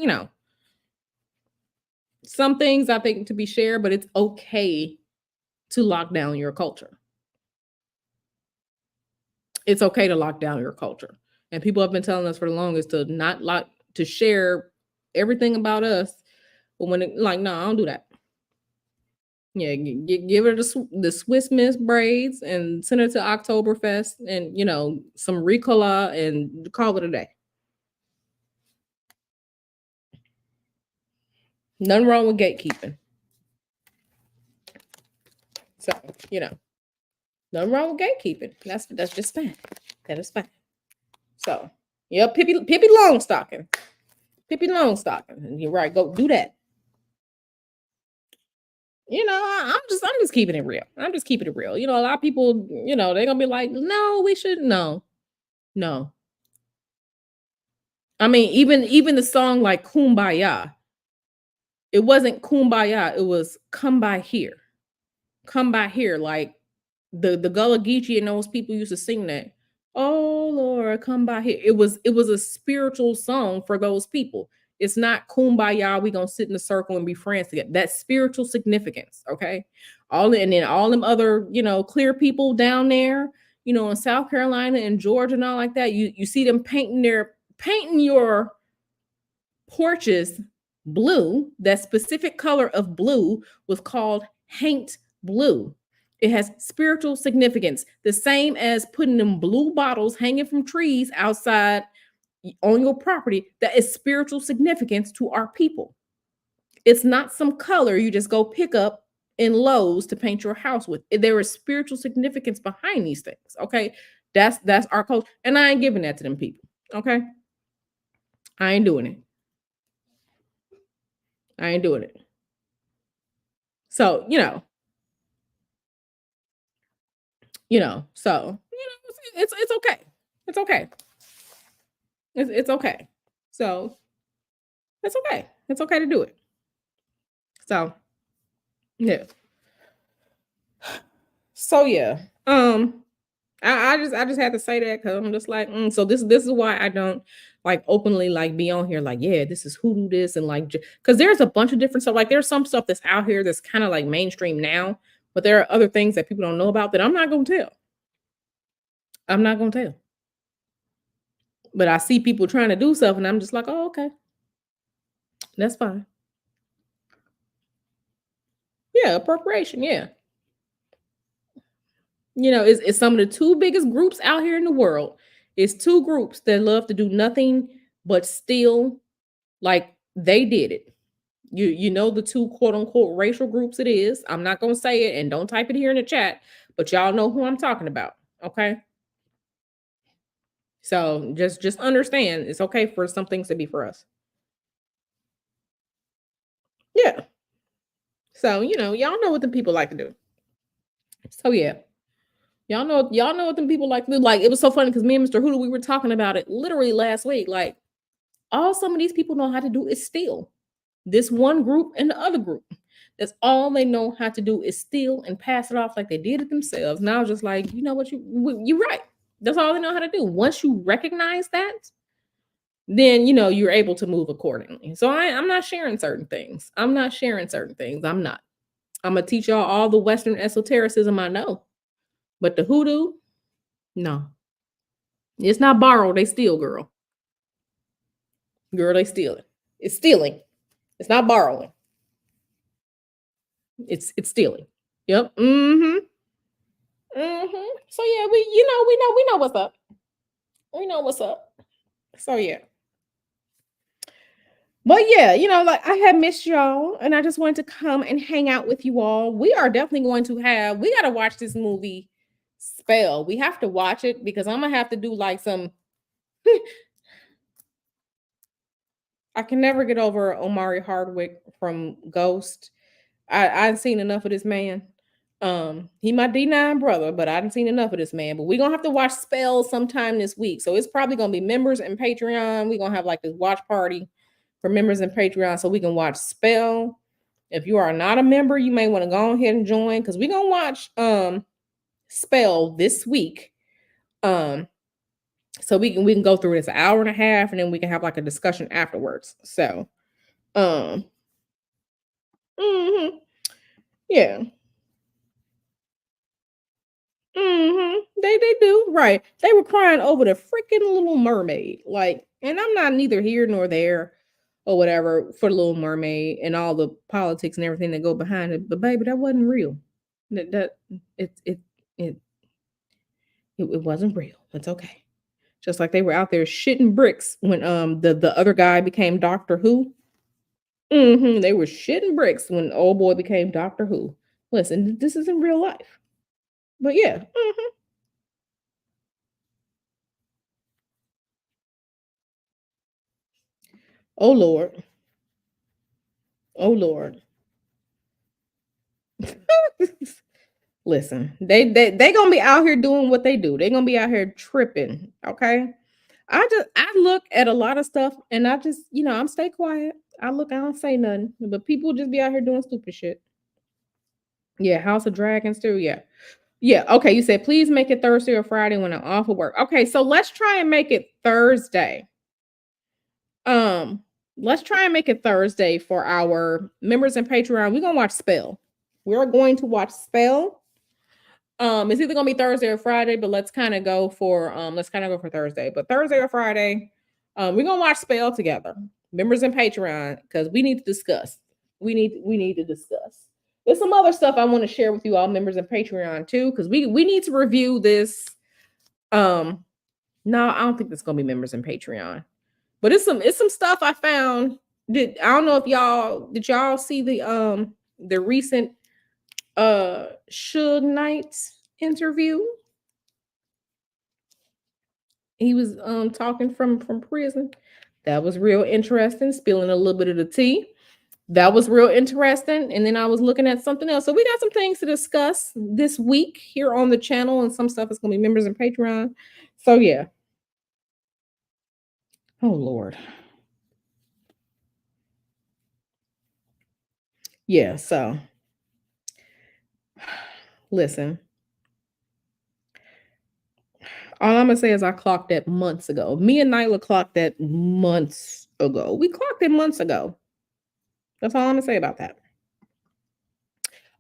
some things I think to be shared, but it's okay to lock down your culture. It's okay to lock down your culture. And people have been telling us for the longest to not lock to share everything about us. But when it like, no, I don't do that. Yeah, give her the Swiss Miss braids and send her to Oktoberfest and some Ricola and call it a day. Nothing wrong with gatekeeping. So nothing wrong with gatekeeping. That's just fine. That is fine. So yeah, Pippi Longstocking. Pippi Longstocking. And you're right. Go do that. I'm just keeping it real. I'm just keeping it real. A lot of people, they're gonna be like, no, we shouldn't. No, no. I mean, even the song like Kumbaya, it wasn't Kumbaya, it was come by here. Come by here. Like the Gullah Geechee and those people used to sing that. Oh Lord, come by here. It was a spiritual song for those people. It's not kumbaya, we gonna sit in a circle and be friends together. That's spiritual significance, okay? And then all them other, clear people down there, in South Carolina and Georgia and all like that. You see them painting your porches blue. That specific color of blue was called haint blue. It has spiritual significance, the same as putting them blue bottles hanging from trees outside on your property. That is spiritual significance to our people. It's not some color you just go pick up in Lowe's to paint your house with. There is spiritual significance behind these things. Okay, that's our culture, and I ain't giving that to them people. Okay, I ain't doing it. I ain't doing it. So so it's okay. It's okay. It's okay. So it's okay. It's okay to do it. So yeah. So yeah. I just had to say that because I'm just like, so this is why I don't like openly like be on here like, yeah, this is hoodoo this and like because there's a bunch of different stuff. Like there's some stuff that's out here that's kind of like mainstream now, but there are other things that people don't know about that I'm not gonna tell. I'm not gonna tell. But I see people trying to do stuff and I'm just like, oh, okay. That's fine. Yeah, appropriation. Yeah. It's some of the two biggest groups out here in the world. It's two groups that love to do nothing but steal, like they did it. You know the two quote unquote racial groups it is. I'm not gonna say it and don't type it here in the chat, but y'all know who I'm talking about. Okay. So just understand it's okay for some things to be for us. Yeah. So y'all know what the people like to do. So yeah. Y'all know what them people like to do. Like it was so funny because me and Mr. Hoodoo, we were talking about it literally last week. Like all some of these people know how to do is steal. This one group and the other group. That's all they know how to do is steal and pass it off like they did it themselves. Now, just like you know what you're right. That's all they know how to do. Once you recognize that, then you're able to move accordingly. So I'm not sharing certain things. I'm not sharing certain things. I'm not. I'm gonna teach y'all all the Western esotericism I know, but the hoodoo, no, it's not borrowed. They steal, girl. Girl, they steal it. It's stealing. It's not borrowing. It's stealing. Yep. Mm-hmm. Mm-hmm. So yeah, we know what's up. We know what's up. So yeah. But yeah, like I had missed y'all and I just wanted to come and hang out with you all. We are definitely going to we gotta watch this movie Spell. We have to watch it because I'm gonna have to do like some I can never get over Omari Hardwick from Ghost. I've seen enough of this man. He my D9 brother, but I haven't seen enough of this man. But we're gonna have to watch Spell sometime this week. So it's probably gonna be members and Patreon. We're gonna have like this watch party for members and Patreon so we can watch Spell. If you are not a member, you may want to go ahead and join because we're gonna watch Spell this week. So we can go through this hour and a half and then we can have like a discussion afterwards. So um mhm, yeah. They do, right. They were crying over the freaking Little Mermaid. Like, and I'm not neither here nor there or whatever for the Little Mermaid and all the politics and everything that go behind it. But baby, that wasn't real. That it it it it wasn't real. It's okay. Just like they were out there shitting bricks when the other guy became Doctor Who. They were shitting bricks when old boy became Doctor Who. Listen, this isn't real life. But yeah. Oh Lord. Oh Lord. Listen, they gonna be out here doing what they do. They gonna be out here tripping. Okay. I look at a lot of stuff and I just, I'm stay quiet. I don't say nothing. But people just be out here doing stupid shit. Yeah, House of Dragons too. Yeah. Yeah. Okay. You said please make it Thursday or Friday when I'm off of work. Okay, so let's try and make it Thursday. Um, let's try and make it Thursday for our members and Patreon. We're gonna watch Spell. We're going to watch Spell. It's either gonna be Thursday or Friday, but let's kind of go for Thursday. But Thursday or Friday, we're gonna watch Spell together, members and Patreon, because we need to discuss. We need to discuss. There's some other stuff I want to share with you all, members and Patreon too, because we need to review this. No, I don't think it's gonna be members and Patreon, but it's some stuff I found. I don't know if y'all see the recent Suge Knight interview. He was talking from prison. That was real interesting, spilling a little bit of the tea. That was real interesting. And then I was looking at something else. So we got some things to discuss this week here on the channel, and some stuff is gonna be members and Patreon. So yeah. Oh Lord. Yeah, so listen. All I'm gonna say is I clocked that months ago. Me and Nyla clocked that months ago. We clocked it months ago. That's all I'm gonna say about that.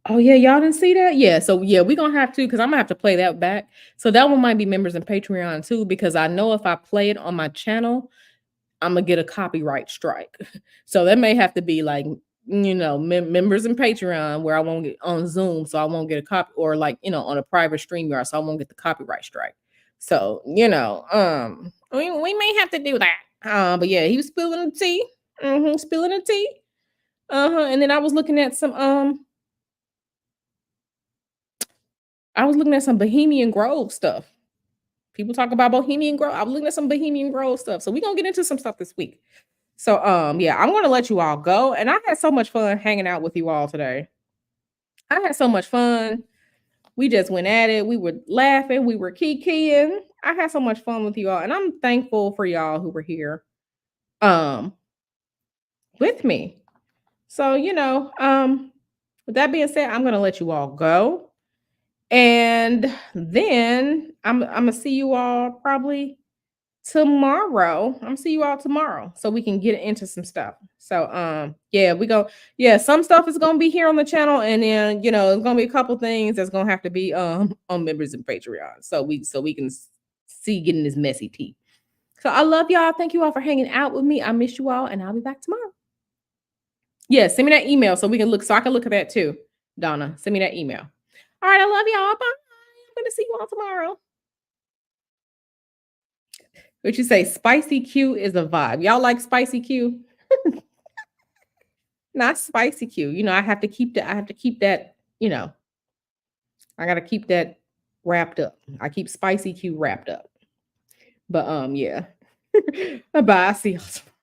Oh yeah, y'all didn't see that? Yeah, so yeah, we're gonna have to because I'm gonna have to play that back. So that one might be members and Patreon too, because I know if I play it on my channel, I'm gonna get a copyright strike. So that may have to be like members in Patreon where I won't get on Zoom, so I won't get a copy, or like, on a private stream yard, so I won't get the copyright strike. So, we may have to do that. But yeah, he was spilling the tea. Spilling the tea. And then I was looking at some Bohemian Grove stuff. People talk about Bohemian Grove. I was looking at some Bohemian Grove stuff. So we're gonna get into some stuff this week. So yeah, I'm gonna let you all go. And I had so much fun hanging out with you all today. I had so much fun. We just went at it. We were laughing. We were kikiing. I had so much fun with you all, and I'm thankful for y'all who were here um with me. So, with that being said, I'm gonna let you all go. And then I'm gonna see you all probably tomorrow. I'm gonna see you all tomorrow so we can get into some stuff. So yeah, some stuff is gonna be here on the channel, and then it's gonna be a couple things that's gonna have to be on members and Patreon. So we can see getting this messy tea. So I love y'all. Thank you all for hanging out with me. I miss you all, and I'll be back tomorrow. Yeah, send me that email so we can look, so I can look at that too. Donna, send me that email. All right, I love y'all. Bye. I'm gonna see you all tomorrow. What you say? Spicy Q is a vibe. Y'all like spicy Q? Not spicy Q. I have to keep that. I have to keep that. I gotta keep that wrapped up. I keep spicy Q wrapped up. But yeah. Bye. See y'all tomorrow.